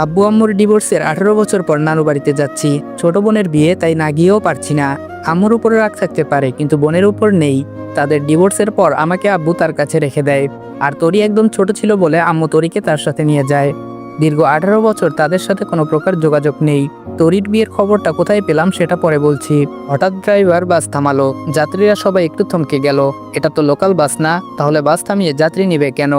আব্বু আম্মুর ডিভোর্সের 18 বছর পর নানু বাড়িতে যাচ্ছি। ছোট বোনের বিয়ে, তাই না গিয়েও পারছি না। আম্মুর উপরে রাগ থাকতে পারে, কিন্তু বোনের উপর নেই। তাদের ডিভোর্সের পর আমাকে আব্বু তার কাছে রেখে দেয়। আর তরি একদম ছোট ছিল বলে আম্মু তরিকে তার সাথে নিয়ে যায়। দীর্ঘ 18 বছর তাদের সাথে কোনো প্রকার যোগাযোগ নেই। তরির বিয়ের খবরটা কোথায় পেলাম সেটা পরে বলছি। হঠাৎ ড্রাইভার বাস থামালো। যাত্রীরা সবাই একটু থমকে গেল। এটা তো লোকাল বাস না, তাহলে বাস থামিয়ে যাত্রী নিবে কেন?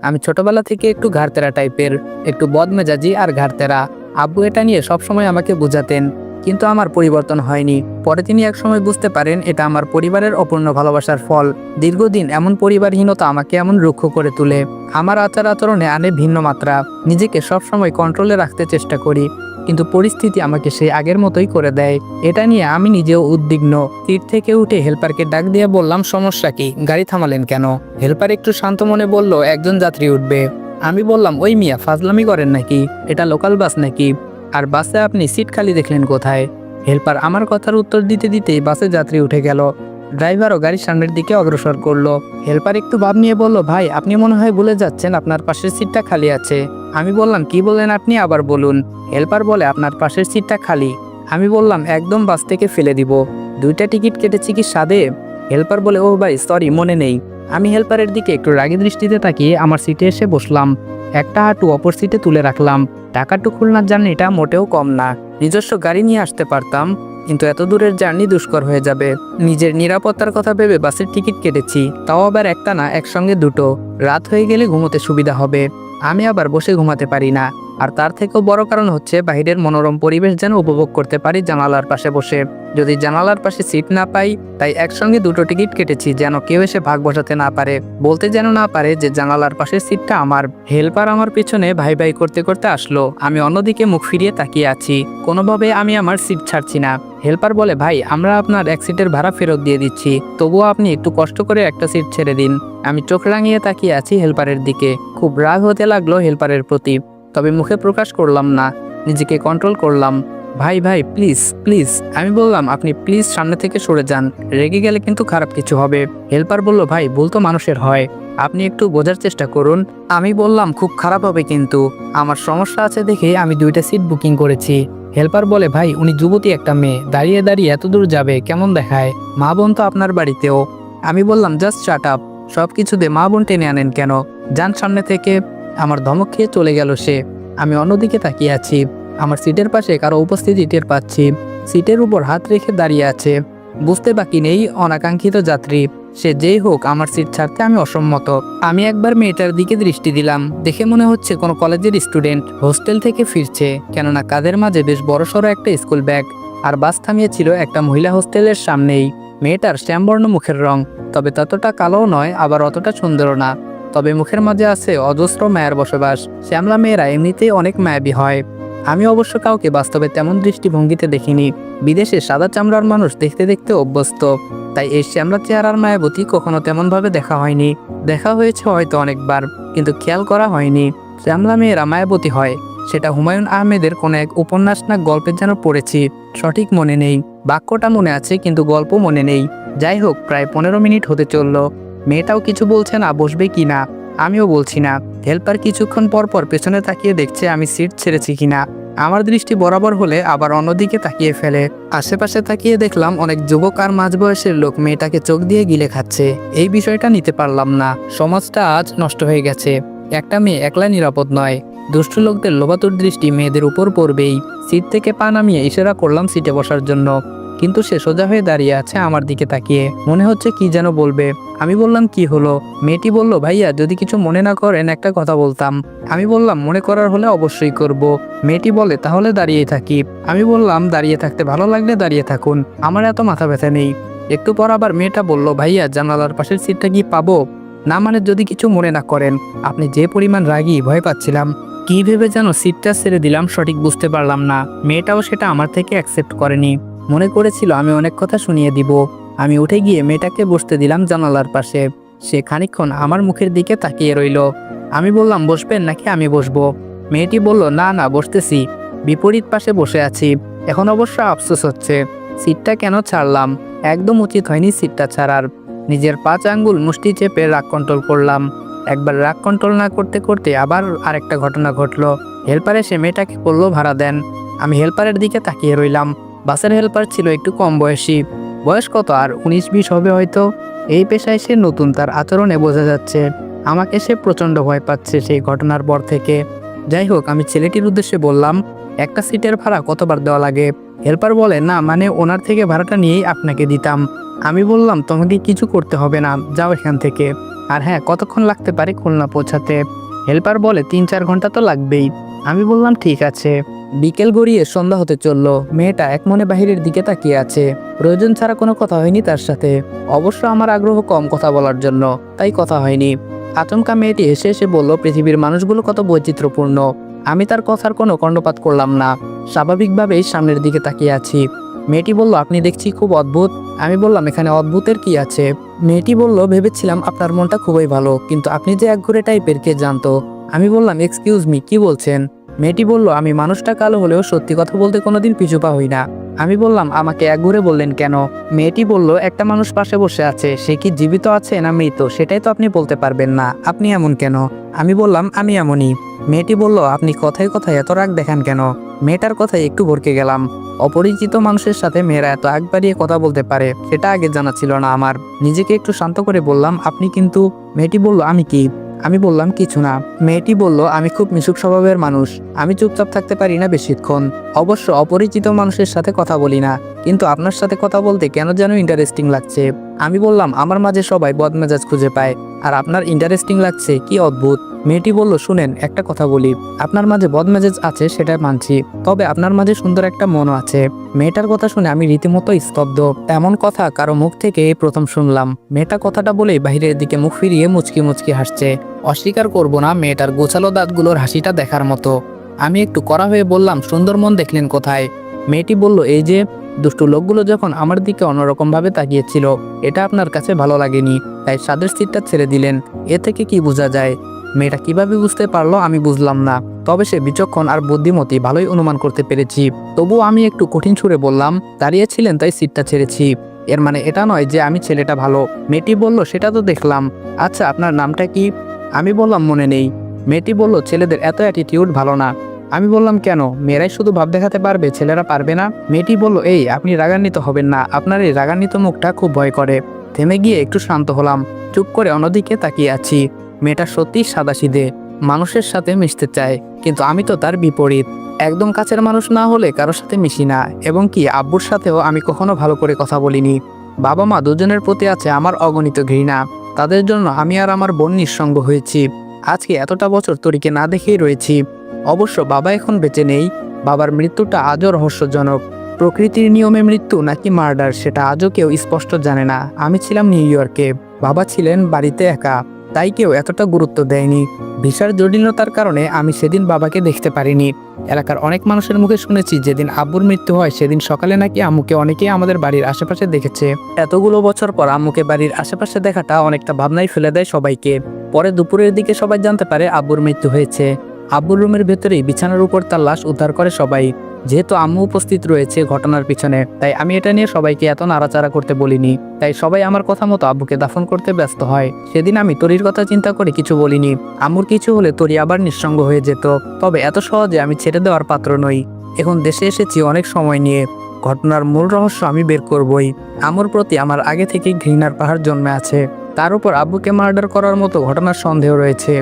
আমি ছোটবেলা থেকে একটু ঘাড়তেরা টাইপের, একটু বদমেজাজি আর ঘাড়তেরা। আব্বু এটা নিয়ে সবসময় আমাকে বোঝাতেন, কিন্তু আমার পরিবর্তন হয়নি। পরে তিনি একসময় বুঝতে পারেন এটা আমার পরিবারের অপূর্ণ ভালোবাসার ফল। দীর্ঘদিন এমন পরিবারহীনতা আমাকে এমন রুক্ষ করে তোলে। আমার আচার আচরণে আনে ভিন্ন মাত্রা। নিজেকে সবসময় কন্ট্রোলে রাখতে চেষ্টা করি, কিন্তু পরিস্থিতি আমাকে সেই আগের মতোই করে দেয়। এটা নিয়ে আমি নিজেও উদ্বিগ্ন। সিট থেকে উঠে হেল্পারকে ডাক দিয়ে বললাম, সমস্যা কি? গাড়ি থামালেন কেন? হেল্পার একটু শান্ত মনে বলল, একজন যাত্রী উঠবে। আমি বললাম, ওই মিয়া ফাজলামি করেন নাকি? এটা লোকাল বাস নাকি? আর বাসে আপনি সিট খালি দেখলেন কোথায়? হেল্পার আমার কথার উত্তর দিতে দিতেই বাসে যাত্রী উঠে গেল। ড্রাইভারও গাড়ির সামনের দিকে অগ্রসর করলো। হেল্পার একটু ভাব নিয়ে বলল, ভাই আপনি মনে হয় ভুলে যাচ্ছেন, আপনার পাশের সিটটা খালি আছে। আমি বললাম, কি বললেন আপনি? আবার বলুন। হেল্পার বলে, আপনার পাশের সিটটা খালি। আমি বললাম, একদম বাস থেকে ফেলে দিব। 2টা টিকিট কেটেছি কি সাদে? হেল্পার বলে, ও ভাই সরি, মনে নেই। আমি হেল্পারের দিকে একটু রাগী দৃষ্টিতে তাকিয়ে আমার সিটে এসে বসলাম। একটা হাঁটু অপর সিটে তুলে রাখলাম। টাকাটু খুলনার জার্নিটা মোটেও কম না। নিজস্ব গাড়ি নিয়ে আসতে পারতাম, কিন্তু এত দূরের জার্নি দুষ্কর হয়ে যাবে। নিজের নিরাপত্তার কথা ভেবে বাসের টিকিট কেটেছি, তাও আবার একটা না, একসঙ্গে 2টো। রাত হয়ে গেলে ঘুমোতে সুবিধা হবে। আমি আবার বসে ঘুমাতে পারি না। আর তার থেকেও বড় কারণ হচ্ছে বাইরের মনোরম পরিবেশ যেন উপভোগ করতে পারি জানালার পাশে বসে। যদি জানালার পাশে সিট না পাই, তাই একসঙ্গে 2টো টিকিট কেটেছি, যেন কেউ এসে ভাগ বসাতে না পারে, বলতে যেন না পারে যে জানালার পাশের সিটটা আমার। হেল্পার আমার পিছনে ভাই ভাই করতে করতে আসলো। আমি অন্যদিকে মুখ ফিরিয়ে তাকিয়ে আছি। কোনোভাবে আমি আমার সিট ছাড়ছি না। হেল্পার বলে, ভাই আমরা আপনার এক সিটের ভাড়া ফেরত দিয়ে দিচ্ছি, তবুও আপনি একটু কষ্ট করে একটা সিট ছেড়ে দিন। আমি চোখ রাঙিয়ে তাকিয়ে আছি হেল্পারের দিকে। খুব রাগ হতে লাগলো হেল্পারের প্রতি, তবে মুখে প্রকাশ করলাম না, নিজেকে কন্ট্রোল করলাম। ভাই ভাই প্লিজ প্লিজ। আমি বললাম, আপনি প্লিজ সামনে থেকে সরে যান, রেগে গেলে কিন্তু খারাপ কিছু হবে। হেল্পার বলল, ভাই ভুল তো মানুষের হয়, আপনি একটু বোঝার চেষ্টা করুন। আমি বললাম, খুব খারাপ হবে কিন্তু, আমার সমস্যা আছে দেখে আমি 2টা সিট বুকিং করেছি। হেল্পার বলে, ভাই উনি যুবতী একটা মেয়ে, দাঁড়িয়ে দাঁড়িয়ে এত দূর যাবে, কেমন দেখায়? মা বোন তো আপনার বাড়িতেও। আমি বললাম, জাস্ট শাট আপ, সব কিছুতে মা বোন টেনে আনেন কেন? যান সামনে থেকে। আমার ধমক খেয়ে চলে গেল সে। আমি অন্যদিকে তাকিয়ে আছি। আমার সিটের পাশে কারো উপস্থিতি টের পাচ্ছি। সিটের উপর হাত রেখে দাঁড়িয়ে আছে। বুঝতে বাকি নেই, অনাকাঙ্ক্ষিত যাত্রী। সে যেই হোক, আমার সিট ছাড়তে আমি অসম্মত। আমি একবার মেয়েটার দিকে দৃষ্টি দিলাম। দেখে মনে হচ্ছে কোনো কলেজের স্টুডেন্ট, হোস্টেল থেকে ফিরছে, কেননা কাঁধের মাঝে বেশ বড়সড় একটা স্কুল ব্যাগ। আর বাস থামিয়েছিল একটা মহিলা হোস্টেলের সামনেই। মেয়েটার শ্যামবর্ণ মুখের রং, তবে ততটা কালোও নয়, আবার অতটা সুন্দরও না। তবে মুখের মাঝে আছে অজস্র মায়ের বসবাস। শ্যামলা মেয়েরা এমনিতেই অনেক মায়াবী হয়। আমি অবশ্য কাউকে বাস্তবে তেমন দৃষ্টিভঙ্গিতে দেখিনি। বিদেশে সাদা চামড়ার মানুষ দেখতে দেখতে অভ্যস্ত, তাই এই শ্যামলা চেহারার মায়াবতী কখনো তেমনভাবে দেখা হয়নি। দেখা হয়েছে হয়তো অনেকবার, কিন্তু খেয়াল করা হয়নি শ্যামলা মেয়েরা মায়াবতী হয়। সেটা হুমায়ুন আহমেদের কোনো এক উপন্যাস না গল্পের যেন পড়েছি, সঠিক মনে নেই। বাক্যটা মনে আছে, কিন্তু গল্প মনে নেই। যাই হোক, প্রায় 15 মিনিট হতে চলল। মেয়েটাও কিছু বলছে না, বসবে কি না। আমিও বলছি না। হেল্পার কিছুক্ষণ পর পর পেছনে তাকিয়ে দেখছে আমি সিট ছেড়েছি কিনা। আমার দৃষ্টি বরাবর হলে আবার অন্যদিকে তাকিয়ে ফেলে। আশেপাশে তাকিয়ে দেখলাম অনেক যুবক আর মাঝবয়সের লোক মেয়েটাকে চোখ দিয়ে গিলে খাচ্ছে। এই বিষয়টা নিতে পারলাম না। সমাজটা আজ নষ্ট হয়ে গেছে। একটা মেয়ে একলা নিরাপদ নয়। দুষ্টু লোকদের লোভাতুর দৃষ্টি মেয়েদের উপর পড়বেই। সিট থেকে পা নামিয়ে ইশারা করলাম সিটে বসার জন্য, কিন্তু সে সোজা হয়ে দাঁড়িয়ে আছে আমার দিকে তাকিয়ে, মনে হচ্ছে কি যেন বলবে। আমি বললাম, কি হলো? মেয়েটি বলল, ভাইয়া যদি কিছু মনে না করেন একটা কথা বলতাম। আমি বললাম, মনে করার হলে অবশ্যই করব। মেয়েটি বলে, তাহলে দাঁড়িয়েই থাকি। আমি বললাম, দাঁড়িয়ে থাকতে ভালো লাগলে দাঁড়িয়ে থাকুন, আমার এত মাথা ব্যথা নেই। একটু পর আবার মেয়েটা বলল, ভাইয়া জানালার পাশের সিটটা কি পাবো? না মানে যদি কিছু মনে না করেন। আপনি যে পরিমাণ রাগী, ভয় পাচ্ছিলাম। কি ভেবে যেন সিটটা ছেড়ে দিলাম, সঠিক বুঝতে পারলাম না। মেয়েটাও সেটা আমার থেকে অ্যাকসেপ্ট করেনি। মনে করেছিল আমি অনেক কথা শুনিয়ে দিব। আমি উঠে গিয়ে মেয়েটাকে বসতে দিলাম জানালার পাশে। সে খানিকক্ষণ আমার মুখের দিকে তাকিয়ে রইল। আমি বললাম, বসবেন নাকি আমি বসবো? মেয়েটি বলল, না না, বসতেছি। বিপরীত পাশে বসে আছি। এখন অবশ্য আফসোস হচ্ছে, সিটটা কেন ছাড়লাম। একদম উচিত হয়নি সিটটা ছাড়ার। নিজের 5 আঙ্গুল মুষ্টি চেপে রাগ কন্ট্রোল করলাম। একবার রাগ কন্ট্রোল না করতে করতে আবার আরেকটা ঘটনা ঘটলো। হেল্পার এসে মেয়েটাকে বলল ভাড়া দেন। আমি হেল্পারের দিকে তাকিয়ে রইলাম। বাসের হেল্পার ছিল একটু কম বয়সী, বয়স কত আর 19-20 হবে হয়তো। এই পেশায় সে নতুন, তার আচরণে বোঝা যাচ্ছে। আমাকে সে প্রচণ্ড ভয় পাচ্ছে সেই ঘটনার পর থেকে। যাই হোক, আমি ছেলেটির উদ্দেশ্যে বললাম, একটা সিটের ভাড়া কতবার দেওয়া লাগে? হেল্পার বলে, না মানে ওনার থেকে ভাড়াটা নিয়েই আপনাকে দিতাম। আমি বললাম, তোমাকে কিছু করতে হবে না, যাও এখান থেকে। আর হ্যাঁ, কতক্ষণ লাগতে পারে খুলনা পৌঁছাতে? হেল্পার বলে 3-4 ঘন্টা তো লাগবেই। আমি বললাম ঠিক আছে। বিকেল গড়িয়ে সন্ধ্যা হতে চলল। মেয়েটা এক মনে বাহিরের দিকে তাকিয়ে আছে। প্রয়োজন ছাড়া কোনো কথা হয়নি তার সাথে। অবশ্য আমার আগ্রহ কম কথা বলার জন্য, তাই কথা হয়নি। আচমকা মেয়েটি হেসে এসে বলল, পৃথিবীর মানুষগুলো কত বৈচিত্র্যপূর্ণ। আমি তার কথার কোনো কর্ণপাত করলাম না, স্বাভাবিকভাবেই সামনের দিকে তাকিয়ে আছি। মেয়েটি বলল, আপনি দেখছি খুব অদ্ভুত। আমি বললাম, এখানে অদ্ভুতের কি আছে? মেয়েটি বলল, ভেবেছিলাম আপনার মনটা খুবই ভালো, কিন্তু আপনি যে একঘরে টাইপের কে জানতো। আমি বললাম, এক্সকিউজ মি, কি বলছেন? মেয়েটি বলল, আমি মানুষটা কালো হলেও সত্যি কথা বলতে কোনোদিন পিছু পা হই না। আমি বললাম, আমাকে একঘরে বললেন কেন? মেয়েটি বলল, একটা মানুষ পাশে বসে আছে, সে কি জীবিত আছে না মৃত সেটাই তো আপনি বলতে পারবেন না, আপনি এমন কেন? আমি বললাম, আমি এমনই। মেয়েটি বলল, আপনি কথায় কথায় এত রাগ দেখান কেন? মেয়েটার কথায় একটু ভরকে গেলাম। অপরিচিত মানুষের সাথে মেয়েরা এত আগ বাড়িয়ে কথা বলতে পারে সেটা আগে জানা ছিল না আমার। নিজেকে একটু শান্ত করে বললাম, আপনি কিন্তু। মেয়েটি বলল, আমি কি? আমি বললাম, কিছু না। মেয়েটি বলল, আমি খুব মিশুক স্বভাবের মানুষ, আমি চুপচাপ থাকতে পারি না বেশিক্ষণ। অবশ্য অপরিচিত মানুষের সাথে কথা বলি না, কিন্তু আপনার সাথে কথা বলতে কেন যেন ইন্টারেস্টিং লাগছে। আমি বললাম, আমার মাঝে সবাই বদমেজাজ খুঁজে পায়, আর আপনার ইন্টারেস্টিং লাগছে, কি অদ্ভুত। মেয়েটি বলল, শুনেন, একটা কথা বলি, আপনার মাঝে বদমেজাজ আছে সেটা মানছি, তবে আপনার মাঝে সুন্দর একটা মনও আছে। মেয়েটার কথা শুনে আমি রীতিমতো স্তব্ধ। এমন কথা কারো মুখ থেকে এই প্রথম শুনলাম। মেয়েটা কথাটা বলেই বাহিরের দিকে মুখ ফিরিয়ে মুচকি মুচকি হাসছে। অস্বীকার করব না, মেয়েটার গোছালো দাঁতগুলোর হাসিটা দেখার মতো। আমি একটু কড়া হয়ে বললাম, সুন্দর মন দেখলেন কোথায়? মেয়েটি বলল, এই যে দুষ্টু লোকগুলো যখন আমার দিকে অন্যরকম ভাবে তাকিয়েছিল, এটা আপনার কাছে ভালো লাগেনি, তাই সাদের সিটটা ছেড়ে দিলেন। এ থেকে কি বোঝা যায়? মেয়েটা কিভাবে বুঝতে পারলো আমি বুঝলাম না, তবে সে বিচক্ষণ আর বুদ্ধিমতী, ভালোই অনুমান করতে পেরেছি। তবুও আমি একটু কঠিন সুরে বললাম, দাঁড়িয়েছিলেন তাই সিটটা ছেড়েছি, এর মানে এটা নয় যে আমি ছেলেটা ভালো। মেয়েটি বলল, সেটা তো দেখলাম। আচ্ছা, আপনার নামটা কি? আমি বললাম, মনে নেই। মেয়েটি বলল, ছেলেদের এত অ্যাটিটিউড ভালো না। আমি বললাম, কেন? মেয়েরাই শুধু ভাব দেখাতে পারবে, ছেলেরা পারবে না? মেয়েটি বলল, এই আপনি রাগান্বিত হবেন না, আপনার এই রাগান্বিত মুখটা খুব ভয় করে। থেমে গিয়ে একটু শান্ত হলাম, চুপ করে অন্যদিকে তাকিয়ে আছি। মেয়েটা সত্যিই সাদাসিধে, মানুষের সাথে মিশতে চায়, কিন্তু আমি তো তার বিপরীত। একদম কাছের মানুষ না হলে কারোর সাথে মিশি না, এবং কি আব্বুর সাথেও আমি কখনো ভালো করে কথা বলিনি। বাবা মা দুজনের প্রতি আছে আমার অগণিত ঘৃণা, তাদের জন্য আমি আর আমার বোন নিঃসঙ্গ হয়েছি। আজকে এতটা বছর তরিকে না দেখেই রয়েছি। অবশ্য বাবা এখন বেঁচে নেই, বাবার মৃত্যুটা আজও রহস্যজনক। প্রকৃতির নিয়মে মৃত্যু নাকি মার্ডার সেটা আজও কেউ স্পষ্ট জানে না। আমি ছিলাম নিউ ইয়র্কে, বাবা ছিলেন বাড়িতে একা, তাই কেউ এতটা গুরুত্ব দেয়নি। ভিসার জটিলতার কারণে আমি সেদিন বাবাকে দেখতে পারিনি। এলাকার অনেক মানুষের মুখে শুনেছি যেদিন আব্বুর মৃত্যু হয় সেদিন সকালে নাকি আম্মুকে অনেকেই আমাদের বাড়ির আশেপাশে দেখেছে। এতগুলো বছর পর আম্মুকে বাড়ির আশেপাশে দেখাটা অনেকটা ভাবনায় ফেলে দেয় সবাইকে। পরে দুপুরের দিকে সবাই জানতে পারে আব্বুর মৃত্যু হয়েছে। আব্বুর রুমের ভেতরেই বিছানার উপর তার লাশ উদ্ধার করে সবাই। যেহেতু আম্মু উপস্থিত রয়েছে ঘটনার পিছনে, তাই আমি এটা নিয়ে সবাইকে এত নাড়াচাড়া করতে বলিনি। তাই সবাই আমার কথা মতো আব্বুকে দাফন করতে ব্যস্ত হয়। সেদিন আমি তরির কথা চিন্তা করে কিছু বলিনি। আম্মুর কিছু হলে তরি আবার নিঃসঙ্গ হয়ে যেত, তবে এত সহজে আমি ছেড়ে দেওয়ার পাত্র নই। এখন দেশে এসেছি অনেক সময় নিয়ে, ঘটনার মূল রহস্য আমি বের করবই। আম্মুর প্রতি আমার আগে থেকেই ঘৃণার পাহাড় জন্মে আছে, তার উপর আব্বুকে মার্ডার করার মতো ঘটনার সন্দেহ রয়েছে।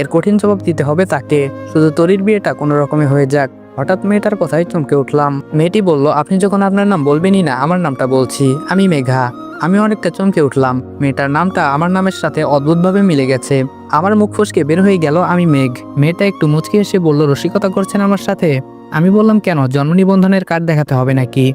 এর কঠিন জবাব দিতে হবে তাকে। শুধু তরির বিয়েটা কোনো রকমে হয়ে যাক। হঠাৎ মেয়েটার কথায় চমকে উঠলাম। মেয়েটি বলল, আপনি যখন আপনার নাম বলবেনই না, আমার নামটা বলছি, আমি মেঘা। আমি অনেকটা চমকে উঠলাম, মেয়েটার নামটা আমার নামের সাথে অদ্ভুতভাবে মিলে গেছে। আমার মুখ ফসকে বের হয়ে গেল, আমি মেঘ। মেয়েটা একটু মুচকি এসে বলল, রসিকতা করছেন আমার সাথে? আমি বললাম, কেন, জন্ম নিবন্ধনের কার্ড দেখাতে হবে নাকি?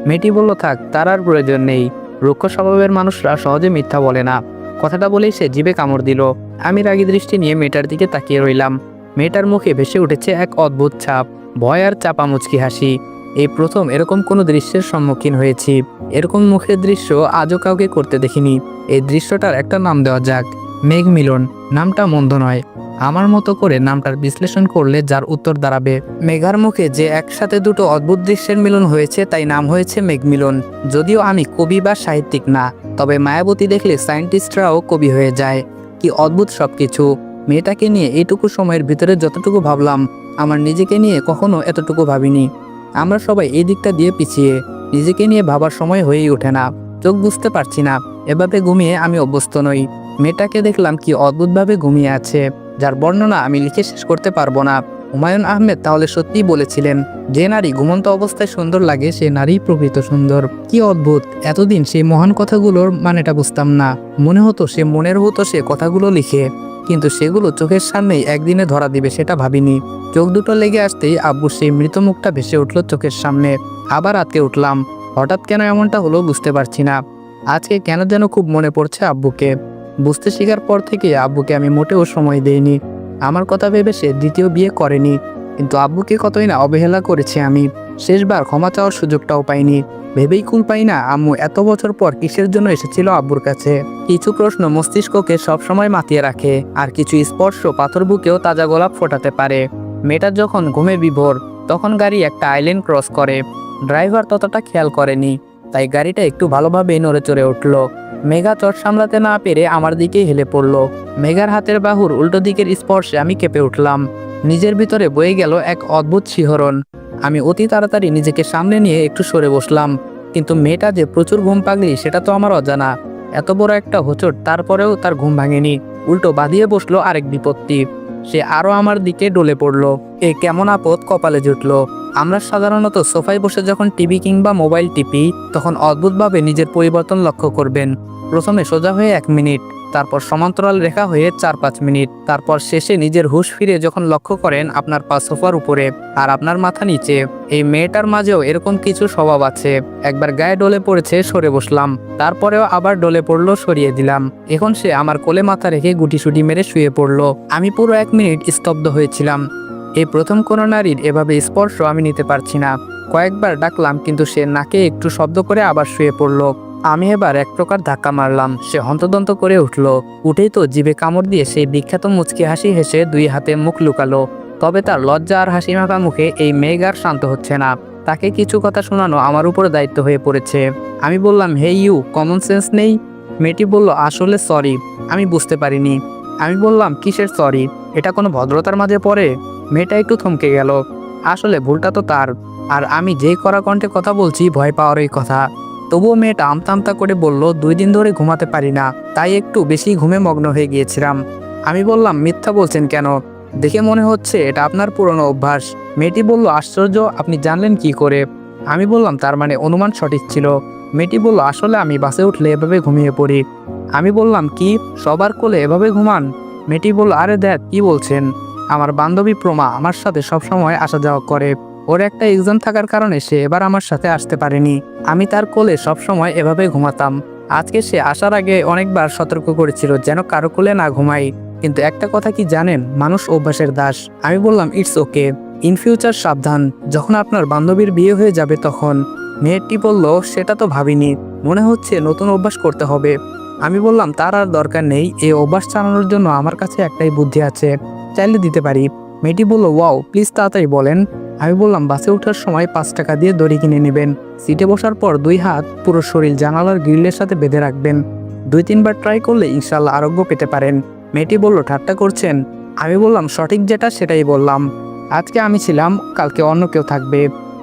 মেয়েটি বলল, থাক, তার আর প্রয়োজন নেই। রুক্ষ স্বভাবের মানুষরা সহজে মিথ্যা বলে না। কথাটা বলেই সে জিভে কামড় দিল। আমি রাগী দৃষ্টি নিয়ে মেয়েটার দিকে তাকিয়ে রইলাম। মেয়েটার মুখে ভেসে উঠেছে এক অদ্ভুত ছাপ, ভয় আর চাপা মুচকি হাসি। এই প্রথম এরকম কোনো দৃশ্যের সম্মুখীন হয়েছি। এরকম মুখের দৃশ্য আজও কাউকে করতে দেখিনি। এই দৃশ্যটার একটা নাম দেওয়া যাক, মেঘ মিলন। নামটা মন্দ নয়। আমার মতো করে নামটার বিশ্লেষণ করলে যার উত্তর দাঁড়াবে, মেঘার মুখে যে একসাথে দুটো অদ্ভুত দৃশ্যের মিলন হয়েছে, তাই নাম হয়েছে মেঘ মিলন। যদিও আমি কবি বা সাহিত্যিক না, তবে মায়াবতী দেখলে সায়েন্টিস্টরাও কবি হয়ে যায়। কি অদ্ভুত সবকিছু। মেয়েটাকে নিয়ে এইটুকু সময়ের ভিতরে যতটুকু ভাবলাম, আমার নিজেকে নিয়ে কখনো এতটুকু ভাবিনি। আমরা সবাই এই দিকটা দিয়ে পিছিয়ে, নিজেকে নিয়ে ভাবার সময় হয়েই ওঠে না। চোখ বুঝতে পারছি না, এভাবে ঘুমিয়ে আমি অভ্যস্ত নই। মেয়েটাকে দেখলাম কি অদ্ভুতভাবে ঘুমিয়ে আছে, যার বর্ণনা আমি লিখে শেষ করতে পারবো না। হুমায়ুন আহমেদ তাহলে সত্যিই বলেছিলেন, যে নারী ঘুমন্ত অবস্থায় সুন্দর লাগে সে নারী প্রকৃত সুন্দর। কি অদ্ভুত, এতদিন সেই মহান কথাগুলোর মানেটা বুঝতাম না। মনে হতো সে মনের হতো সে কথাগুলো লিখে, কিন্তু সেগুলো চোখের সামনেই একদিনে ধরা দিবে সেটা ভাবিনি। চোখ দুটো লেগে আসতেই আব্বুর সেই মৃত মুখটা ভেসে উঠল চোখের সামনে। আবার আটকে উঠলাম। হঠাৎ কেন এমনটা হলো বুঝতে পারছি না। আজকে কেন যেন খুব মনে পড়ছে আব্বুকে। বুঝতে শেখার পর থেকে আব্বুকে আমি মোটেও সময় দেইনি। আমার কথা ভেবে সে দ্বিতীয় বিয়ে করেনি, কিন্তু আব্বুকে কতই না অবহেলা করেছি আমি। শেষবার ক্ষমা চাওয়ার সুযোগটাও পাইনি। ভেবেই কুল পাই না আম্মু এত বছর পর কিসের জন্য এসেছিল আব্বুর কাছে। কিছু প্রশ্ন মস্তিষ্ককে সবসময় মাতিয়ে রাখে, আর কিছু স্পর্শ পাথর বুকেও তাজা গোলাপ ফোটাতে পারে। মেয়েটা যখন ঘুমে বিভোর, তখন গাড়ি একটা আইল্যান্ড ক্রস করে। ড্রাইভার ততটা খেয়াল করেনি, তাই গাড়িটা একটু ভালোভাবেই নড়ে চড়ে উঠল। মেঘা চট সামলাতে না পেরে আমার দিকে হেলে পড়ল। মেঘার হাতের বাহুর উল্টো দিকের স্পর্শে আমি কেঁপে উঠলাম। নিজের ভিতরে বয়ে গেল এক অদ্ভুত শিহরণ। আমি অতি তাড়াতাড়ি নিজেকে সামনে নিয়ে একটু সরে বসলাম, কিন্তু মেয়েটা যে প্রচুর ঘুম পাগলি সেটা তো আমার অজানা। এত বড় একটা হোঁচট, তারপরেও তার ঘুম ভাঙেনি, উল্টো বাঁধিয়ে বসলো আরেক বিপত্তি। সে আরো আমার দিকে ডলে পড়লো। এ কেমন আপদ কপালে জুটল। আমরা সাধারণত সোফায় বসে যখন টিভি কিংবা মোবাইল টিপি, তখন অদ্ভুতভাবে নিজের পরিবর্তন লক্ষ্য করবেন। প্রথমে সোজা হয়ে 1 মিনিট, তারপর সমান্তরাল রেখা হয়ে 4-5 মিনিট, তারপর শেষে নিজের হুঁশ ফিরে যখন লক্ষ্য করেন আপনার পা সোফার উপরে আর আপনার মাথা নিচে। এই মেয়েটার মাঝেও এরকম কিছু স্বভাব আছে। একবার গায়ে ডলে পড়েছে, সরে বসলাম, তারপরেও আবার ডলে পড়লো, সরিয়ে দিলাম। এখন সে আমার কোলে মাথা রেখে গুটিসুটি মেরে শুয়ে পড়লো। আমি পুরো 1 মিনিট স্তব্ধ হয়েছিলাম। এই প্রথম কোনো নারীর এভাবে স্পর্শ আমি নিতে পারছি না। কয়েকবার ডাকলাম, কিন্তু সে নাকে একটু শব্দ করে আবার শুয়ে পড়লো। আমি এবার এক প্রকার ধাক্কা মারলাম। সে হন্তদন্ত করে উঠল। উঠেই তো জিভে কামড় দিয়ে সেই বিখ্যাত মুচকি হাসি হেসে 2 হাতে মুখ লুকালো। তবে তার লজ্জা আর হাসি মাখা মুখে এই মেঘ আর শান্ত হচ্ছে না। তাকে কিছু কথা শোনানো আমার উপরে দায়িত্ব হয়ে পড়েছে। আমি বললাম, হে ইউ, কমন সেন্স নেই? মেয়েটি বলল, আসলে সরি, আমি বুঝতে পারিনি। আমি বললাম, কিসের সরি? এটা কোনো ভদ্রতার মাঝে পড়ে? মেয়েটা একটু থমকে গেল। আসলে ভুলটা তো তার, আর আমি যেই কড়া কণ্ঠে কথা বলছি ভয় পাওয়ারই কথা। তবুও মেয়েটা আমতা আমতা করে বলল, 2 দিন ধরে ঘুমাতে পারি না, তাই একটু বেশি ঘুমে মগ্ন হয়ে গিয়েছিলাম। আমি বললাম, মিথ্যা বলছেন কেন? দেখে মনে হচ্ছে এটা আপনার পুরনো অভ্যাস। মেয়েটি বলল, আশ্চর্য, আপনি জানলেন কি করে? আমি বললাম, তার মানে অনুমান সঠিক ছিল। মেয়েটি বলল, আসলে আমি বাসে উঠলে এভাবে ঘুমিয়ে পড়ি। আমি বললাম, কি সবার কোলে এভাবে ঘুমান? মেয়েটি বলল, আরে দেখ কি বলছেন, আমার বান্ধবী প্রমা আমার সাথে সবসময় আসা যাওয়া করে। ওর একটা এক্সাম থাকার কারণে সে এবার আমার সাথে আসতে পারেনি। আমি তার কোলে সবসময় এভাবে ঘুমাতাম। আজকে সে আসার আগে অনেকবার সতর্ক করেছিল যেন কারো কোলে না ঘুমাই, কিন্তু একটা কথা কি জানেন, মানুষ অভ্যাসের দাস। আমি বললাম, ইটস ওকে, ইন ফিউচার সাবধান, যখন আপনার বান্ধবীর বিয়ে হয়ে যাবে তখন। মেয়েটি বলল, সেটা তো ভাবিনি, মনে হচ্ছে নতুন অভ্যাস করতে হবে। আমি বললাম, তার আর দরকার নেই, এই অভ্যাস চালানোর জন্য আমার কাছে একটাই বুদ্ধি আছে, চাইলে দিতে পারি। মেয়েটি বলল, ওয়াও, প্লিজ তাড়াতাড়ি বলেন। আমি বললাম, বাসে ওঠার সময় 5 টাকা দিয়ে দড়ি কিনে নেবেন। সিটে বসার পর 2 হাত পুরো শরীর জানালার গ্রিলের সাথে বেঁধে রাখবেন। 2-3 বার ট্রাই করলে ইনশাল্লাহ আরোগ্য পেতে পারেন। মেয়েটি বলল, ঠাট্টা করছেন? আমি বললাম, সঠিক যেটা সেটাই বললাম। আজকে আমি ছিলাম, কালকে অন্য কেউ থাকবে,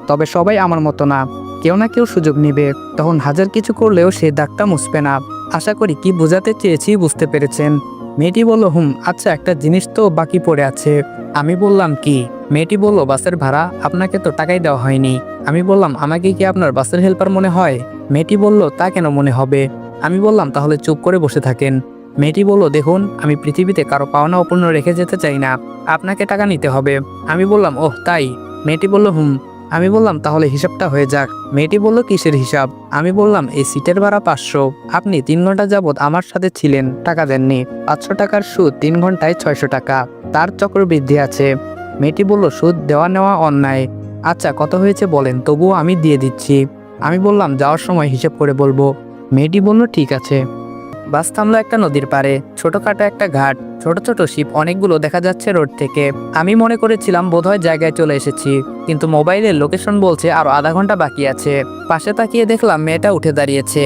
তবে সবাই আমার মতো না, কেউ না কেউ সুযোগ নেবে। তখন হাজার কিছু করলেও সে দাগটা মুছবে না। আশা করি কি বোঝাতে চেয়েছি বুঝতে পেরেছেন। মেয়েটি বলল, আচ্ছা, একটা জিনিস তো বাকি পড়ে আছে। আমি বললাম, কি? মেয়েটি বলল, বাসের ভাড়া, আপনাকে তো টাকাই দেওয়া হয়নি। আমি বললাম, আমাকে কি আপনার বাসের হেল্পার মনে হয়? মেয়েটি বলল, তা কেন মনে হবে? আমি বললাম, তাহলে চুপ করে বসে থাকেন। মেয়েটি বলল, দেখুন, আমি পৃথিবীতে কারো পাওনা অপূর্ণ রেখে যেতে চাই না, আপনাকে টাকা নিতে হবে। আমি বললাম, ওহ তাই? মেয়েটি বলল, আমি বললাম, তাহলে হিসাবটা হয়ে যাক। মেয়েটি বলল, কিসের হিসাব? আমি বললাম, এই সিটের ভাড়া 500, আপনি 3 ঘন্টা যাবৎ আমার সাথে ছিলেন, টাকা দেননি। 500 টাকার সুদ 3 ঘন্টায় 600 টাকা, তার চক্রবৃদ্ধি আছে। মেয়েটি বলল, সুদ দেওয়া নেওয়া অন্যায়। আচ্ছা, কত হয়েছে বলেন, তবুও আমি দিয়ে দিচ্ছি। আমি বললাম, যাওয়ার সময় হিসেব করে বলবো। মেয়েটি বলল, ঠিক আছে। বাস থামলো একটা নদীর পাড়ে, ছোটখাটো একটা ঘাট, ছোট ছোট শিপ অনেকগুলো দেখা যাচ্ছে রোড থেকে। আমি মনে করেছিলাম বোধহয় জায়গায় চলে এসেছি, কিন্তু মোবাইলের লোকেশন বলছে আরো আধা ঘন্টা বাকি আছে। পাশে তাকিয়ে দেখলাম মেয়েটা উঠে দাঁড়িয়েছে,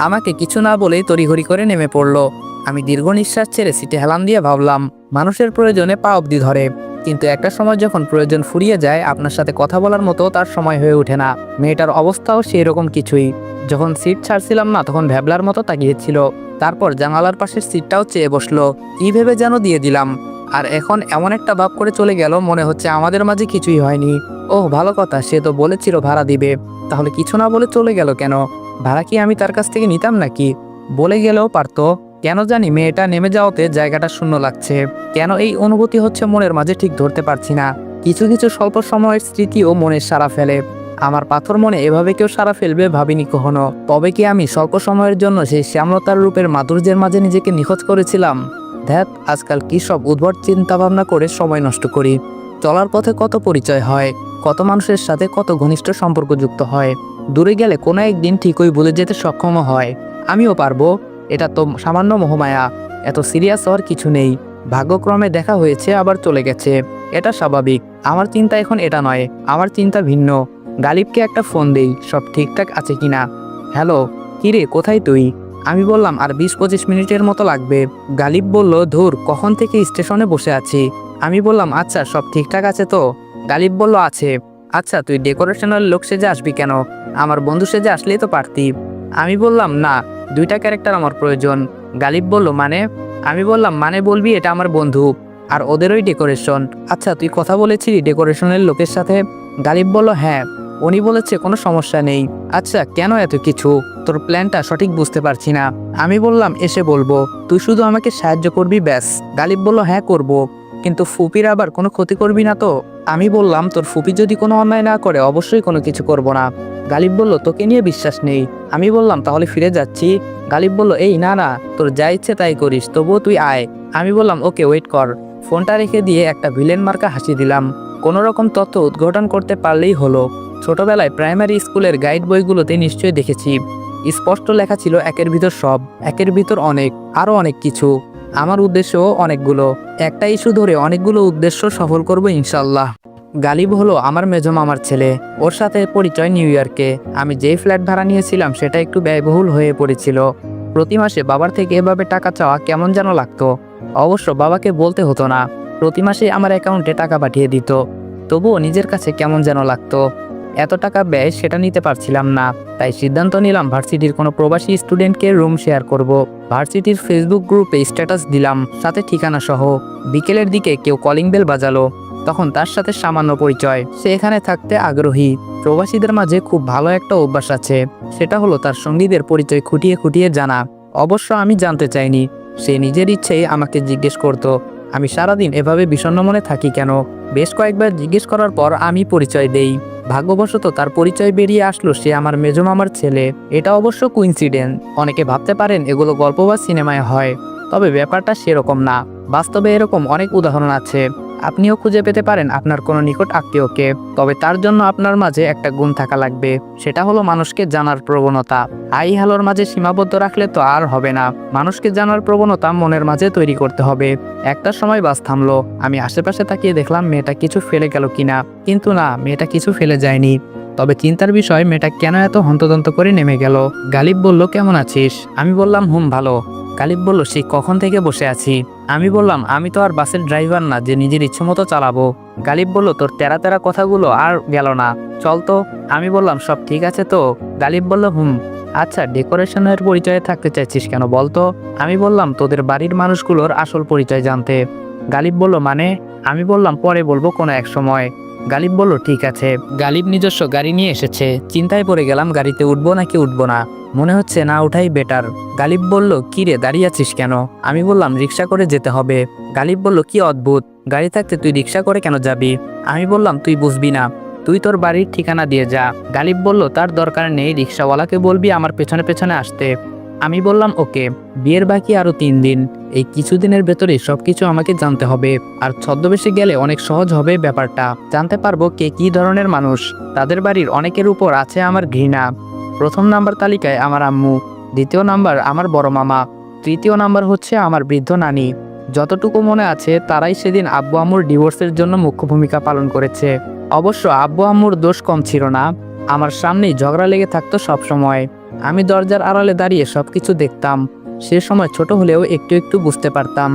আমাকে কিছু না বলেই তড়িঘড়ি করে নেমে পড়লো। আমি দীর্ঘ নিঃশ্বাস ছেড়ে সিটে হেলান দিয়ে ভাবলাম, মানুষের প্রয়োজনে পা অবধি ধরে, কিন্তু একটা সময় যখন প্রয়োজন ফুরিয়ে যায় আপনার সাথে কথা বলার মতো তার সময় হয়ে ওঠে না। মেয়েটার অবস্থাও সেই রকম কিছুই। যখন সিট ছাড়ছিলাম না তখন ভ্যাবলার মতো তাকিয়েছিল। তারপর জানালার পাশের সিটটাও চেয়ে বসলো। কি ভেবে যেন দিয়ে দিলাম। আর এখন এমন একটা ভাব করে চলে গেল, মনে হচ্ছে আমাদের মাঝে কিছুই হয়নি। ওহ ভালো কথা, সে তো বলেছিল ভাড়া দিবে, তাহলে কিছু না বলে চলে গেল কেন? ভাড়া কি আমি তার কাছ থেকে নিতাম নাকি? বলে গেলেও পারতো। কেন জানি মেয়েটা নেমে যাওয়াতে জায়গাটা শূন্য লাগছে। কেন এই অনুভূতি হচ্ছে মনের মাঝে ঠিক ধরতে পারছি না। কিছু কিছু স্বল্প সময়ের স্মৃতিও মনের সাড়া ফেলে। আমার পাথর মনে এভাবে কেউ সাড়া ফেলবে ভাবিনি কখনো। তবে কি আমি স্বল্প সময়ের জন্য সেই শ্যামলতার রূপের মাধুর্যের মাঝে নিজেকে নিখোঁজ করেছিলাম? ধ্যাত, আজকাল কি সব উদ্ভট চিন্তা ভাবনা করে সময় নষ্ট করি। চলার পথে কত পরিচয় হয়, কত মানুষের সাথে কত ঘনিষ্ঠ সম্পর্ক যুক্ত হয়। দূরে গেলে কোনো একদিন ঠিকই ভুলে যেতে সক্ষম হয়। আমিও পারবো। এটা তো সামান্য মোহমায়া, এত সিরিয়াস হওয়ার কিছু নেই। ভাগ্যক্রমে দেখা হয়েছে আবার চলে গেছে, এটা স্বাভাবিক। আমার চিন্তা এখন এটা নয়, আমার চিন্তা ভিন্ন। গালিবকে একটা ফোন দেই, সব ঠিকঠাক আছে কিনা। হ্যালো, কিরে কোথায় তুই? আমি বললাম আর 20-25 মিনিটের মতো লাগবে। গালিব বলল, ধুর, কখন থেকে স্টেশনে বসে আছি। আমি বললাম, আচ্ছা সব ঠিকঠাক আছে তো? গালিব বলল, আছে। আচ্ছা তুই ডেকোরেশনের লোক সেজে আসবি কেন? আমার বন্ধু সেজে আসলেই তো পারতি। আমি বললাম, না, 2টা ক্যারেক্টার আমার প্রয়োজন। গালিব বলল, মানে? আমি বললাম, মানে বলবি এটা আমার বন্ধু আর ওদেরই ডেকোরেশন। আচ্ছা তুই কথা বলেছিলি ডেকোরেশনের লোকের সাথে? গালিব বলল, হ্যাঁ, উনি বলেছে কোনো সমস্যা নেই। আচ্ছা কেন এত কিছু? তোর প্ল্যানটা সঠিক বুঝতে পারছি না। আমি বললাম, এসে বলবো, তুই শুধু আমাকে সাহায্য করবি ব্যাস। গালিব বলল, হ্যাঁ করব, কিন্তু ফুপির আবার কোনো ক্ষতি করবি না তো? আমি বললাম, তোর ফুপি যদি কোনো অন্যায় না করে অবশ্যই কোনো কিছু করব না। গালিব বলল, তোকে নিয়ে বিশ্বাস নেই। আমি বললাম, তাহলে ফিরে যাচ্ছি। গালিব বলল, এই না না, তোর যা ইচ্ছে তাই করিস, তবুও তুই আয়। আমি বললাম, ওকে ওয়েট কর। ফোনটা রেখে দিয়ে একটা ভিলেন মার্কা হাসি দিলাম। কোনো রকম তথ্য উদ্ঘাটন করতে পারলেই হলো। ছোটবেলায় প্রাইমারি স্কুলের গাইড বইগুলোতে নিশ্চয়ই দেখেছি, স্পষ্ট লেখা ছিল একের ভিতর সব, একের ভিতর অনেক, আরও অনেক কিছু। আমার উদ্দেশ্যও অনেকগুলো। একটা ইস্যু ধরে অনেকগুলো উদ্দেশ্য সফল করব ইনশাল্লাহ। গালিব হলো আমার মেজো মামার ছেলে। ওর সাথে পরিচয় নিউ ইয়র্কে। আমি যেই ফ্ল্যাট ভাড়া নিয়েছিলাম সেটা একটু ব্যয়বহুল হয়ে পড়েছিল। প্রতি মাসে বাবার থেকে এভাবে টাকা চাওয়া কেমন যেন লাগতো। অবশ্য বাবাকে বলতে হতো না, প্রতি মাসে আমার অ্যাকাউন্টে টাকা পাঠিয়ে দিত। তবুও নিজের কাছে কেমন যেন লাগতো। এত টাকা ব্যয় সেটা নিতে পারছিলাম না। তাই সিদ্ধান্ত নিলাম ভার্সিটির কোনো প্রবাসী স্টুডেন্টকে রুম শেয়ার করব। ভার্সিটির ফেসবুক গ্রুপে স্ট্যাটাস দিলাম, সাথে ঠিকানা সহ। বিকেলের দিকে কেউ কলিং বেল বাজালো। তখন তার সাথে সামান্য পরিচয়। সে এখানে থাকতে আগ্রহী। প্রবাসীদের মাঝে খুব ভালো একটা অভ্যাস আছে, সেটা হলো তার সঙ্গীদের পরিচয় খুঁটিয়ে খুঁটিয়ে জানা। অবশ্য আমি জানতে চাইনি, সে নিজের ইচ্ছেই আমাকে জিজ্ঞেস করত আমি সারাদিন এভাবে বিষণ্ণ মনে থাকি কেন। বেশ কয়েকবার জিজ্ঞেস করার পর আমি পরিচয় দেই। ভাগ্যবশত তার পরিচয় বেরিয়ে আসলো সে আমার মেজো মামার ছেলে। এটা অবশ্য কুইন্সিডেন্ট। অনেকে ভাবতে পারেন এগুলো গল্প বা সিনেমায় হয়, তবে ব্যাপারটা সেরকম না। বাস্তবে এরকম অনেক উদাহরণ আছে। আপনিও খুঁজে পেতে পারেন আপনার কোনো নিকট আত্মীয়কে। তবে তার জন্য আপনার মাঝে একটা গুণ থাকা লাগবে, সেটা হলো মানুষকে জানার প্রবণতা। হাই হ্যালোর মাঝে সীমাবদ্ধ রাখলে তো আর হবে না। মানুষকে জানার প্রবণতা মনের মাঝে তৈরি করতে হবে। একটা সময় বাস থামলো। আমি আশেপাশে তাকিয়ে দেখলাম মেয়েটা কিছু ফেলে গেল কিনা, কিন্তু না, মেয়েটা কিছু ফেলে যায়নি। তবে চিন্তার বিষয়, মেয়েটা কেন এত হন্তদন্ত করে নেমে গেল। গালিব বলল, কেমন আছিস? আমি বললাম, ভালো। গালিব বলল, সেই কখন থেকে বসে আছি। আমি বললাম, আমি তো আর বাসের ড্রাইভার না যে নিজের ইচ্ছে মতো চালাবো। গালিব বলল, তোর তেরা তেরা কথাগুলো আর গেল না, চল তো। আমি বললাম, সব ঠিক আছে তো? গালিব বলল, আচ্ছা ডেকোরেশনের পরিচয়ে থাকতে চাইছিস কেন বলতো? আমি বললাম, তোদের বাড়ির মানুষগুলোর আসল পরিচয় জানতে। গালিব বলল, মানে? আমি বললাম, পরে বলবো কোনো এক সময়। গালিব বলল, ঠিক আছে। গালিব নিজস্ব গাড়ি নিয়ে এসেছে। চিন্তায় পড়ে গেলাম, গাড়িতে উঠবো নাকি উঠবো না। মনে হচ্ছে না উঠাই বেটার। গালিব বলল, কি রে দাঁড়িয়ে আছিস কেন? আমি বললাম, রিক্সা করে যেতে হবে। গালিব বলল, কি অদ্ভুত, গাড়ি থাকতে তুই রিক্সা করে কেন যাবি? আমি বললাম, তুই বুঝবি না, তুই তোর বাড়ির ঠিকানা দিয়ে যা। গালিব বলল, তার দরকার নেই, রিক্সাওয়ালাকে বলবি আমার পেছনে পেছনে আসতে। আমি বললাম, ওকে। বিয়ের বাকি আরো 3 দিন। এই কিছুদিনের ভেতরে সবকিছু আমাকে জানতে হবে। আর ছদ্মবেশে গেলে অনেক সহজ হবে ব্যাপারটা। জানতে পারবো কে কি ধরনের মানুষ। তাদের বাড়ির অনেকের উপর আছে আমার ঘৃণা। প্রথম নাম্বার তালিকায় আমার আম্মু, দ্বিতীয় নাম্বার আমার বড় মামা, তৃতীয় নাম্বার হচ্ছে আমার বৃদ্ধ নানি। যতটুকু মনে আছে তারাই সেদিন আব্বু আম্মুর ডিভোর্সের জন্য মুখ্য ভূমিকা পালন করেছে। অবশ্য আব্বু আম্মুর দোষ কম ছিল না। আমার সামনেই ঝগড়া লেগে থাকতো সব সময়। আমি দরজার আড়ালে দাঁড়িয়ে সবকিছু দেখতাম। সে সময় ছোট হলেও একটু একটু বুঝতে পারতাম,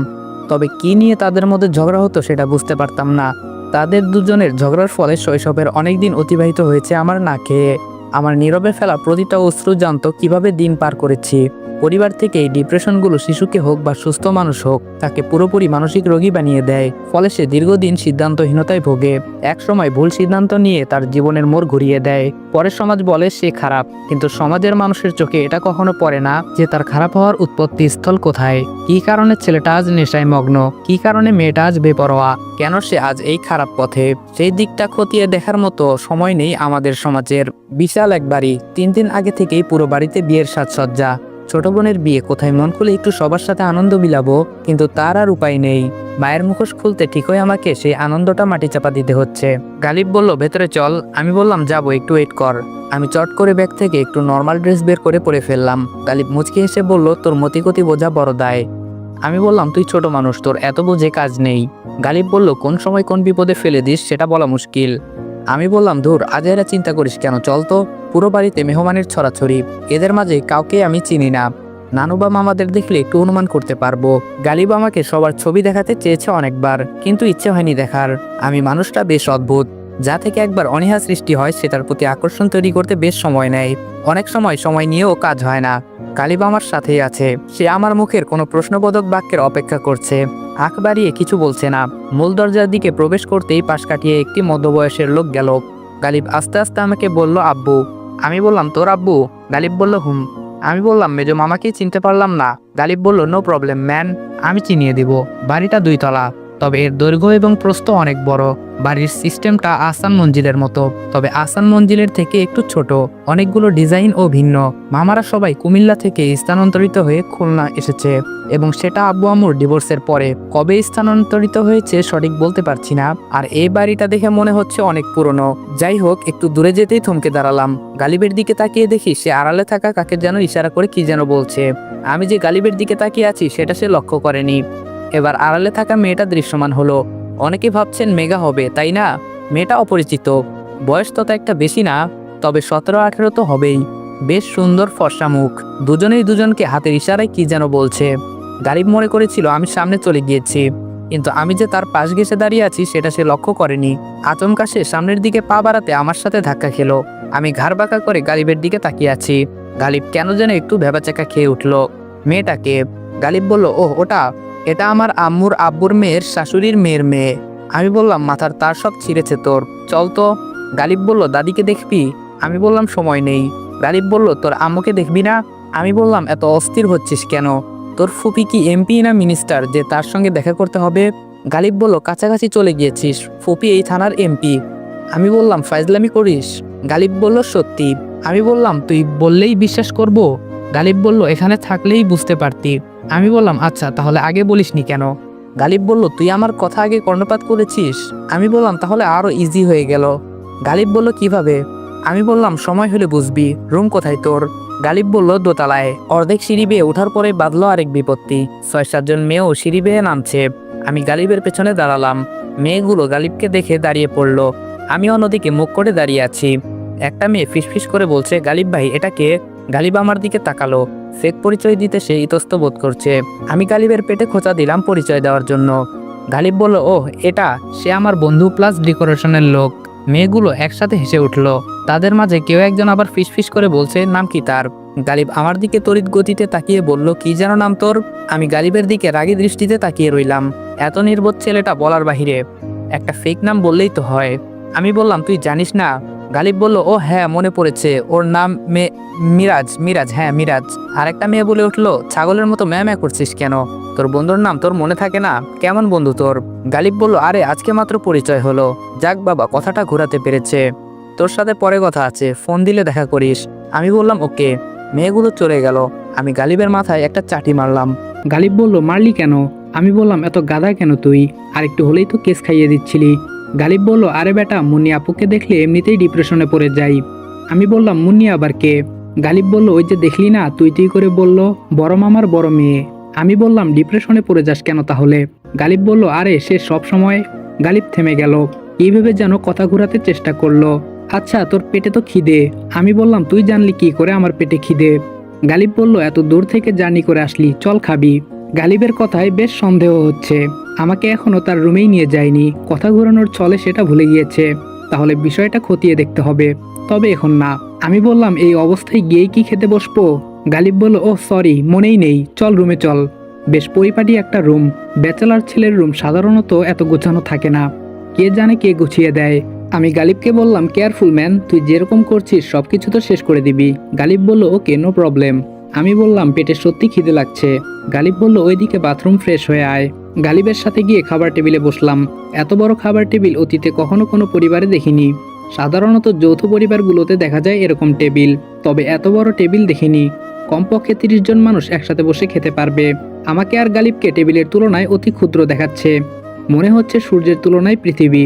তবে কি নিয়ে তাদের মধ্যে ঝগড়া হতো সেটা বুঝতে পারতাম না। তাদের দুজনের ঝগড়ার ফলে শৈশবের অনেক দিন অতিবাহিত হয়েছে আমার না খেয়ে। আমার নীরবে ফেলা প্রতিটা অশ্রু জানতো কিভাবে দিন পার করেছি। পরিবার থেকে এই ডিপ্রেশনগুলো শিশুকে হোক বা সুস্থ মানুষ হোক তাকে পুরোপুরি মানসিক রোগী বানিয়ে দেয়, ফলে সে দীর্ঘদিন সিদ্ধান্তহীনতায় ভোগে। এক সময় ভুল সিদ্ধান্ত নিয়ে তার জীবনের মোড় ঘুরিয়ে দেয়। পরে সমাজ বলে সে খারাপ, কিন্তু সমাজের মানুষের চোখে এটা কখনো পড়ে না যে তার খারাপ হওয়ার উৎপত্তি স্থল কোথায়। কি কারণে ছেলেটা আজ নেশায় মগ্ন, কি কারণে মেয়েটা আজ বেপরোয়া, কেন সে আজ এই খারাপ পথে, সেই দিকটা খতিয়ে দেখার মতো সময় নেই আমাদের সমাজের। বিশাল এক বাড়ি, 3 দিন আগে থেকেই পুরো বাড়িতে বিয়ের সাজসজ্জা। ছোট বোনের বিয়ে, কোথায় মন খুলে একটু সবার সাথে আনন্দ বিলাবো, কিন্তু তার আর উপায় নেই। মায়ের মুখোশ খুলতে ঠিকই আমাকে সেই আনন্দটা মাটি চাপা দিতে হচ্ছে। গালিব বলল ভেতরে চল। আমি বললাম যাবো, একটু ওয়েট কর। আমি চট করে ব্যাগ থেকে একটু নর্মাল ড্রেস বের করে পরে ফেললাম। গালিব মুচকি হেসে বলল তোর মতিগতি বোঝা বড় দায়। আমি বললাম তুই ছোট মানুষ, তোর এত বুঝে কাজ নেই। গালিব বলল কোন সময় কোন বিপদে ফেলে দিস সেটা বলা মুশকিল। আমি বললাম ধুর, আজ এরা চিন্তা করিস কেন, চল তো। পুরো বাড়িতে মেহমানের ছড়াছড়ি, এদের মাঝে কাউকে আমি চিনি না। নানু বা মামাদের দেখলে একটু অনুমান করতে পারবো। গালিব আমাকে সবার ছবি দেখাতে চেয়েছে অনেকবার, কিন্তু ইচ্ছে হয়নি দেখার। আমি মানুষটা বেশ অদ্ভুত, যা থেকে একবার অনীহা সৃষ্টি হয় সেটার প্রতি আকর্ষণ তৈরি করতে বেশ সময় নেয়। অনেক সময় নিয়েও কাজ হয় না। গালিব আমার সাথেই আছে, সে আমার মুখের কোনো প্রশ্নবোধক বাক্যের অপেক্ষা করছে। আঁখ বাড়িয়ে কিছু বলছে না। মূল দরজার দিকে প্রবেশ করতেই পাশ কাটিয়ে একটি মধ্যবয়সের লোক গেল। গালিব আস্তে আস্তে আমাকে বলল আব্বু। আমি বললাম তোর আব্বু? গালিব বলল হুম। আমি বললাম মেজো মামাকেই চিনতে পারলাম না। গালিব বলল নো প্রবলেম ম্যান, আমি চিনিয়ে দিব। বাড়িটা 2 তলা, তবে এর দৈর্ঘ্য এবং প্রস্থ অনেক বড়। বাড়ির সিস্টেমটা আহসান মঞ্জিলের মতো, তবে আহসান মঞ্জিলের থেকে একটু ছোট। অনেকগুলো ডিজাইন ও ভিন্ন। মামারা সবাই কুমিল্লা থেকে স্থানান্তরিত হয়ে খুলনা এসেছে, এবং সেটা আব্বু আম্মুর ডিভোর্সের পরে। কবে স্থানান্তরিত হয়েছে সঠিক বলতে পারছি না। আর এই বাড়িটা দেখে মনে হচ্ছে অনেক পুরনো। যাই হোক, একটু দূরে যেতেই থমকে দাঁড়ালাম। গালিবের দিকে তাকিয়ে দেখি সে আড়ালে থাকা কাকে যেন ইশারা করে কি যেন বলছে। আমি যে গালিবের দিকে তাকিয়ে আছি সেটা সে লক্ষ্য করেনি। এবার আড়ালে থাকা মেয়েটা দৃশ্যমান হলো। অনেকে ভাবছেন মেঘা হবে, তাই না? মেয়েটা অপরিচিত, বয়স তত একটা বেশি না, তবে 17-18 তো হবেই। বেশ সুন্দর ফর্সা মুখ। দুজনেই দুজনকে হাতের ইশারায় কি যেন বলছে। গালিব মনে করেছিল আমি সামনে চলে গিয়েছি, কিন্তু আমি যে তার পাশ ঘেঁষে দাঁড়িয়ে আছি সেটা সে লক্ষ্য করেনি। আচমকা সে সামনের দিকে পা বাড়াতে আমার সাথে ধাক্কা খেলো। আমি ঘাড় বাঁকা করে গালিবের দিকে তাকিয়ে আছি। গালিব কেন যেন একটু ভেবাচাকা খেয়ে উঠল। মেয়েটাকে? গালিব বলল ওহ ওটা, এটা আমার আম্মুর আব্বুর মেয়ের শাশুড়ির মেয়ের মেয়ে। আমি বললাম মাথার তার সব ছিঁড়েছে তোর, চল তো। গালিব বলল দাদিকে দেখবি? আমি বললাম সময় নেই। গালিব বলল তোর আম্মুকে দেখবি না? আমি বললাম এত অস্থির হচ্ছিস কেন? তোর ফুপি কি এমপি না মিনিস্টার যে তার সঙ্গে দেখা করতে হবে? গালিব বলল কাছাকাছি চলে গিয়েছিস, ফুপি এই থানার এমপি। আমি বললাম ফাইজলামি করিস? গালিব বলল সত্যি। আমি বললাম তুই বললেই বিশ্বাস করব? গালিব বলল এখানে থাকলেই বুঝতে পারতি। আমি বললাম আচ্ছা, তাহলে আগে বলিসনি কেন? গালিব বলল তুই আমার কথা আগে কর্ণপাত করেছিস। আমি বললাম তাহলে আরো ইজি হয়ে গেল। গালিব বলল কিভাবে? আমি বললাম সময় হলে বুঝবি। রুম কোথায় তোর? গালিব বলল দোতলায়। অর্ধেক সিঁড়ি বেয়ে ওঠার পরে বাঁধলো আরেক বিপত্তি। 6-7 জন মেয়েও সিঁড়ি বেয়ে নামছে। আমি গালিবের পেছনে দাঁড়ালাম। মেয়েগুলো গালিবকে দেখে দাঁড়িয়ে পড়লো। আমি অন্যদিকে মুখ করে দাঁড়িয়ে আছি। একটা মেয়ে ফিসফিস করে বলছে গালিব ভাই এটা কে? গালিব আমার দিকে তাকালো। ফেক পরিচয় দিতে সে ইতস্ত বোধ করছে। আমি গালিবের পেটে খোঁচা দিলাম পরিচয় দেওয়ার জন্য। গালিব বলল ওহ এটা, সে আমার বন্ধু প্লাস ডেকোরেশনের লোক। মেয়েগুলো একসাথে হেসে উঠল। তাদের মাঝে কেউ একজন আবার ফিসফিস করে বলছে নাম কি তার? গালিব আমার দিকে তড়িৎ গতিতে তাকিয়ে বলল কি যেন নাম তোর? আমি গালিবের দিকে রাগী দৃষ্টিতে তাকিয়ে রইলাম। এত নির্বোধ ছেলেটা বলার বাহিরে। একটা ফেক নাম বললেই তো হয়। আমি বললাম তুই জানিস না? গালিব বলল ও হ্যাঁ মনে পড়েছে, ওর নাম মিরাজ। মিরাজ, হ্যাঁ মিরাজ। আরেকটা মেয়ে বলে উঠলো ছাগলের মতো ম্যাঁ করছিস কেন? তোর বন্ধুর নাম তোর মনে থাকে না? কেমন বন্ধু তোর? গালিব বলল আরে আজকে মাত্র পরিচয় হলো। যাক বাবা, কথাটা ঘোরাতে পেরেছে। তোর সাথে পরে কথা আছে, ফোন দিলে দেখা করিস। আমি বললাম ওকে। মেয়েগুলো চলে গেল। আমি গালিবের মাথায় একটা চাটি মারলাম। গালিব বলল মারলি কেন? আমি বললাম এত গাধা কেন তুই? আর একটু হলেই তো কেস খাইয়ে দিচ্ছিলি। গালিব বলল আরে বেটা, মুন্নি আপুকে দেখলে এমনিতেই ডিপ্রেশনে পড়ে যাই। আমি বললাম মুন্নি আবার কে? গালিব বলল ওই যে দেখলি না, তুই করে বলল, বড় মামার বড় মেয়ে। আমি বললাম ডিপ্রেশনে পড়ে যাস কেন তাহলে? গালিব বলল আরে সে সব সময়। গালিব থেমে গেল, এইভাবে যেন কথা ঘোরাতে চেষ্টা করলো। আচ্ছা তোর পেটে তো খিদে। আমি বললাম তুই জানলি কি করে আমার পেটে খিদে? গালিব বলল, এত দূর থেকে জার্নি করে আসলি, চল খাবি। গালিবের কথায় বেশ সন্দেহ হচ্ছে, আমাকে এখনো তার রুমেই নিয়ে যায়নি, কথা ঘোরানোর ছলে সেটা ভুলে গিয়েছে। তাহলে বিষয়টা খতিয়ে দেখতে হবে, তবে এখন না। আমি বললাম, এই অবস্থায় গিয়েই কি খেতে বসবো? গালিব বলল, ও সরি, মনেই নেই, চল রুমে চল। বেশ পরিপাটি একটা রুম। ব্যাচেলার ছেলের রুম সাধারণত এত গোছানো থাকে না, কে জানে কে গুছিয়ে দেয়। আমি গালিবকে বললাম, কেয়ারফুল ম্যান, তুই যেরকম করছিস সবকিছু তো শেষ করে দিবি। গালিব বলল, ওকে, নো প্রবলেম। আমি বললাম, পেটে সত্যি খিদে লাগছে। গালিব বলল, ওইদিকে বাথরুম, ফ্রেশ হয়ে আয়। গালিবের সাথে গিয়ে খাবার টেবিলে বসলাম। এত বড় খাবার টেবিল অতীতে কখনো কোনো পরিবারে দেখিনি। সাধারণত যৌথ পরিবারগুলোতে দেখা যায় এরকম টেবিল, তবে এত বড় টেবিল দেখিনি। কমপক্ষে 30 জন মানুষ একসাথে বসে খেতে পারবে। আমাকে আর গালিবকে টেবিলের তুলনায় অতি ক্ষুদ্র দেখাচ্ছে, মনে হচ্ছে সূর্যের তুলনায় পৃথিবী।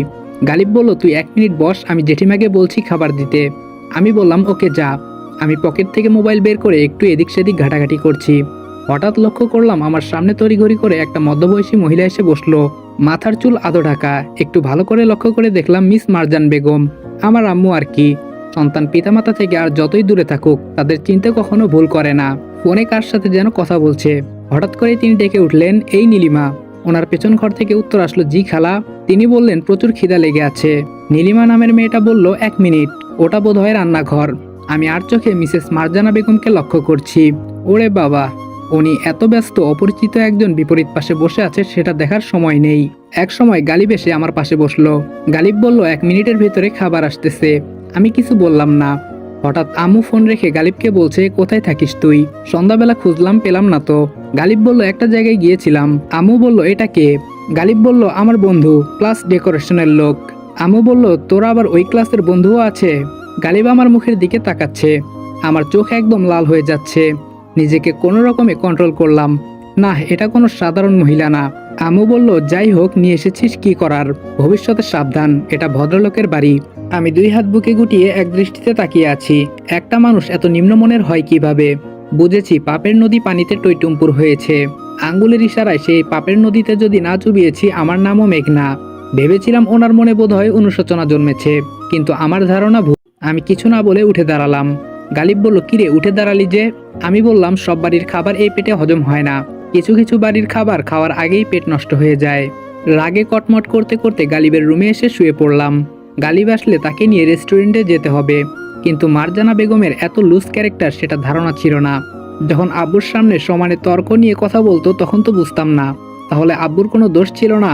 গালিব বলল, তুই 1 মিনিট বস, আমি জেঠিমাকে বলছি খাবার দিতে। আমি বললাম, ওকে, যা। আমি পকেট থেকে মোবাইল বের করে একটু এদিক সেদিক ঘাটাঘাটি করছি। হঠাৎ লক্ষ্য করলাম আমার সামনে তড়িঘড়ি করে একটা মধ্যবয়সী মহিলা এসে বসলো। মাথার চুল আধো ঢাকা। একটু ভালো করে লক্ষ্য করে দেখলাম মিস মারজান বেগম, আমার আম্মু আর কি। সন্তান পিতামাতা থেকে আর যতই দূরে থাকুক, তাদের চিনতে কখনো ভুল করে না। ফোনে কার সাথে যেন কথা বলছে। হঠাৎ করে তিনি ডেকে উঠলেন, এই নীলিমা। ওনার পেছন ঘর থেকে উত্তর আসলো, জি খালা। তিনি বললেন, প্রচুর খিদা লেগে আছে। নীলিমা নামের মেয়েটা বলল, 1 মিনিট, ওটা বোধহয় রান্নাঘর। আমি আর চোখে মিসেস মারজানা বেগমকে লক্ষ্য করছি। ওরে বাবা, উনি এত ব্যস্ত, অপরিচিত একজন বিপরীত পাশে বসে আছে সেটা দেখার সময় নেই। এক সময় গালিব এসে আমার পাশে বসলো। গালিব বলল, 1 মিনিটের ভেতরে খাবার আসতেছে। আমি কিছু বললাম না। হঠাৎ আম্মু ফোন রেখে গালিবকে বলছে, কোথায় থাকিস তুই? সন্ধ্যাবেলা খুঁজলাম, পেলাম না তো। গালিব বলল, একটা জায়গায় গিয়েছিলাম। আম্মু বলল, এটা কে? গালিব বলল, আমার বন্ধু, ক্লাস ডেকোরেশনের লোক। আম্মু বলল, তোরা আবার ওই ক্লাসের বন্ধুও আছে? গালিব আমার মুখের দিকে তাকাচ্ছে। আমার চোখ একদম লাল হয়ে যাচ্ছে। নিজেকে কোনো রকমে কন্ট্রোল করলাম। না, এটা কোনো সাধারণ মহিলা না। আম্মু বলল, যাই হোক, নিয়ে এসেছিস, কি করার? ভবিষ্যতে সাবধান, এটা ভদ্রলোকের বাড়ি। আমি 2 হাত বুকে গুটিয়ে এক দৃষ্টিতে তাকিয়ে আছি। একটা মানুষ এত নিম্নমনের হয় কিভাবে? বুঝেছি, পাপের নদী পানিতে টইটুম্পুর হয়েছে। আঙ্গুলের ইশারায় সেই পাপের নদীতে যদি না চুবিয়েছি, আমার নামও মেঘনা। ভেবেছিলাম ওনার মনে বোধহয় অনুশোচনা জন্মেছে, কিন্তু আমার ধারণা ভুল। আমি কিছু না বলে উঠে দাঁড়ালাম। গালিব বলল, কিরে, উঠে দাঁড়ালি যে? আমি বললাম, সব বাড়ির খাবার এই পেটে হজম হয় না। কিছু কিছু বাড়ির খাবার খাওয়ার আগেই পেট নষ্ট হয়ে যায়। রাগে কটমট করতে করতে গালিবের রুমে এসে শুয়ে পড়লাম। গালিব আসলে তাকে নিয়ে রেস্টুরেন্টে যেতে হবে, কিন্তু মারজানা বেগমের এত লুজ ক্যারেক্টার সেটা ধারণা ছিল না। যখন আব্বুর সামনে সমানে তর্ক নিয়ে কথা বলতো তখন তো বুঝতাম না, তাহলে আব্বুর কোনো দোষ ছিল না?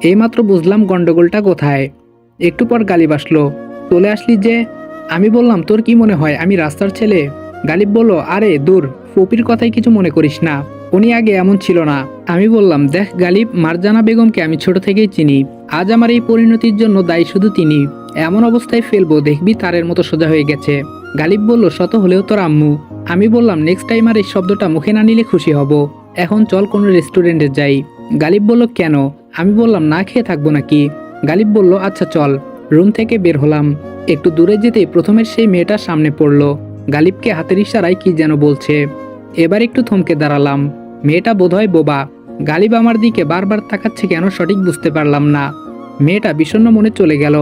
এইমাত্র বুঝলাম গন্ডগোলটা কোথায়। একটু পর গালিব আসলো। চলে আসলি যে? আমি বললাম, তোর কি মনে হয় আমি রাস্তার ছেলে? গালিব বলল, আরে দূর, ফুপির কথাই কিছু মনে করিস না, উনি আগে এমন ছিল না। আমি বললাম, দেখ গালিব, মারজানা বেগমকে আমি ছোট থেকেই চিনি। আজ আমার এই পরিণতির জন্য দায়ী শুধু তিনি। এমন অবস্থায় ফেলবো, দেখবি তারের মতো সোজা হয়ে গেছে। গালিব বলল, শত হলেও তোর আম্মু। আমি বললাম, নেক্সট টাইম আর এই শব্দটা মুখে না নিলে খুশি হব। এখন চল কোনো রেস্টুরেন্টে যাই। গালিব বলল, কেন? আমি বললাম, না খেয়ে থাকবো নাকি? গালিব বলল, আচ্ছা চল। রুম থেকে বের হলাম। একটু দূরে যেতেই প্রথমের সেই মেয়েটার সামনে পড়লো। গালিবকে হাতের ইশারায় কি যেন বলছে। এবার একটু থমকে দাঁড়ালাম। মেয়েটা বোধহয় বোবা। গালিব আমার দিকে বারবার তাকাচ্ছে কেন সঠিক বুঝতে পারলাম না। মেয়েটা বিষণ্ণ মনে চলে গেল।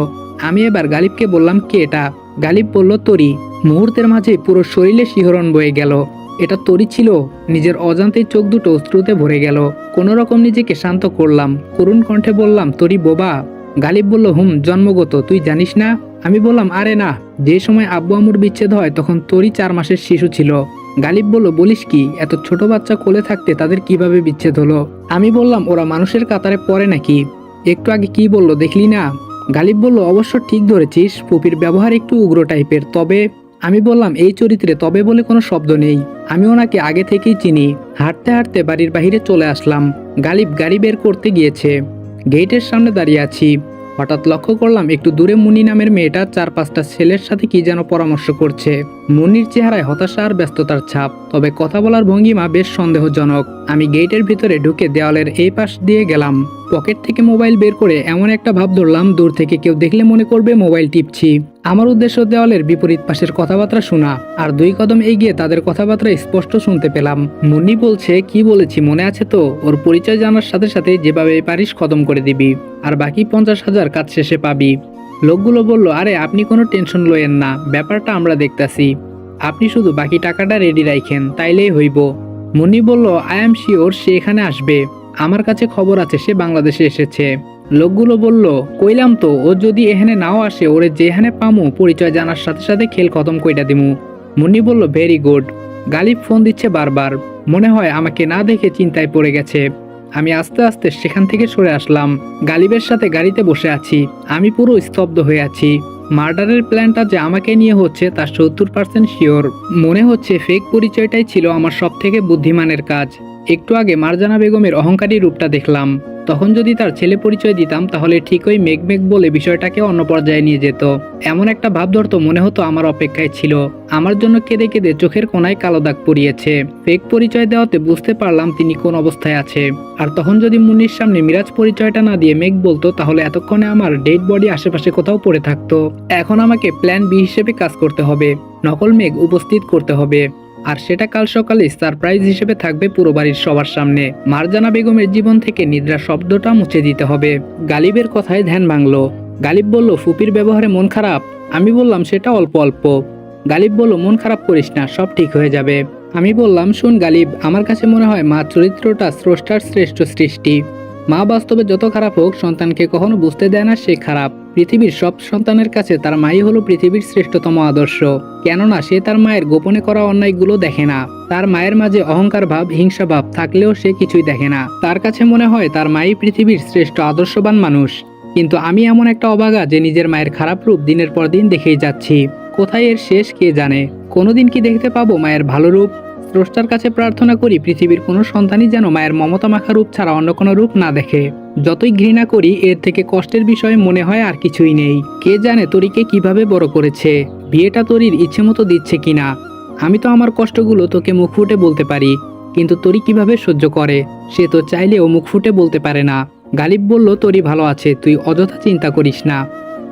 আমি এবার গালিবকে বললাম, কে এটা? গালিব বলল, তরি। মুহূর্তের মাঝে পুরো শরীরে শিহরণ বয়ে গেল। এটা তরি ছিল। নিজের অজান্তেই চোখ দুটো অশ্রুতে ভরে গেল। কোনো রকম নিজেকে শান্ত করলাম। করুণ কণ্ঠে বললাম, তরি বোবা? গালিব বলল, জন্মগত, তুই জানিস না? আমি বললাম, আরে না, যে সময় আব্বু আম্মুর বিচ্ছেদ হয় তখন তরি 4 মাসের শিশু ছিল। গালিব বলল, বলিস কি? এত ছোট বাচ্চা কোলে থাকতে তাদের কিভাবে বিচ্ছেদ হলো? আমি বললাম, ওরা মানুষের কাতারে পড়ে নাকি? একটু আগে কি বললো দেখলি না? গালিব বলল, অবশ্য ঠিক ধরেছিস, ফুপির ব্যবহার একটু উগ্র টাইপের, তবে। আমি বললাম, এই চরিত্রে তবে বলে কোনো শব্দ নেই, আমি ওনাকে আগে থেকেই চিনি। হাঁটতে হাঁটতে বাড়ির বাহিরে চলে আসলাম। গালিব গাড়ি বের করতে গিয়েছে। গেটের সামনে দাঁড়িয়ে আছি। হঠাৎ লক্ষ্য করলাম একটু দূরে মুন্নি নামের মেয়েটা 4-5টা ছেলের সাথে কি যেন পরামর্শ করছে। মুন্নির চেহারায় হতাশা আর ব্যস্ততার ছাপ, তবে কথা বলার ভঙ্গিমা বেশ সন্দেহজনক। আমি গেটের ভিতরে ঢুকে দেওয়ালের এই পাশ দিয়ে গেলাম। পকেট থেকে মোবাইল বের করে এমন একটা ভাব ধরলাম, দূর থেকে কেউ দেখলে মনে করবে মোবাইল টিপছি। আমার উদ্দেশ্য দেওয়ালের বিপরীত পাশের কথাবার্তা শোনা, আর 2 কদম এগিয়ে তাদের কথাবার্তা স্পষ্ট শুনতে পেলাম। মুন্নি বলছে, কি বলেছি মনে আছে তো? ওর পরিচয় জানার সাথে সাথে যেভাবে পারিস খতম করে দিবি, আর বাকি 50,000 কাজ শেষে পাবি। লোকগুলো বলল, আরে আপনি কোনো টেনশন লয়েন না, ব্যাপারটা আমরা দেখতাছি। আপনি শুধু বাকি টাকাটা রেডি রাখেন, তাইলেই হইব। মুন্নি বলল, আই এম শিওর সে এখানে আসবে। আমার কাছে খবর আছে সে বাংলাদেশে এসেছে। লোকগুলো বলল, কইলাম তো, ও যদি এখানে নাও আসে, ওরে যেখানে পামু পরিচয় জানার সাথে সাথে খেল খতম কইটা দিমু। মুন্নি বলল, ভেরি গুড। গালিব ফোন দিচ্ছে বারবার, মনে হয় আমাকে না দেখে চিন্তায় পড়ে গেছে। আমি আস্তে আস্তে সেখান থেকে সরে আসলাম। গালিবের সাথে গাড়িতে বসে আছি। আমি পুরো স্তব্ধ হয়ে আছি। মার্ডারের প্ল্যানটা যে আমাকে নিয়ে হচ্ছে তার 70% শিওর। মনে হচ্ছে ফেক পরিচয়টাই ছিল আমার সব থেকে বুদ্ধিমানের কাজ। একটু আগে মারজানা বেগমের অহংকারী রূপটা দেখলাম, তখন যদি তার ছেলে পরিচয় দিতাম তাহলে ঠিকই মেঘ বলে বিষয়টাকে অন্য পর্যায়ে নিয়ে যেত। এমন একটা ভাব ধরতো মনে হতো আমার অপেক্ষায় ছিল। আমার জন্য কেঁদে কেঁদে চোখের কোনায় কালো দাগ পরিয়েছে। ফেক পরিচয় দেওয়াতে বুঝতে পারলাম তিনি কোন অবস্থায় আছে। আর তখন যদি মুন্নির সামনে মিরাজ পরিচয়টা না দিয়ে মেঘ বলতো, তাহলে এতক্ষণে আমার ডেড বডি আশেপাশে কোথাও পড়ে থাকতো। এখন আমাকে প্ল্যান বি হিসেবে কাজ করতে হবে, নকল মেঘ উপস্থিত করতে হবে। আর সেটা কাল সকালে সারপ্রাইজ হিসেবে থাকবে পুরো বাড়ির সবার সামনে। মারজানা বেগমের জীবন থেকে নিদ্রা শব্দটা মুছে দিতে হবে। গালিবের কথায় ধ্যান ভাঙলো। গালিব বলল, ফুপির ব্যবহারে মন খারাপ? আমি বললাম, সেটা অল্প অল্প। গালিব বলল, মন খারাপ করিস না, সব ঠিক হয়ে যাবে। আমি বললাম, শুন গালিব, আমার কাছে মনে হয় মা চরিত্রটা স্রষ্টার শ্রেষ্ঠ সৃষ্টি। মা বাস্তবে যত খারাপ হোক, সন্তানকে কখনো বুঝতে দেয় না সে খারাপ। পৃথিবীর সব সন্তানের কাছে তার মাই হলো পৃথিবীর শ্রেষ্ঠতম আদর্শ। কেননা সে তার মায়ের গোপনে করা অন্যায়গুলো দেখে না। তার মায়ের মাঝে অহংকার ভাব, হিংসা ভাব থাকলেও সে কিছুই দেখে না। তার কাছে মনে হয় তার মাই পৃথিবীর শ্রেষ্ঠ আদর্শবান মানুষ। কিন্তু আমি এমন একটা অবাগা যে নিজের মায়ের খারাপ রূপ দিনের পর দিন দেখেই যাচ্ছি। কোথায় এর শেষ কে জানে। কোনোদিন কি দেখতে পাবো মায়ের ভালো রূপ? স্রষ্টার কাছে প্রার্থনা করি পৃথিবীর কোনো সন্তানই যেন মায়ের মমতা মাখা রূপ ছাড়া অন্য কোনো রূপ না দেখে। যতই ঘৃণা করি, এর থেকে কষ্টের বিষয় মনে হয় আর কিছুই নেই। কে জানে তরিকে কিভাবে বড় করেছে, বিয়েটা তরির ইচ্ছে মতো দিচ্ছে কিনা। আমি তো আমার কষ্টগুলো তোকে মুখ ফুটে বলতে পারি, কিন্তু তরি কিভাবে সহ্য করে সে তো চাইলেও মুখ ফুটে বলতে পারে না। গালিব বলল, তরি ভালো আছে, তুই অযথা চিন্তা করিস না।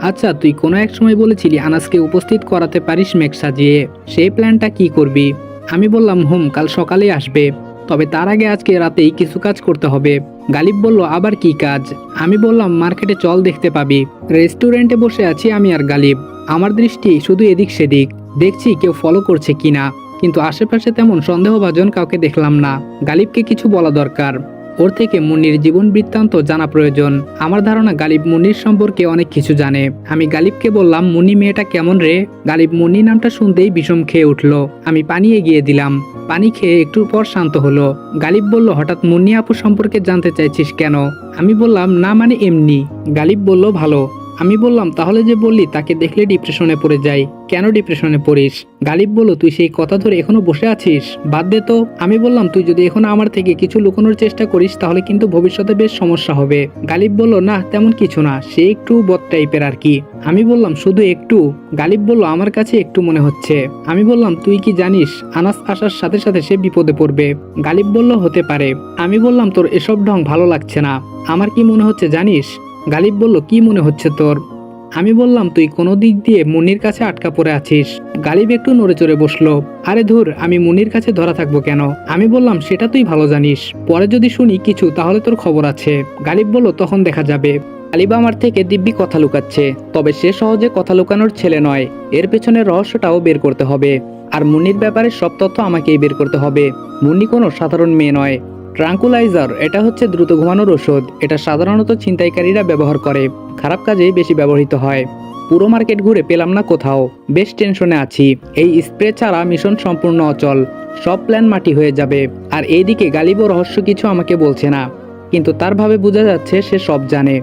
আচ্ছা, তুই কোনো এক সময় বলেছিলি আনাসকে উপস্থিত করাতে পারিস মেঘ সাজিয়ে, সেই প্ল্যানটা কি করবি? আমি বললাম, কাল সকালে আসবে, তবে তার আগে আজকে রাতেই কিছু কাজ করতে হবে। গালিব বলল, আবার কি কাজ? আমি বললাম, মার্কেটে চল, দেখতে পাবি। রেস্টুরেন্টে বসে আছি আমি আর গালিব। আমার দৃষ্টি শুধু এদিক সেদিক, দেখছি কেউ ফলো করছে কিনা, কিন্তু আশেপাশে তেমন সন্দেহভাজন কাউকে দেখলাম না। গালিবকে কিছু বলা দরকার, ওর থেকে মুন্নির জীবন বৃত্তান্ত জানা প্রয়োজন। আমার ধারণা গালিব মুন্নির সম্পর্কে অনেক কিছু জানে। আমি গালিবকে বললাম, মুন্নি মেয়েটা কেমন রে? গালিব মুন্নি নামটা শুনতেই বিষম খেয়ে উঠল। আমি পানি এগিয়ে দিলাম। পানি খেয়ে একটু পর শান্ত হলো। গালিব বলল, হঠাৎ মুন্নি আপু সম্পর্কে জানতে চাইছিস কেন? আমি বললাম, না মানে এমনি। গালিব বলল, ভালো। আমি বললাম, তাহলে যে বললি তাকে দেখলে ডিপ্রেশনে পড়ে যাই, কেন ডিপ্রেশনে পড়িস? গালিব বলল, তুই সেই কথা ধরে এখনো বসে আছিস, বাদ দে তো। আমি বললাম, তুই যদি এখনো আমার থেকে কিছু লুকানোর চেষ্টা করিস তাহলে কিন্তু ভবিষ্যতে বেশ সমস্যা হবে। গালিব বলল, না তেমন কিছু না, সে একটু বদ টাইপের আর কি। আমি বললাম, শুধু একটু? গালিব বলল, আমার কাছে একটু মনে হচ্ছে। আমি বললাম, তুই কি জানিস আনাস আসার সাথে সাথে সে বিপদে পড়বে? গালিব বলল, হতে পারে। আমি বললাম, তোর এসব ঢং ভালো লাগছে না। আমার কি মনে হচ্ছে জানিস? গালিব বলল, কি মনে হচ্ছে তোর? আমি বললাম, তুই কোনো দিক দিয়ে মুন্নির কাছে আটকা পড়ে আছিস। গালিব একটু নড়ে চড়ে বসলো। আরে ধুর, আমি মুন্নির কাছে ধরা থাকবো কেন? আমি বললাম, সেটা তুই ভালো জানিস, পরে যদি শুনি কিছু তাহলে তোর খবর আছে। গালিব বলল, তখন দেখা যাবে। গালিব আমার থেকে দিব্যি কথা লুকাচ্ছে, তবে সে সহজে কথা লুকানোর ছেলে নয়। এর পেছনের রহস্যটাও বের করতে হবে, আর মুন্নির ব্যাপারে সব তথ্য আমাকেই বের করতে হবে। মুন্নি কোনো সাধারণ মেয়ে নয়। ট্রাঙ্কুলাইজার, এটা হচ্ছে দ্রুত ঘুমানোর ওষুধ। এটা সাধারণত ছিনতাইকারীরা ব্যবহার করে, খারাপ কাজেই বেশি ব্যবহৃত হয়। পুরো মার্কেট ঘুরে পেলাম না কোথাও, বেশ টেনশনে আছি। এই স্প্রে ছাড়া মিশন সম্পূর্ণ অচল, সব প্ল্যান মাটি হয়ে যাবে। আর এইদিকে গালিবও রহস্য কিছু আমাকে বলছে না, কিন্তু তার ভাবে বোঝা যাচ্ছে সে সব জানে।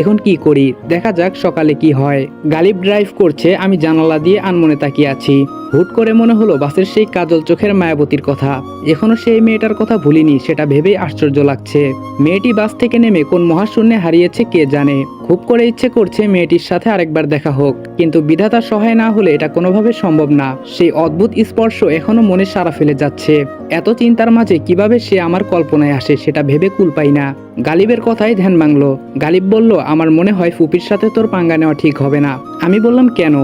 এখন কি করি, দেখা যাক সকালে কি হয়। গালিব ড্রাইভ করছে, আমি জানালা দিয়ে আনমনে তাকিয়ে আছি। হুট করে মনে হলো বাসের সেই কাজল চোখের মায়াবতীর কথা। এখনো সেই মেয়েটার কথা ভুলিনি, সেটা ভেবেই আশ্চর্য লাগছে। মেয়েটি বাস থেকে নেমে কোন মহাশূন্যে হারিয়েছে কে জানে। খুব করে ইচ্ছে করছে মেয়েটির সাথে আরেকবার দেখা হোক, কিন্তু বিধাতা সহায় না হলে এটা কোনোভাবে সম্ভব না। সেই অদ্ভুত স্পর্শ এখনো মনে সাড়া ফেলে যাচ্ছে। এত চিন্তার মাঝে কিভাবে সে আমার কল্পনায় আসে সেটা ভেবে কুল পাই না। গালিবের কথাই ধ্যান ভাঙলো। গালিব বলল, আমার মনে হয় ফুপির সাথে তোর পাঙ্গা নেওয়া ঠিক হবে না। আমি বললাম, কেন?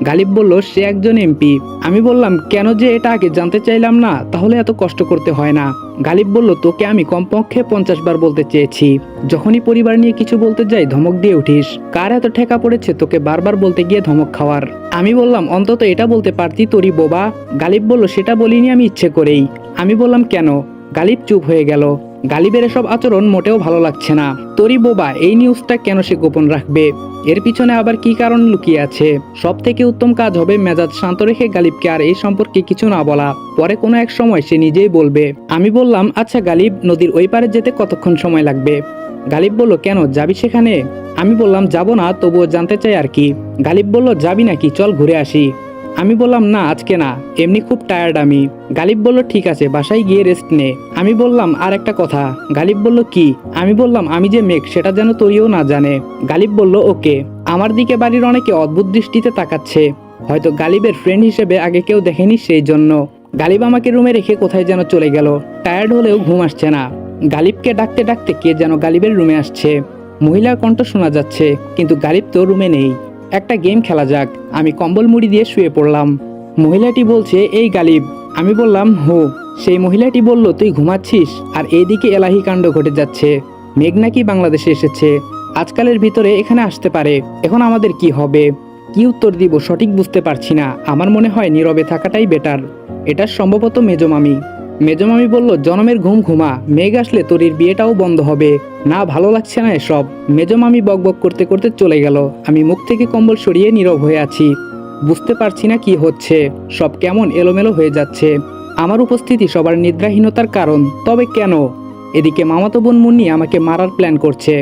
গালিব বলল সে একজন এমপি। আমি বললাম কেন যে এটা আগে জানতে চাইলাম না, তাহলে এত কষ্ট করতে হয় না। গালিব বলল তোকে আমি কমপক্ষে 50 বার বলতে চেয়েছি, যখনই পরিবার নিয়ে কিছু বলতে যাই ধমক দিয়ে উঠিস। কার এত ঠেকা পড়েছে তোকে বারবার বলতে গিয়ে ধমক খাওয়ার? আমি বললাম অন্তত এটা বলতে পারতি তোরই বোবা। গালিব বলল সেটা বলিনি আমি ইচ্ছে করেই। আমি বললাম কেন? গালিব চুপ হয়ে গেল। গালিবের এসব আচরণ মোটেও ভালো লাগছে না। তোরই বোবা এই নিউজটা কেন সে গোপন রাখবে? এর পিছনে আবার কি কারণ লুকিয়ে আছে? সব থেকে উত্তম কাজ হবে মেজাজ শান্ত রেখে গালিবকে আর এই সম্পর্কে কিছু না বলা, পরে কোনো এক সময় সে নিজেই বলবে। আমি বললাম আচ্ছা গালিব, নদীর ওই পারে যেতে কতক্ষণ সময় লাগবে? গালিব বলল কেন, যাবি সেখানে? আমি বললাম যাব না, তবুও জানতে চাই আর কি। গালিব বলল যাবি নাকি, চল ঘুরে আসি। আমি বললাম না আজকে না, এমনি খুব টায়ার্ড আমি। গালিব বলল ঠিক আছে, বাসায় গিয়ে রেস্ট নে। আমি বললাম আর একটা কথা। গালিব বলল কি? আমি বললাম আমি যে মেঘ সেটা যেন তোরিও না জানে। গালিব বলল ওকে। আমার দিকে বাড়ির অনেকে অদ্ভুত দৃষ্টিতে তাকাচ্ছে, হয়তো গালিবের ফ্রেন্ড হিসেবে আগে কেউ দেখেনি সেই জন্য। গালিব আমাকে রুমে রেখে কোথায় যেন চলে গেল। টায়ার্ড হলেও ঘুম আসছে না। গালিবকে ডাকতে ডাকতে কে যেন গালিবের রুমে আসছে। মহিলার কণ্ঠ শোনা যাচ্ছে, কিন্তু গালিব তো রুমে নেই। একটা গেম খেলা যাক। আমি কম্বল মুড়ি দিয়ে শুয়ে পড়লাম। মহিলাটি বলছে এই গালিব। আমি বললাম হো। সেই মহিলাটি বলল তুই ঘুমাচ্ছিস, আর এইদিকে এলাহি কাণ্ড ঘটে যাচ্ছে। মেঘ নাকি বাংলাদেশে এসেছে, আজকালের ভিতরে এখানে আসতে পারে। এখন আমাদের কি হবে? কি উত্তর দিব সঠিক বুঝতে পারছি না। আমার মনে হয় নীরবে থাকাটাই বেটার। এটা সম্ভবত মেজমামি। মেজমামি বলল জনমের ঘুম ঘুমা, মেঘ আসলে তোরির বিয়েটাও বন্ধ হবে না, ভালো লাগছে না এসব। মেজমামি বকবক করতে করতে চলে গেল। আমি মুখ থেকে কম্বল সরিয়ে নীরব হয়ে আছি। বুঝতে পারছি না কি হচ্ছে, সব কেমন এলোমেলো হয়ে যাচ্ছে। আমার উপস্থিতি সবার নিদ্রাহীনতার কারণ, তবে কেন? এদিকে মামাতো বোন মুন্নি আমাকে মারার প্ল্যান করছে,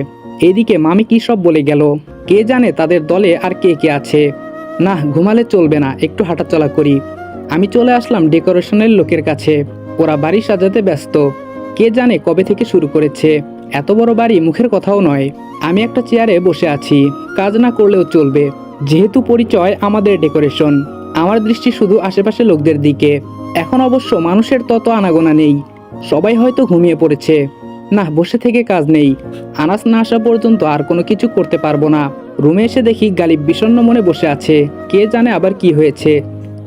এইদিকে মামি কি সব বলে গেল। কে জানে তাদের দলে আর কে কে আছে। না, ঘুমালে চলবে না, একটু হাঁটাচলা করি। আমি চলে আসলাম ডেকোরেশনের লোকের কাছে। ওরা বাড়ি সাজাতে ব্যস্ত। কে জানে কবে থেকে শুরু করেছে। এত বড় বাড়ি মুখের কথাও নয়। আমি একটা চেয়ারে বসে আছি, কাজ না করলেও চলবে, যেহেতু পরিচয় আমাদের ডেকোরেশন। আমার দৃষ্টি শুধু আশেপাশে লোকদের দিকে। এখন অবশ্য মানুষের তত আনাগোনা নেই, সবাই হয়তো ঘুমিয়ে পড়েছে। না, বসে থেকে কাজ নেই। আনাস না আসা পর্যন্ত আর কোনো কিছু করতে পারবো না। রুমে এসে দেখি গালিব বিষণ্ণ মনে বসে আছে। কে জানে আবার কি হয়েছে।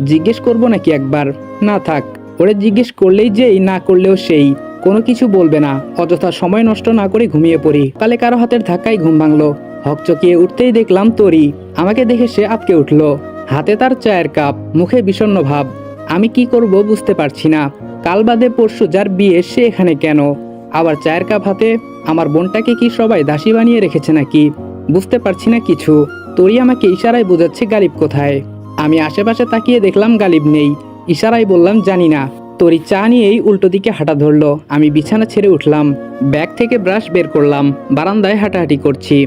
জিজ্ঞেস করবো নাকি একবার? না থাক, ওরে জিজ্ঞেস করলেই যেই, না করলেও সেই। কোনো কিছু বলবে না, অযথা সময় নষ্ট না করে ঘুমিয়ে পড়ি। কালে কারো হাতের ধাক্কায় ঘুম ভাঙলো। হকচকিয়ে উঠতেই দেখলাম তরি। আমাকে দেখে সে আঁতকে উঠল। হাতে তার চায়ের কাপ, মুখে বিষণ্ণ ভাব। আমি কি করব বুঝতে পারছি না। কাল বাদে পরশু যার বিয়ে সে এখানে কেন? আবার চায়ের কাপ হাতে। আমার বোনটাকে কি সবাই দাসী বানিয়ে রেখেছে নাকি? বুঝতে পারছি না কিছু। তরি আমাকে ইশারায় বোঝাচ্ছে গালিব কোথায়। আমি আশেপাশে তাকিয়ে দেখলাম গালিব নেই। ইশারায় বললাম জানি না। তরি চা নিয়েই উল্টো দিকে হাঁটা ধরলো। আমি বিছানা ছেড়ে উঠলাম, ব্যাগ থেকে ব্রাশ বের করলাম, বারান্দায় হাঁটাহাঁটি করছি।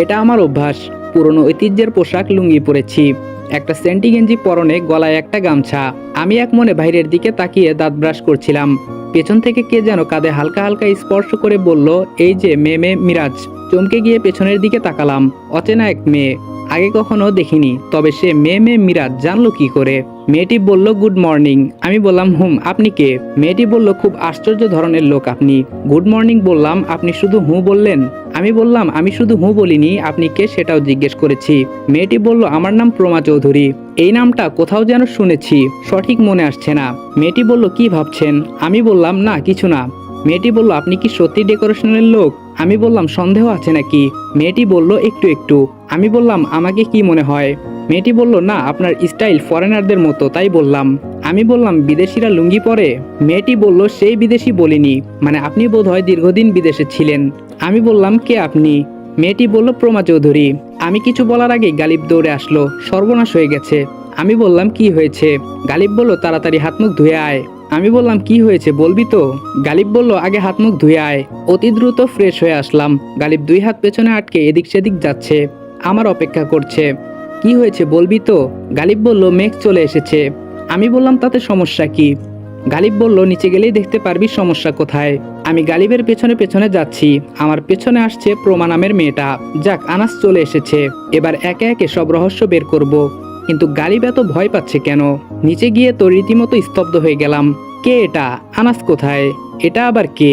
এটা আমার অভ্যাস। পুরনো ঐতিহ্যের পোশাক লুঙ্গি পরেছি, একটা সেন্টি গেঞ্জি পরনে, গলায় একটা গামছা। আমি এক মনে বাইরের দিকে তাকিয়ে দাঁত ব্রাশ করছিলাম। পেছন থেকে কে যেন কাঁধে হালকা হালকা স্পর্শ করে বলল এই যে মেয়ে মিরাজ। চমকে গিয়ে পেছনের দিকে তাকালাম। অচেনা এক মেয়ে, আগে কখনো দেখিনি, তবে সে মেয়ে মিরাজ জানলো কি করে? মেয়েটি বলল গুড মর্নিং। আমি বললাম হুম, আপনি কে? মেয়েটি বলল খুব আশ্চর্য ধরনের লোক আপনি। গুড মর্নিং বললাম, আপনি শুধু হু বললেন? আমি বললাম আমি শুধু হু বলিনি, আপনি কে সেটাও জিজ্ঞেস করেছি। মেয়েটি বলল আমার নাম প্রমা চৌধুরী। এই নামটা কোথাও যেন শুনেছি, সঠিক মনে আসছে না। মেয়েটি বলল কি ভাবছেন? আমি বললাম না কিছু না। মেয়েটি বলল আপনি কি সত্যি ডেকোরেশনের লোক? আমি বললাম সন্দেহ আছে নাকি? মেয়েটি বলল একটু একটু। আমি বললাম আমাকে কি মনে হয়? মেয়েটি বলল না, আপনার স্টাইল ফরেনারদের মতো, তাই বললাম। আমি বললাম বিদেশিরা লুঙ্গি পরে? মেয়েটি বলল সেই বিদেশি বলিনি, মানে আপনি বোধহয় দীর্ঘদিন বিদেশে ছিলেন। আমি বললাম কে আপনি? মেয়েটি বলল প্রমা চৌধুরী। আমি কিছু বলার আগে গালিব দৌড়ে আসলো। সর্বনাশ হয়ে গেছে। আমি বললাম কি হয়েছে? গালিব বলল তাড়াতাড়ি হাত মুখ ধুয়ে আয়। আমি বললাম কি হয়েছে বলবি তো? গালিব বলল আগে হাত মুখ ধুয়ে আয়। অতি দ্রুত ফ্রেশ হয়ে আসলাম। গালিব দুই হাত পেছনে আটকে এদিক সেদিক যাচ্ছে, আমার অপেক্ষা করছে। কি হয়েছে বলবি তো? গালিব বলল মেঘ চলে এসেছে। আমি বললাম তাতে সমস্যা কি? গালিব বলল নিচে গেলেই দেখতে পারবি সমস্যা কোথায়। আমি গালিবের পেছনে পেছনে যাচ্ছি। আমার পেছনে আসছে প্রমা নামের মেয়েটা। যাক, আনাস চলে এসেছে, এবার একে একে সব রহস্য বের করব। কিন্তু গালিব এত ভয় পাচ্ছে কেন? নিচে গিয়ে তো রীতিমতো স্তব্ধ হয়ে গেলাম। কে এটা? আনাস কোথায়? এটা আবার কে?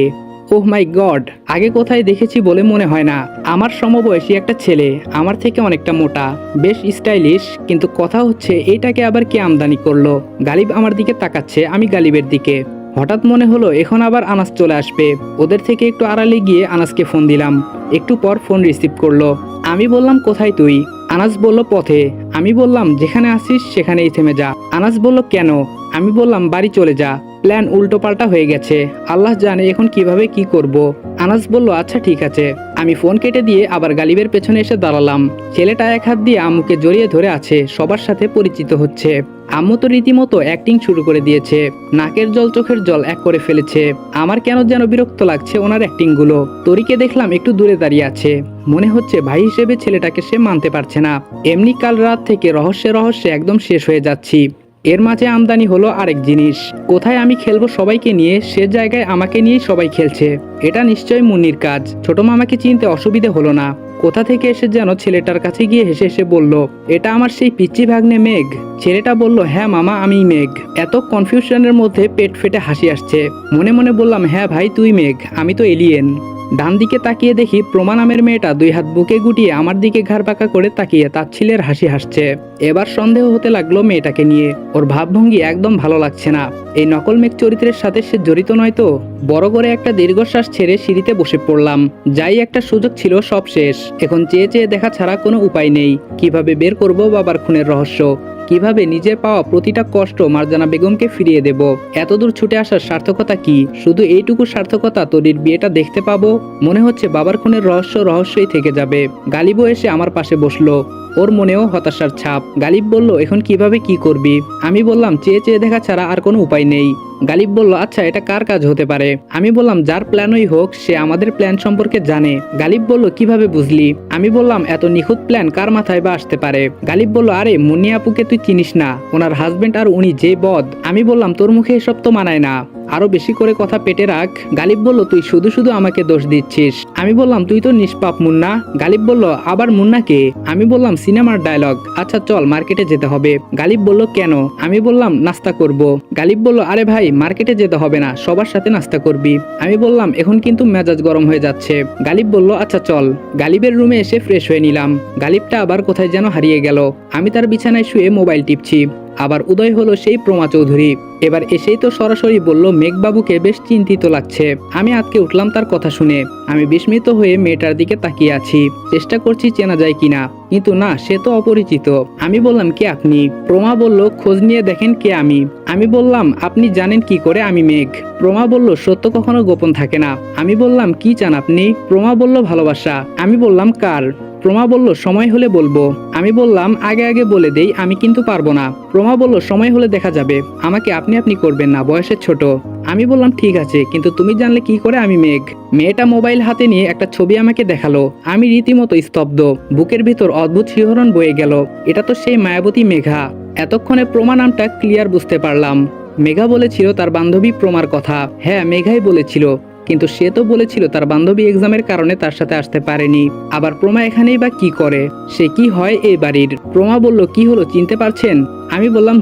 ওহ মাই গড, আগে কোথায় দেখেছি বলে মনে হয় না। আমার সমবয়সী একটা ছেলে, আমার থেকে অনেকটা মোটা, বেশ স্টাইলিশ, কিন্তু কথা হচ্ছে এইটাকে আবার কে আমদানি করলো। গালিব আমার দিকে তাকাচ্ছে, আমি গালিবের দিকে। হঠাৎ মনে হলো এখন আবার আনাস চলে আসবে। ওদের থেকে একটু আড়ালে গিয়ে আনাসকে ফোন দিলাম। একটু পর ফোন রিসিভ করলো। আমি বললাম কোথায় তুই? আনাস বলল পথে। আমি বললাম যেখানে আসিস সেখানেই থেমে যা। আনাস বলল কেন? আমি বললাম বাড়ি চলে যা, প্ল্যান উল্টো পাল্টা হয়ে গেছে, আল্লাহ জানে এখন কিভাবে কি করব। আনাস বলল আচ্ছা ঠিক আছে। আমি ফোন কেটে দিয়ে আবার গালিবের পেছনে এসে দাঁড়ালাম। ছেলেটা এক হাত দিয়ে আম্মুকে জড়িয়ে ধরে আছে, সবার সাথে পরিচিত হচ্ছে। আম্মু তো রীতিমতো অ্যাক্টিং শুরু করে দিয়েছে, নাকের জল চোখের জল এক করে ফেলেছে। আমার কেন যেন বিরক্ত লাগছে ওনার অ্যাক্টিং গুলো। তরিকে দেখলাম একটু দূরে দাঁড়িয়ে আছে, মনে হচ্ছে ভাই হিসেবে ছেলেটাকে সে মানতে পারছে না। এমনি কাল রাত থেকে রহস্যে রহস্যে একদম শেষ হয়ে যাচ্ছি। এর মাঝে আমদানি হলো আরেক জিনিস। কোথায় আমি খেলবো সবাইকে নিয়ে, সে জায়গায় আমাকে নিয়েই সবাই খেলছে। এটা নিশ্চয়ই মুন্নির কাজ। ছোট মামাকে চিনতে অসুবিধে হলো না। কোথা থেকে এসে যেন ছেলেটার কাছে গিয়ে হেসে হেসে বলল, এটা আমার সেই পিচ্চি ভাগ্নে মেঘ। ছেলেটা বলল হ্যাঁ মামা আমি মেঘ। এত কনফিউশনের মধ্যে পেট ফেটে হাসি আসছে। মনে মনে বললাম হ্যাঁ ভাই তুই মেঘ, আমি তো এলিয়েন। ডান দিকে তাকিয়ে দেখি প্রমা নামের মেয়েটা দুই হাত বুকে গুটিয়ে আমার দিকে ঘাড় পাকা করে তাকিয়ে তাচ্ছিলের হাসি হাসছে। এবার সন্দেহ হতে লাগলো মেয়েটাকে নিয়ে। ওর ভাবভঙ্গি একদম ভালো লাগছে না। এই নকল মেঘ চরিত্রের সাথে সে জড়িত নয় তো? বড় করে একটা দীর্ঘশ্বাস ছেড়ে সিঁড়িতে বসে পড়লাম। যাই একটা সুযোগ ছিল সব শেষ। এখন চেয়ে চেয়ে দেখা ছাড়া কোনো উপায় নেই। কিভাবে বের করব বাবার খুনের রহস্য? কিভাবে নিজের পাওয়া প্রতিটা কষ্ট মারজানা বেগমকে ফিরিয়ে দেব? এতদূর ছুটে আসার সার্থকতা কি? শুধু এইটুকু সার্থকতা তরির বিয়েটা দেখতে পাবো। মনে হচ্ছে বাবার খুনের রহস্য রহস্যই থেকে যাবে। গালিবও এসে আমার পাশে বসলো। ওর মনেও হতাশার ছাপ। গালিব বলল এখন কিভাবে কি করবি? আমি বললাম চেয়ে চেয়ে দেখা ছাড়া আর কোনো উপায় নেই। গালিব বলল আচ্ছা এটা কার কাজ হতে পারে? আমি বললাম যার প্ল্যানই হোক সে আমাদের প্ল্যান সম্পর্কে জানে। গালিব বলল কিভাবে বুঝলি? আমি বললাম এত নিখুঁত প্ল্যান কার মাথায় বা আসতে পারে? গালিব বলল আরে মুন্নি আপুকে তুই চিনিস না, ওনার হাজবেন্ড আর উনি যে বদ। আমি বললাম তোর মুখে এসব তো মানায় না, আরো বেশি করে কথা পেটে রাখ। গালিব বলল তুই শুধু শুধু আমাকে দোষ দিচ্ছিস। আমি বললাম তুই তো নিষ্পাপ মুন্না। গালিব বলল আবার মুন্নাকে? আমি বললাম সিনেমার ডায়লগ। আচ্ছা চল মার্কেটে যেতে হবে। গালিব বলল কেন? আমি বললাম নাস্তা করব। গালিব বলল আরে ভাই মার্কেটে যেতে হবে না, সবার সাথে নাস্তা করবি। আমি বললাম এখন কিন্তু মেজাজ গরম হয়ে যাচ্ছে। গালিব বলল আচ্ছা চল। গালিবের রুমে এসে ফ্রেশ হয়ে নিলাম। গালিবটা আবার কোথায় যেন হারিয়ে গেল। আমি তার বিছানায় শুয়ে মোবাইল টিপছি। আবার উদয় হলো সেই প্রমা চৌধুরী। এবার এসেই তো সরাসরি বলল মেঘবাবুকে বেশ চিন্তিত লাগছে। আমি আটকে উঠলাম তার কথা শুনে। আমি বিস্মিত হয়ে মেয়েটার দিকে তাকিয়ে আছি, চেষ্টা করছি চেনা যায় কিনা, কিন্তু না, সে তো অপরিচিত। আমি বললাম কে আপনি? প্রমা বলল খোঁজ নিয়ে দেখেন কে আমি। আমি বললাম আপনি জানেন কি করে আমি মেঘ? প্রমা বলল সত্য কখনো গোপন থাকে না। আমি বললাম কি চান আপনি? প্রমা বলল ভালোবাসা। আমি বললাম কার? প্রমা বলল সময় হলে বলবো। আমি বললাম আগে আগে বলে দেই, আমি কিন্তু পারবো না। প্রমা বলল সময় হলে দেখা যাবে, আমাকে আপনি আপনি করবেন না, বয়সের ছোট। আমি বললাম ঠিক আছে, কিন্তু তুমি জানলে কি করে আমি মেঘ? মেয়েটা মোবাইল হাতে নিয়ে একটা ছবি আমাকে দেখালো। আমি রীতিমতো স্তব্ধ, বুকের ভিতর অদ্ভুত শিহরণ বয়ে গেল। এটা তো সেই মায়াবতী মেঘা। এতক্ষণে প্রমা নামটা ক্লিয়ার বুঝতে পারলাম। মেঘা বলেছিল তার বান্ধবী প্রমার কথা। হ্যাঁ মেঘাই বলেছিল, কিন্তু সে তো বলেছিল তার বান্ধবী এক্সামের কারণে তার সাথে আসতে পারেনি। আবার প্রমা এখানেই বা কি করে? সে কি হয় এই বাড়ির? প্রমা বলল কি হলো চিনতে পারছেন? আমি বললাম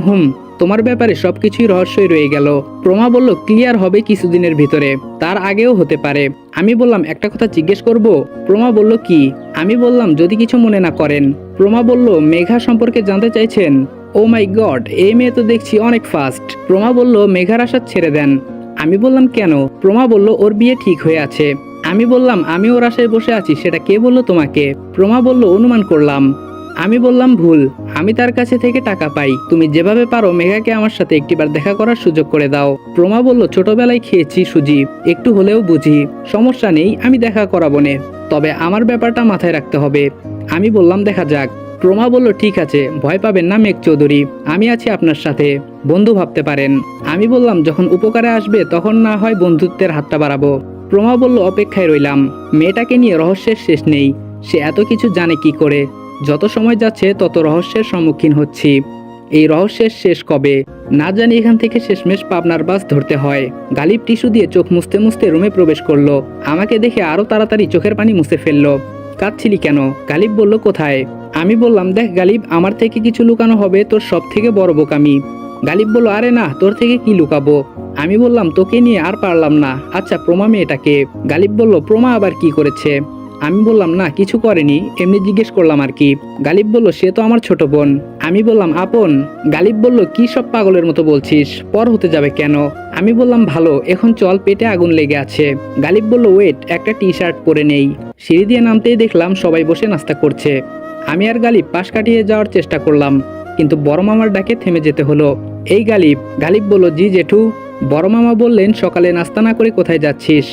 তোমার ব্যাপারে সবকিছুই রহস্যই রয়ে গেল। প্রমা বলল ক্লিয়ার হবে কিছুদিনের ভিতরে, তার আগেও হতে পারে। আমি বললাম একটা কথা জিজ্ঞেস করব? প্রমা বলল কি? আমি বললাম যদি কিছু মনে না করেন। প্রমা বলল মেঘা সম্পর্কে জানতে চাইছেন? ও মাই গড, এই মেয়ে তো দেখছি অনেক ফাস্ট। প্রমা বলল মেঘার আশা ছেড়ে দেন। আমি বললাম কেন? প্রমা বলল ওর বিয়ে ঠিক হয়ে আছে। আমি বললাম আমি ওর আশায় বসে আছি, সেটা কে বললো তোমাকে? প্রমা বলল অনুমান করলাম। আমি বললাম ভুল, আমি তার কাছে থেকে টাকা পাই। তুমি যেভাবে পারো মেঘাকে আমার সাথে একটিবার দেখা করার সুযোগ করে দাও। প্রমা বলল ছোটবেলায় খেয়েছি সুজি, একটু হলেও বুঝি, সমস্যা নেই, আমি দেখা করাবো নে, তবে আমার ব্যাপারটা মাথায় রাখতে হবে। আমি বললাম দেখা যাক। প্রমা বলল ঠিক আছে, ভয় পাবেন না মেঘ চৌধুরী, আমি আছি আপনার সাথে, বন্ধু ভাবতে পারেন। আমি বললাম যখন উপকারে আসবে তখন না হয় বন্ধুত্বের হাতটা বাড়াবো। প্রমা বলল অপেক্ষায় রইলাম। মেয়েটাকে নিয়ে রহস্যের শেষ নেই। সে এত কিছু জানে কি করে? যত সময় যাচ্ছে তত রহস্যের সম্মুখীন হচ্ছি। এই রহস্যের শেষ কবে না জানি। এখান থেকে শেষমেশ পাবনার বাস ধরতে হয়। গালিব টিস্যু দিয়ে চোখ মুছতে মুছতে রুমে প্রবেশ করলো। আমাকে দেখে আরো তাড়াতাড়ি চোখের পানি মুছে ফেললো। কাঁদছিলি কেন? গালিব বলল কোথায়? আমি বললাম দেখ গালিব, আমার থেকে কিছু লুকানো হবে তোর সব থেকে বড় বোকামি। গালিব বলল আরে না, তোর থেকে কি লুকাবো? আমি বললাম তোকে নিয়ে আর পারলাম না, আচ্ছা প্রমা মেয়েটাকে। গালিব বলল প্রমা আবার কি করেছে? আমি বললাম না কিছু করেনি, এমনি জিজ্ঞেস করলাম আর কি। গালিব বলল সে তো আমার ছোট বোন। আমি বললাম আপন? গালিব বলল কি সব পাগলের মতো বলছিস, পর হতে যাবে কেন? আমি বললাম ভালো, এখন চল, পেটে আগুন লেগে আছে। গালিব বলল ওয়েট, একটা টি শার্ট পরে নেই। সিঁড়ি দিয়ে নামতেই দেখলাম সবাই বসে নাস্তা করছে। আমি আর গালিব পাশ কাটিয়ে যাওয়ার চেষ্টা করলাম, কিন্তু বড় মামার ডাকে থেমে যেতে হলো। এই গালিব। গালিব বলল জি জেঠু। বড় মামা বললেন সকালে নাস্তা না করে কোথায় যাচ্ছিস?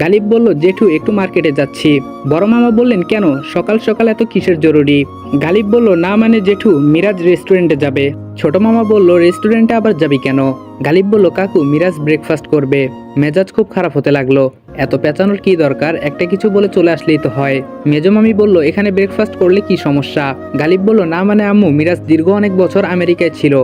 গালিব বলল জেঠু একটু মার্কেটে যাচ্ছি। বড় মামা বললেন কেন, সকাল সকাল এত কিসের জরুরি? গালিব বলল না মানে জেঠু মিরাজ রেস্টুরেন্টে যাবে। ছোট মামা বলল রেস্টুরেন্টে আবার যাবি কেন? গালিব বলল কাকু মিরাজ ব্রেকফাস্ট করবে। মেজাজ খুব খারাপ হতে লাগলো, এত পেঁচানোর কি দরকার, একটা কিছু বলে চলে আসলেই তো হয়। মেজো মামি বলল এখানে ব্রেকফাস্ট করলে কি সমস্যা? গালিব বলল না মানে আম্মু মিরাজ দীর্ঘ অনেক বছর আমেরিকায় ছিল,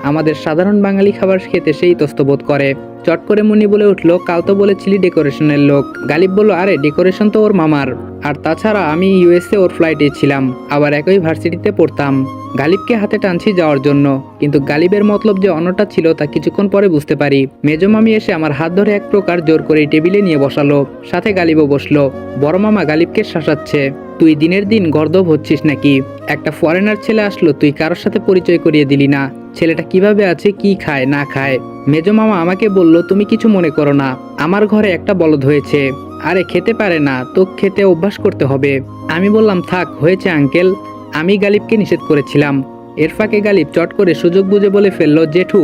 আমাদের সাধারণ বাঙালি খাবার খেতে সেই ইতস্তবোধ করে। চট করে মুন্নি বলে উঠল কাল তো বলেছিলি ডেকোরেশনের লোক। গালিব বলল আরে ডেকোরেশন তো ওর মামার, আর তাছাড়া আমি ইউএসএ ওর ফ্লাইটে ছিলাম, আবার একই ভার্সিটিতে পড়তাম। গালিবকে হাতে টানছি যাওয়ার জন্য, কিন্তু গালিবের মতলব যে অন্যটা ছিল তা কিছুক্ষণ পরে বুঝতে পারি। মেজো মামি এসে আমার হাত ধরে এক প্রকার জোর করে টেবিলে নিয়ে বসালো, সাথে গালিবও বসলো। বড় মামা গালিবকে শাসাচ্ছে, তুই দিনের দিন গর্দভ হচ্ছিস নাকি? একটা ফরেনার ছেলে আসলো, তুই কারোর সাথে পরিচয় করিয়ে দিলি না, ছেলেটা কিভাবে আছে, কি খায় না খায়। মেজো মামা আমাকে বলল তুমি কিছু মনে করো না, আমার ঘরে একটা বলদ হয়েছে, আরে খেতে পারে না তো খেতে অভ্যাস করতে হবে। আমি বললাম থাক হয়েছে আঙ্কেল, আমি গালিবকে নিষেধ করেছিলাম। এর ফাঁকে গালিব চট করে সুযোগ বুঝে বলে ফেললো জেঠু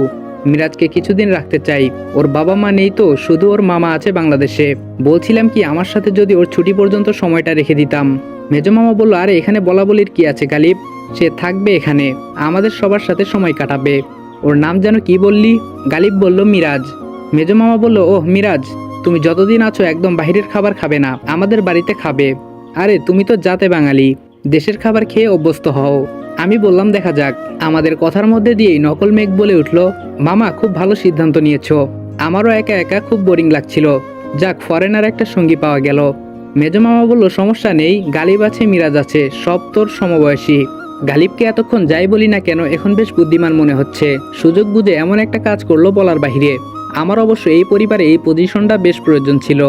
মিরাজকে কিছুদিন রাখতে চাই, ওর বাবা মা নেই তো, শুধু ওর মামা আছে বাংলাদেশে। বলছিলাম কি আমার সাথে যদি ওর ছুটি পর্যন্ত সময়টা রেখে দিতাম। মেজো মামা বলল আরে এখানে বলা বলির কি আছে গালিব, সে থাকবে এখানে, আমাদের সবার সাথে সময় কাটাবে। ওর নাম যেন কি বললি? গালিব বলল মিরাজ। মেজো মামা বলল ওহ মিরাজ, তুমি যতদিন আছো একদম বাইরের খাবার খাবে না, আমাদের বাড়িতে খাবে। আরে তুমি তো জাতে বাঙালি, দেশের খাবার খেয়ে অভ্যস্ত হও। আমি বললাম দেখা যাক। আমাদের কথার মধ্যে দিয়েই নকল মেঘ বলে উঠল মামা খুব ভালো সিদ্ধান্ত নিয়েছো, আমারও একা একা খুব বোরিং লাগছিল, যাক ফরেনার একটা সঙ্গী পাওয়া গেল। মেজো মামা বলল সমস্যা নেই, গালিব আছে মিরাজ আছে, সব তোর সমবয়সী। গালিবকে এতক্ষণ যাই বলি না কেন এখন বেশ বুদ্ধিমান মনে হচ্ছে, সুযোগ বুঝে এমন একটা কাজ করলো বলার বাহিরে। আমার অবশ্য এই পরিবারে এই পজিশনটা বেশ প্রয়োজন ছিল।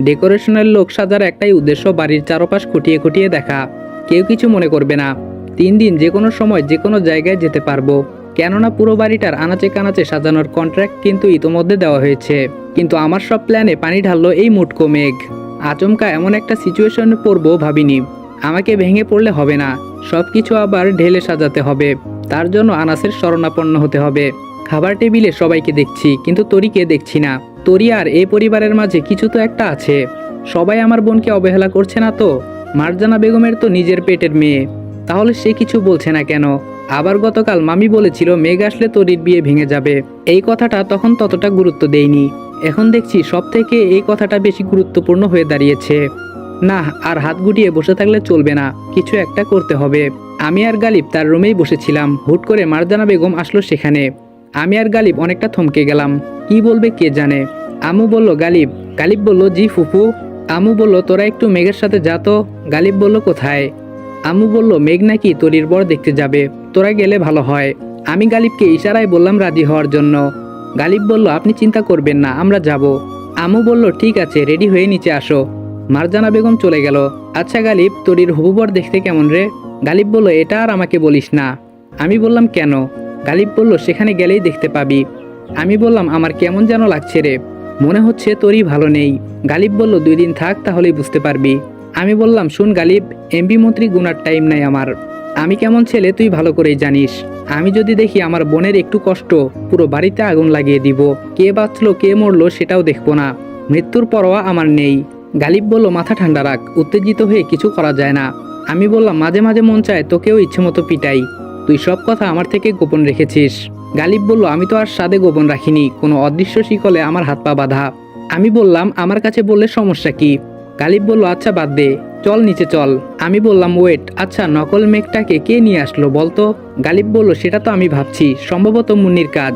ডেকোরেশনের লোক সাজার একটাই উদ্দেশ্য বাড়ির চারপাশ খুঁটিয়ে খুঁটিয়ে দেখা, কেউ কিছু মনে করবে না। 3 দিন যে কোনো সময় যে কোনো জায়গায় যেতে পারবো, কেননা পুরো বাড়িটার আনাচে কানাচে সাজানোর কন্ট্রাক্ট কিন্তু ইতোমধ্যে দেওয়া হয়েছে। কিন্তু আমার সব প্ল্যানে পানি ঢাললো এই মুটকো মেঘ। আচমকা এমন একটা সিচুয়েশনে পড়বো ভাবিনি। আমাকে ভেঙে পড়লে হবে না, সব কিছু আবার ঢেলে সাজাতে হবে, তার জন্য আনাসের শরণাপন্ন হতে হবে। খাবার টেবিলে সবাইকে দেখছি কিন্তু তরিকে দেখছি না। তরি আর এই পরিবারের মাঝে কিছু তো একটা আছে। সবাই আমার বোনকে অবহেলা করছে না তো? মারজানা বেগমের তো নিজের পেটের মেয়ে, তাহলে সে কিছু বলছে না কেন? আবার গতকাল মামি বলেছিল মেঘ আসলে তরির বিয়ে ভেঙে যাবে, এই কথাটা তখন ততটা গুরুত্ব দেইনি, এখন দেখছি সব থেকে এই কথাটা বেশি গুরুত্বপূর্ণ হয়ে দাঁড়িয়েছে। না, আর হাত গুটিয়ে বসে থাকলে চলবে না, কিছু একটা করতে হবে। আমি আর গালিব তার রুমেই বসেছিলাম, হুট করে মারজানা বেগম আসলো সেখানে। আমি আর গালিব অনেকটা থমকে গেলাম, কি বলবে কে জানে। আম্মু বলল গালিব। গালিব বলল জি ফুফু। আম্মু বলল তোরা একটু মেঘের সাথে যা তো। গালিব বলল কোথায়? আম্মু বলল মেঘ নাকি তরির বর দেখতে যাবে, তোরা গেলে ভালো হয়। আমি গালিবকে ইশারায় বললাম রাজি হওয়ার জন্য। গালিব বলল আপনি চিন্তা করবেন না, আমরা যাব। আম্মু বলল ঠিক আছে, রেডি হয়ে নিচে আসো। মারজানা বেগম চলে গেল। আচ্ছা গালিব, তরির হবু বর দেখতে কেমন রে? গালিব বলল এটা আর আমাকে বলিস না। আমি বললাম কেন? গালিব বলল সেখানে গেলেই দেখতে পাবি। আমি বললাম আমার কেমন যেন লাগছে রে, মনে হচ্ছে তোরই ভালো নেই। গালিব বলল 2 দিন থাক তাহলেই বুঝতে পারবি। আমি বললাম শুন গালিব, এমপি মন্ত্রী গুনার টাইম নাই আমার, আমি কেমন ছেলে তুই ভালো করেই জানিস। আমি যদি দেখি আমার বোনের একটু কষ্ট, পুরো বাড়িতে আগুন লাগিয়ে দিব, কে বাঁচলো কে মরলো সেটাও দেখবো না, মৃত্যুর পরোয়া আমার নেই। গালিব বলল মাথা ঠান্ডা রাখ, উত্তেজিত হয়ে কিছু করা যায় না। আমি বললাম মাঝে মাঝে মন চায় তোকেও ইচ্ছে মতো পিটাই, তুই সব কথা আমার থেকে গোপন রেখেছিস। গালিব বলল আমি তো আর সাদে গোপন রাখিনি, কোনো অদৃশ্য শিকলে আমার হাত পা বাঁধা। আমি বললাম আমার কাছে বললে সমস্যা কি? গালিব বলল আচ্ছা বাদ দে, চল নিচে চল। আমি বললাম ওয়েট, আচ্ছা নকল মেঘটাকে কে নিয়ে আসলো বলতো? গালিব বলল সেটা তো আমি ভাবছি, সম্ভবত মুন্নির কাজ।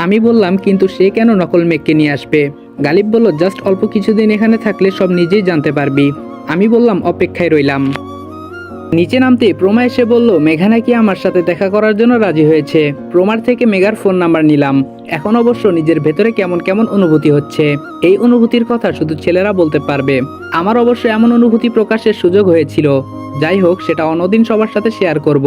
আমি বললাম কিন্তু সে কেন নকল মেঘকে নিয়ে আসবে? গালিব বলল জাস্ট অল্প কিছুদিন এখানে থাকলে সব নিজেই জানতে পারবি। আমি বললাম অপেক্ষায় রইলাম। নিচে নামতে প্রমা এসে বলল মেঘা নাকি আমার সাথে দেখা করার জন্য রাজি হয়েছে। প্রমার থেকে মেঘার ফোন নাম্বার নিলাম। এখন অবশ্য নিজের ভেতরে কেমন কেমন অনুভূতি হচ্ছে। এই অনুভূতির কথা শুধু ছেলেরা বলতে পারবে। আমার অবশ্য এমন অনুভূতি প্রকাশের সুযোগ হয়েছিল। যাই হোক, সেটা অন্যদিন সবার সাথে শেয়ার করব।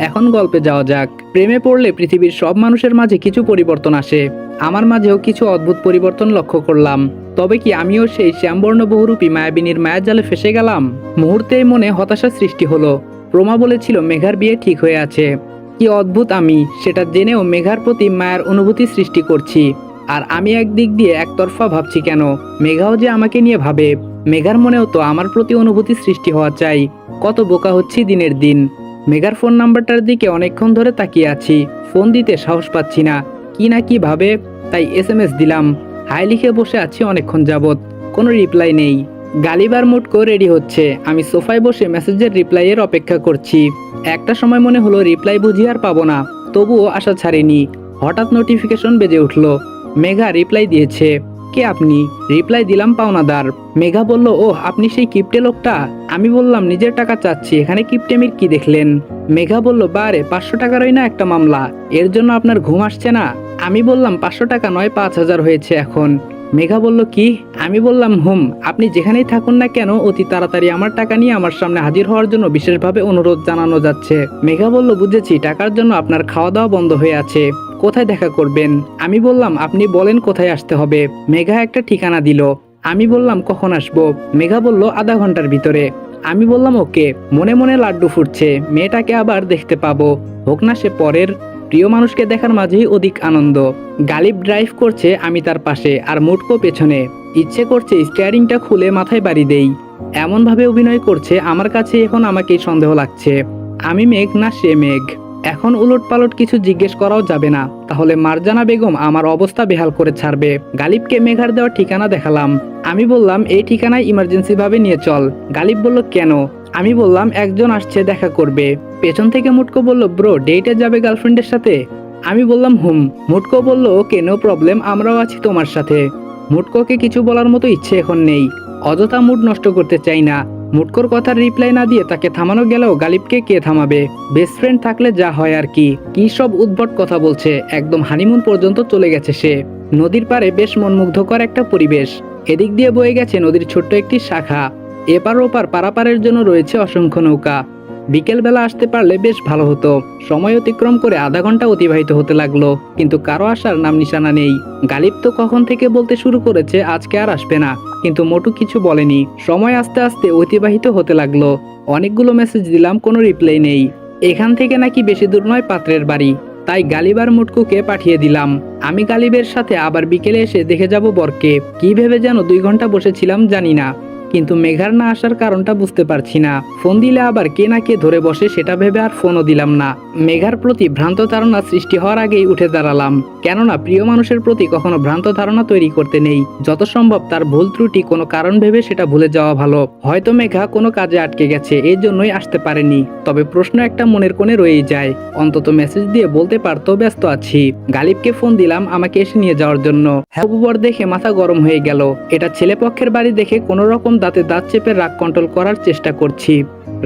এখন গল্পে যাওয়া যাক। প্রেমে পড়লে পৃথিবীর সব মানুষের মাঝে কিছু পরিবর্তন আসে। আমার মাঝেও কিছু অদ্ভুত পরিবর্তন লক্ষ্য করলাম। তবে কি আমিও সেই শ্যামবর্ণ বহুরূপী মায়াবিনীর মায়ার জালে ফেসে গেলাম? মুহূর্তেই মনে হতাশা সৃষ্টি হলো। প্রমা বলেছিল মেঘার বিয়ে ঠিক হয়ে আছে। কি অদ্ভুত, আমি সেটা জেনেও মেঘার প্রতি মায়ার অনুভূতি সৃষ্টি করছি। আর আমি একদিক দিয়ে একতরফা ভাবছি কেন? মেঘাও যে আমাকে নিয়ে ভাবে। মেঘার মনেও তো আমার প্রতি অনুভূতি সৃষ্টি হওয়া চাই। কত বোকা হচ্ছি দিনের দিন। মেঘার ফোন নাম্বারটার দিকে অনেকক্ষণ ধরে তাকিয়ে আছি। ফোন দিতে সাহস পাচ্ছি না। কি না কি ভাবে, তাই SMS দিলাম। হাই লিখে বসে আছি অনেকক্ষণ যাবৎ, কোনো রিপ্লাই নেই। গালিবার মুটকো রেডি হচ্ছে। আমি সোফায় বসে মেসেজের রিপ্লাইয়ের অপেক্ষা করছি। একটা সময় মনে হলো রিপ্লাই বুঝি আর পাবো না, তবুও আশা ছাড়িনি। হঠাৎ নোটিফিকেশন বেজে উঠলো। মেঘা রিপ্লাই দিয়েছে। কে আপনি? রিপ্লাই দিলাম পাওনাদার। মেঘা বলল, ওহ আপনি সেই কিপটে লোকটা। আমি বললাম নিজের টাকা চাচ্ছি, এখানে কিপটেমির কি দেখলেন? মেঘা বলল, বারে 500 টাকারই না একটা মামলা, এর জন্য আপনার ঘুম আসছে না? আমি বললাম 500 টাকা নয়, 5000 হয়েছে এখন। মেঘা বলল, কি? আমি বললাম আপনি যেখানেই থাকুন না কেন অতি তাড়াতাড়ি আমার টাকা নিয়ে আমার সামনে হাজির হওয়ার জন্য বিশেষভাবে অনুরোধ জানানো যাচ্ছে। মেঘা বলল, বুঝেছি, টাকার জন্য আপনার খাওয়া দাওয়া বন্ধ হয়ে আছে। কোথায় দেখা করবেন? আমি বললাম আপনি বলেন কোথায় আসতে হবে। মেঘা একটা ঠিকানা দিল। আমি বললাম কখন আসবো? মেঘা বলল আধা ঘন্টার ভিতরে। আমি বললাম ওকে। মনে মনে লাড্ডু ফুটছে, মেয়েটাকে আবার দেখতে পাবো, হোক না সে পরের। প্রিয় মানুষকে দেখার মাঝেই অধিক আনন্দ। গালিব ড্রাইভ করছে, আমি তার পাশে, আর মুটকো পেছনে। ইচ্ছে করছে স্টিয়ারিংটা খুলে মাথায় বাড়ি দেই। এমনভাবে অভিনয় করছে আমার কাছে এখন আমাকেই সন্দেহ লাগছে। আমি মেঘ না সে মেঘ। এখন উলট পালট কিছু জিজ্ঞেস করাও যাবে না, তাহলে মারজানা বেগম আমার অবস্থা বেহাল করে ছাড়বে। গালিবকে মেঘার দেওয়া ঠিকানা দেখালাম। আমি বললাম এই ঠিকানায় ইমার্জেন্সি ভাবে নিয়ে চল। গালিব বলল, কেন? আমি বললাম একজন আসছে দেখা করবে। পেছন থেকে মুটকো বলল, ব্রো ডেটে যাবে গার্লফ্রেন্ডের সাথে? আমি বললাম মুটকো বলল, ওকে নো প্রবলেম, আমরাও আছি তোমার সাথে। মুটকোকে কিছু বলার মতো ইচ্ছে এখন নেই। অযথা মুড নষ্ট করতে চাই না। মুটকোর কথার রিপ্লাই না দিয়ে তাকে থামানো গেলেও গালিবকে কে থামাবে? বেস্ট ফ্রেন্ড থাকলে যা হয় আর কি। কি সব উদ্ভট কথা বলছে, একদম হানিমুন পর্যন্ত চলে গেছে সে। নদীর পাড়ে বেশ মনমুগ্ধকর একটা পরিবেশ। এদিক দিয়ে বয়ে গেছে নদীর ছোট্ট একটি শাখা। এপার ওপার পারাপারের জন্য রয়েছে অসংখ্য নৌকা। বিকেলবেলা আসতে পারলে বেশ ভালো হতো। সময় অতিক্রম করে আধা ঘন্টা অতিবাহিত হতে লাগলো, কিন্তু কারো আসার নাম নিশানা নেই। গালিব তো কখন থেকে বলতে শুরু করেছে আজকে আর আসবে না, কিন্তু মোটু কিছু বলেনি। সময় আস্তে আস্তে অতিবাহিত হতে লাগলো। অনেকগুলো মেসেজ দিলাম, কোনো রিপ্লাই নেই। এখান থেকে নাকি বেশি দূর নয় পাত্রের বাড়ি, তাই গালিব আর মুটকুকে পাঠিয়ে দিলাম। আমি গালিবের সাথে আবার বিকেলে এসে দেখে যাব বরকে। কি ভেবে যেন 2 ঘন্টা বসেছিলাম জানি না, কিন্তু মেঘার না আসার কারণটা বুঝতে পারছি না। ফোন দিলে আবার কে না কে ধরে বসে সেটা ভেবে আর ফোনও দিলাম না। মেঘার প্রতি ভ্রান্ত ধারণা সৃষ্টি হওয়ার আগেই উঠে দাঁড়ালাম, কেননা প্রিয় মানুষের প্রতি কখনো ভ্রান্ত ধারণা তৈরি করতে নেই। যত সম্ভব তার ভুল ত্রুটি কোনো কারণ ভেবে সেটা ভুলে যাওয়া ভালো। হয়তো মেঘা কোনো কাজে আটকে গেছে, এই জন্যই আসতে পারেনি। তবে প্রশ্ন একটা মনের কোণে রয়েই যায়, অন্তত মেসেজ দিয়ে বলতে পারতো ব্যস্ত আছি। গালিবকে ফোন দিলাম আমাকে এসে নিয়ে যাওয়ার জন্য। হ্যাবুবর দেখে মাথা গরম হয়ে গেল। এটা ছেলেপক্ষের বাড়ি দেখে কোনো রকম দাঁতে দাঁত চেপে রাগ কন্ট্রোল করার চেষ্টা করছি।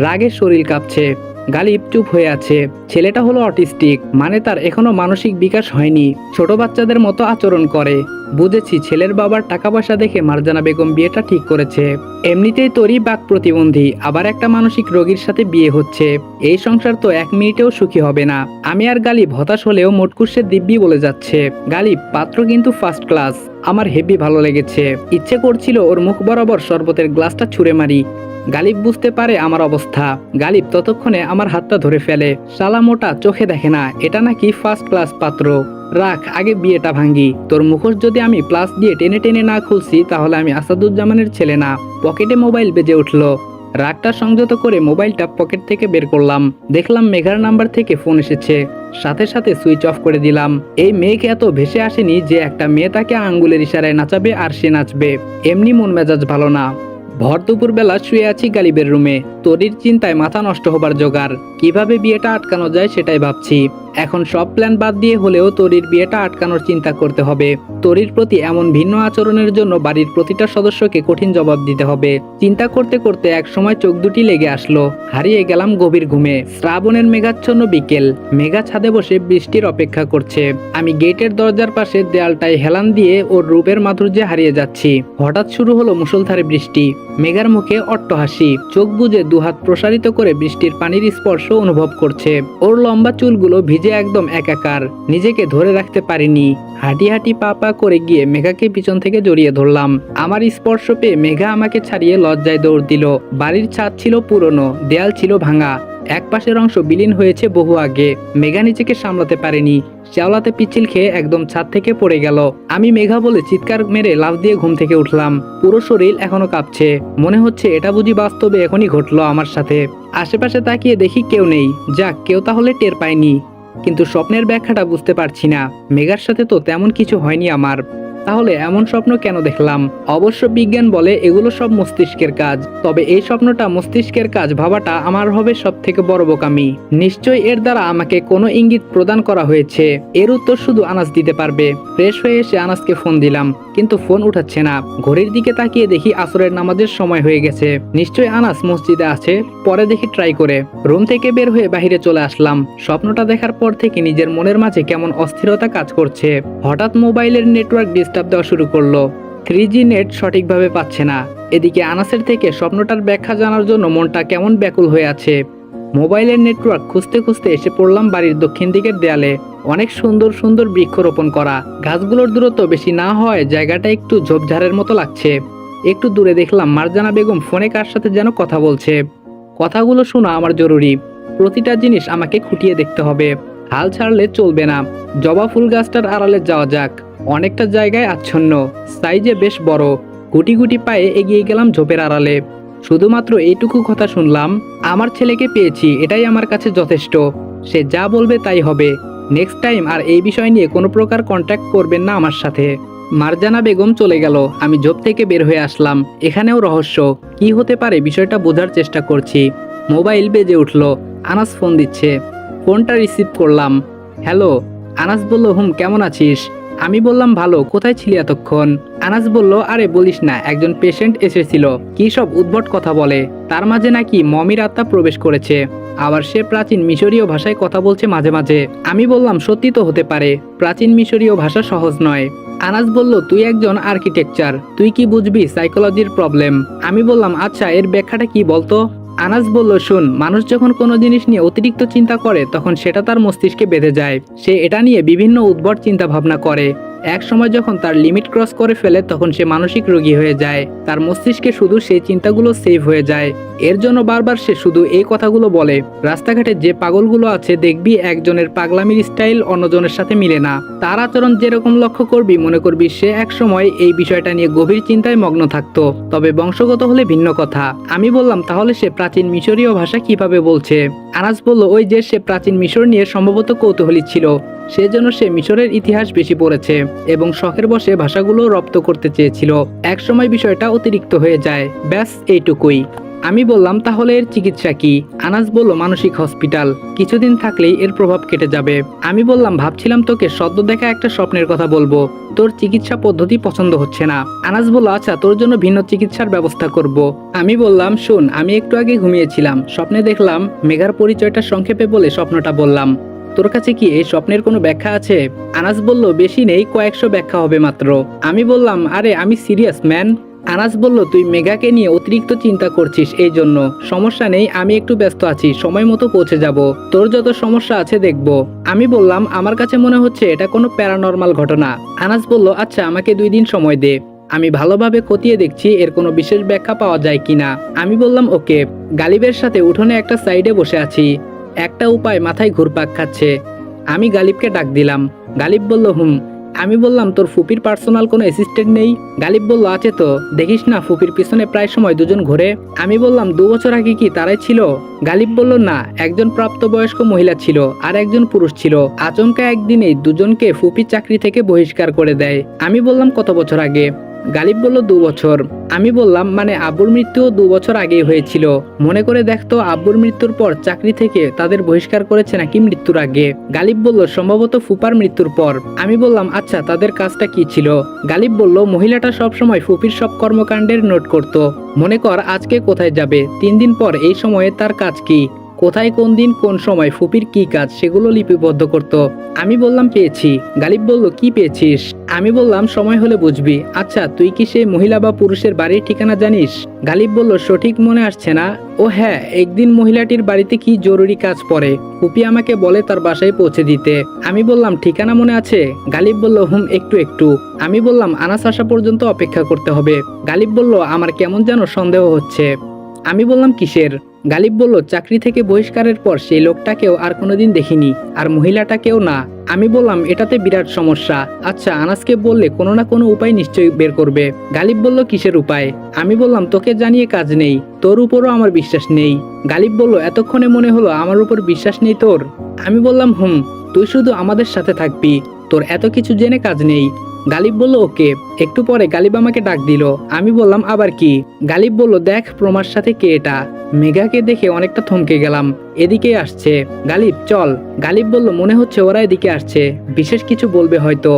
রাগে শরীর কাঁপছে। গালিব চুপ হয়ে আছে। ছেলেটা হলো অটিস্টিক, মানে তার এখনো মানসিক বিকাশ হয়নি। ছোট বাচ্চাদের মতো আচরণ করে। বুঝেছি, ছেলের বাবার টাকা পয়সা দেখে মারজানা বেগম বিয়েটা ঠিক করেছে। এমনিতেই তোরই বাক প্রতিবন্ধী, আবার একটা মানসিক রোগীর সাথে বিয়ে হচ্ছে। এই সংসার তো 1 মিনিটেও সুখী হবে না। আমি আর গালিব হতাশ হলেও মোটকুসে দিব্যি বলে যাচ্ছে, গালিব পাত্র কিন্তু ফার্স্ট ক্লাস, আমার হেভি ভালো লেগেছে। ইচ্ছে করছিল ওর মুখ বরাবর শরবতের গ্লাসটা ছুঁড়ে মারি। গালিব বুঝতে পারে আমার অবস্থা। গালিব ততক্ষণে আমার হাতটা ধরে ফেলে। শালা মোটা, চোখে দেখে না এটা নাকি ফার্স্ট ক্লাস পাত্র? রাখ, আগে বিয়েটা ভাঙ্গি। তোর মুখোশ যদি আমি প্লাস দিয়ে টেনে টেনে না খুলছি তাহলে আমি আসাদুজ্জামানের ছেলে না। পকেটে মোবাইল বেজে উঠলো। রাগটা সংযত করে মোবাইলটা পকেট থেকে বের করলাম। দেখলাম মেঘার নাম্বার থেকে ফোন এসেছে। সাথে সাথে সুইচ অফ করে দিলাম। এই মেঘ এত ভেসে আসেনি যে একটা মেয়ে তাকে আঙ্গুলের ইশারায় নাচাবে আর সে নাচবে। এমনি মন মেজাজ ভালো না। ভর দুপুর বেলা শুয়ে আছি গালিবের রুমে। তোরির চিন্তায় মাথা নষ্ট হবার জোগাড়। কিভাবে বিয়েটা আটকানো যায় সেটাই ভাবছি। এখন সব প্ল্যান বাদ দিয়ে হলেও তরির বিয়েটা আটকানোর চিন্তা করতে হবে। তরির প্রতি এমন ভিন্ন আচরণের জন্য বাড়ির প্রতিটা সদস্যকে কঠিন জবাব দিতে হবে। চিন্তা করতে করতে এক সময় চোখ দুটি লেগে আসলো। হারিয়ে গেলাম গভীর ঘুমে। শ্রাবণের মেঘাচ্ছন্ন বিকেল, মেঘা ছাদে বসে বৃষ্টির অপেক্ষা করছে। আমি গেটের দরজার পাশে দেয়ালটায় হেলান দিয়ে ওর রূপের মাধুর্যে হারিয়ে যাচ্ছি। হঠাৎ শুরু হলো মুষলধারে বৃষ্টি। মেঘার মুখে অট্ট হাসি, চোখ বুজে দুহাত প্রসারিত করে বৃষ্টির পানির স্পর্শ অনুভব করছে। ওর লম্বা চুলগুলো ভিজে একদম একাকার। নিজেকে ধরে রাখতে পারিনি। হাঁটি হাঁটি পা পা করে গিয়ে মেঘাকে পিছন থেকে জড়িয়ে ধরলাম। আমার স্পর্শ পেয়ে মেঘা আমাকে ছাড়িয়ে লজ্জায় দৌড় দিল। বাড়ির ছাদ ছিল পুরনো, দেয়াল ছিল ভাঙা, এক পাশের অংশ বিলীন হয়েছে বহু আগে। মেঘা নিজেকে সামলাতে পারেনি, শ্যাওলাতে পিচ্ছিল খেয়ে একদম ছাদ থেকে পড়ে গেল। আমি মেঘা বলে চিৎকার মেরে লাফ দিয়ে ঘুম থেকে উঠলাম। পুরো শরীর এখনো কাঁপছে। মনে হচ্ছে এটা বুঝি বাস্তবে এখনই ঘটলো আমার সাথে। আশেপাশে তাকিয়ে দেখি কেউ নেই। যাক, কেউ তাহলে টের পায়নি, কিন্তু স্বপ্নের ব্যাখ্যাটা বুঝতে পারছি না। মেঘার সাথে তো তেমন কিছু হয়নি আমার, তাহলে এমন স্বপ্ন কেন দেখলাম? অবশ্য বিজ্ঞান বলে এগুলো সব মস্তিষ্কের কাজ, তবে এই স্বপ্নটা মস্তিষ্কের কাজ ভাবাটা আমার হবে সব থেকে বড় বোকামি। নিশ্চয়ই এর দ্বারা আমাকে কোনো ইঙ্গিত প্রদান করা হয়েছে। এর উত্তর শুধু আনাস দিতে পারবে। ফ্রেশ হয়ে এসে আনাসকে ফোন দিলাম, কিন্তু ফোন উঠাচ্ছে না। ঘড়ির দিকে তাকিয়ে দেখি আসরের নামাজের সময় হয়ে গেছে। নিশ্চয়ই আনাস মসজিদে আছে। পরে দেখি ট্রাই করে রুম থেকে বের হয়ে বাহিরে চলে আসলাম। স্বপ্নটা দেখার পর থেকে নিজের মনের মাঝে কেমন অস্থিরতা কাজ করছে। হঠাৎ মোবাইলের নেটওয়ার্ক ডিস্টার্ব দেওয়া শুরু করলো। 3G নেট সঠিকভাবে পাচ্ছে না। এদিকে আনাসের থেকে স্বপ্নটার ব্যাখ্যা জানার জন্য মনটা কেমন ব্যাকুল হয়ে আছে। মোবাইলের নেটওয়ার্ক খুঁজতে খুঁজতে এসে পড়লাম বাড়ির দক্ষিণ দিকের দেয়ালে। অনেক সুন্দর সুন্দর বৃক্ষরোপণ করা। গাছগুলোর দূরত্ব বেশি না হয় জায়গাটা একটু ঝোপঝাড়ের মতো লাগছে। একটু দূরে দেখলাম মারজানা বেগম ফোনে কার সাথে যেন কথা বলছে। কথাগুলো শোনা আমার জরুরি। প্রতিটা জিনিস আমাকে খুঁটিয়ে দেখতে হবে। হাল ছাড়লে চলবে না। জবা ফুল গাছটার আড়ালে যাওয়া যাক। অনেকটা জায়গায় আচ্ছন্ন, সাইজে বেশ বড়। গুটি গুটি পায়ে এগিয়ে গেলাম ঝোপের আড়ালে। শুধুমাত্র এইটুকু কথা শুনলাম, আমার ছেলেকে পেয়েছি, এটাই আমার কাছে যথেষ্ট। সে যা বলবে তাই হবে। নেক্সট টাইম আর এই বিষয় নিয়ে কোনো প্রকার কন্ট্যাক্ট করবেন না আমার সাথে। মারজানা বেগম চলে গেল। আমি ঝোপ থেকে বের হয়ে আসলাম। এখানেও রহস্য। কি হতে পারে বিষয়টা বোঝার চেষ্টা করছি। মোবাইল বেজে উঠল। আনাস ফোন দিচ্ছে। ফোনটা রিসিভ করলাম। হ্যালো। আনাস বলল, কেমন আছিস? আমি বললাম ভালো, কোথায় ছিলি এতক্ষণ? আনাস বলল, আরে বলিস না, একজন পেশেন্ট এসেছিল। কি সব উদ্ভট কথা বলে। তার মাঝে নাকি মমির আত্মা প্রবেশ করেছে। আবার সে প্রাচীন মিশরীয় ভাষায় কথা বলছে মাঝে মাঝে। আমি বললাম সত্যি তো হতে পারে, প্রাচীন মিশরীয় ভাষা সহজ নয়। আনাস বলল, তুই একজন আর্কিটেকচার, তুই কি বুঝবি সাইকোলজির প্রবলেম? আমি বললাম, আচ্ছা এর ব্যাখ্যাটা কি বলতো? আনাস বলল, শুন, মানুষ যখন কোনো জিনিস নিয়ে অতিরিক্ত চিন্তা করে তখন সেটা তার মস্তিষ্কে বেঁধে যায়। সে এটা নিয়ে বিভিন্ন উদ্ভট চিন্তা ভাবনা করে। এক সময় যখন তার লিমিট ক্রস করে ফেলে তখন সে মানসিক রোগী হয়ে যায়। তার মস্তিষ্কে শুধু সেই চিন্তাগুলো সেভ হয়ে যায়। এর জন্য বারবার সে শুধু এই কথাগুলো বলে। রাস্তাঘাটে যে পাগলগুলো আছে দেখবি একজনের পাগলামির স্টাইল অন্যজনের সাথে মিলে না। তার আচরণ যেরকম লক্ষ্য করবি মনে করবি সে এক সময় এই বিষয়টা নিয়ে গভীর চিন্তায় মগ্ন থাকতো, তবে বংশগত হলে ভিন্ন কথা। আমি বললাম, তাহলে সে প্রাচীন মিশরীয় ভাষা কিভাবে বলছে? আনাস বলল, ওই যে সে প্রাচীন মিশর নিয়ে সম্ভবত কৌতূহলী ছিল, সেজন্য সে মিশরের ইতিহাস বেশি পড়েছে এবং শখের বসে ভাষাগুলো রপ্ত করতে চেয়েছিল। এক সময় বিষয়টা অতিরিক্ত হয়ে যায়। ব্যাস এইটুকুই। আমি বললাম, তাহলে এর চিকিৎসা কি? আনাস বলল, মানসিক হসপিটাল। কিছুদিন থাকলেই এর প্রভাব কেটে যাবে। আমি বললাম, ভাবছিলাম তোকে সদ্য দেখা একটা স্বপ্নের কথা বলবো। তোর চিকিৎসা পদ্ধতি পছন্দ হচ্ছে না। আনাস বলল, আচ্ছা তোর জন্য ভিন্ন চিকিৎসার ব্যবস্থা করব। আমি বললাম, শুন, আমি একটু আগে ঘুমিয়েছিলাম, স্বপ্নে দেখলাম মেঘার পরিচয়টা সংক্ষেপে বলে স্বপ্নটা বললাম। তোর কাছে কি এই স্বপ্নের কোনো ব্যাখ্যা আছে? আনাস বলল, বেশি নেই, কয়েকশো ব্যাখ্যা হবে মাত্র। আমি বললাম, আরে আমি সিরিয়াস ম্যান। আনাস বলল, তুই মেঘাকে নিয়ে অতিরিক্ত চিন্তা করছিস, এই জন্য। সমস্যা নেই, আমি একটু ব্যস্ত আছি, সময় মতো পৌঁছে যাব। তোর যত সমস্যা আছে দেখব। আমি বললাম, আমার কাছে মনে হচ্ছে এটা কোনো প্যারানর্মাল ঘটনা। আনাস বলল, আচ্ছা আমাকে 2 দিন সময় দে, আমি ভালোভাবে খতিয়ে দেখছি এর কোনো বিশেষ ব্যাখ্যা পাওয়া যায় কিনা। আমি বললাম, ওকে। গালিবের সাথে উঠোনে একটা সাইডে বসে আছি। একটা উপায় মাথায় ঘুরপাক খাচ্ছে। আমি গালিবকে ডাক দিলাম। গালিব বলল, আমি বললাম, তোর ফুপির পার্সোনাল কোনো অ্যাসিস্ট্যান্ট নেই? গালিব বলল, আছে তো, দেখিস না ফুপির পিছনে প্রায় সময় দুজন ঘোরে। আমি বললাম, 2 বছর আগে কি তারাই ছিল? গালিব বলল, না, একজন প্রাপ্তবয়স্ক মহিলা ছিল আর একজন পুরুষ ছিল। আচমকা একদিনেই দুজনকে ফুপি চাকরি থেকে বহিষ্কার করে দেয়। আমি বললাম, কত বছর আগে? গালিব বলল 2 বছর। আমি বললাম মানে আব্বুর মৃত্যু 2 বছর আগেই হয়েছিল, মনে করে দেখতো আব্বুর মৃত্যুর পর চাকরি থেকে তাদের বহিষ্কার করেছে নাকি মৃত্যুর আগে। গালিব বলল সম্ভবত ফুপার মৃত্যুর পর। আমি বললাম আচ্ছা তাদের কাজটা কি ছিল? গালিব বলল মহিলাটা সবসময় ফুপির সব কর্মকাণ্ডের নোট করত। মনে কর আজকে কোথায় যাবে, 3 দিন পর এই সময়ে তার কাজ কি, কোথায় কোন দিন কোন সময় ফুপির কি কাজ সেগুলো লিপিবদ্ধ করত। আমি বললাম পেয়েছি। গালিব বলল কি পেয়েছিস? আমি বললাম সময় হলে বুঝবি। আচ্ছা তুই কি সেই মহিলা বা পুরুষের বাড়ির ঠিকানা জানিস? গালিব বলল সঠিক মনে আসছে না। ও হ্যাঁ, একদিন মহিলাটির বাড়িতে কি জরুরি কাজ পড়ে, ফুপি আমাকে বলে তার বাসায় পৌঁছে দিতে। আমি বললাম ঠিকানা মনে আছে? গালিব বলল হুম একটু একটু। আমি বললাম আনাস আসা পর্যন্ত অপেক্ষা করতে হবে। গালিব বলল আমার কেমন যেন সন্দেহ হচ্ছে। আমি বললাম কিসের? গালিব বলল চাকরি থেকে বহিষ্কারের পর সেই লোকটাকেও আর কোনোদিন দেখিনি, আর মহিলাটাকেও না। আমি বললাম এটাতে বিরাট সমস্যা। আচ্ছা আনাসকে বললে কোনো না কোনো উপায় নিশ্চয়ই বের করবে। গালিব বলল কিসের উপায়? আমি বললাম তোকে জানিয়ে কাজ নেই, তোর উপরও আমার বিশ্বাস নেই। গালিব বলল এতক্ষণে মনে হলো আমার উপর বিশ্বাস নেই তোর? আমি বললাম হুম, তুই শুধু আমাদের সাথে থাকবি, তোর এত কিছু জেনে কাজ নেই। গালিব বলল ওকে। একটু পরে গালিব আমাকে ডাক দিল। আমি বললাম আবার কি? গালিব বলল দেখ প্রমার সাথে কে এটা। মেঘাকে দেখে অনেকটা থমকে গেলাম। এদিকে আসছে। গালিব চল। গালিব বলল মনে হচ্ছে ওরা এদিকে আসছে, বিশেষ কিছু বলবে হয়তো।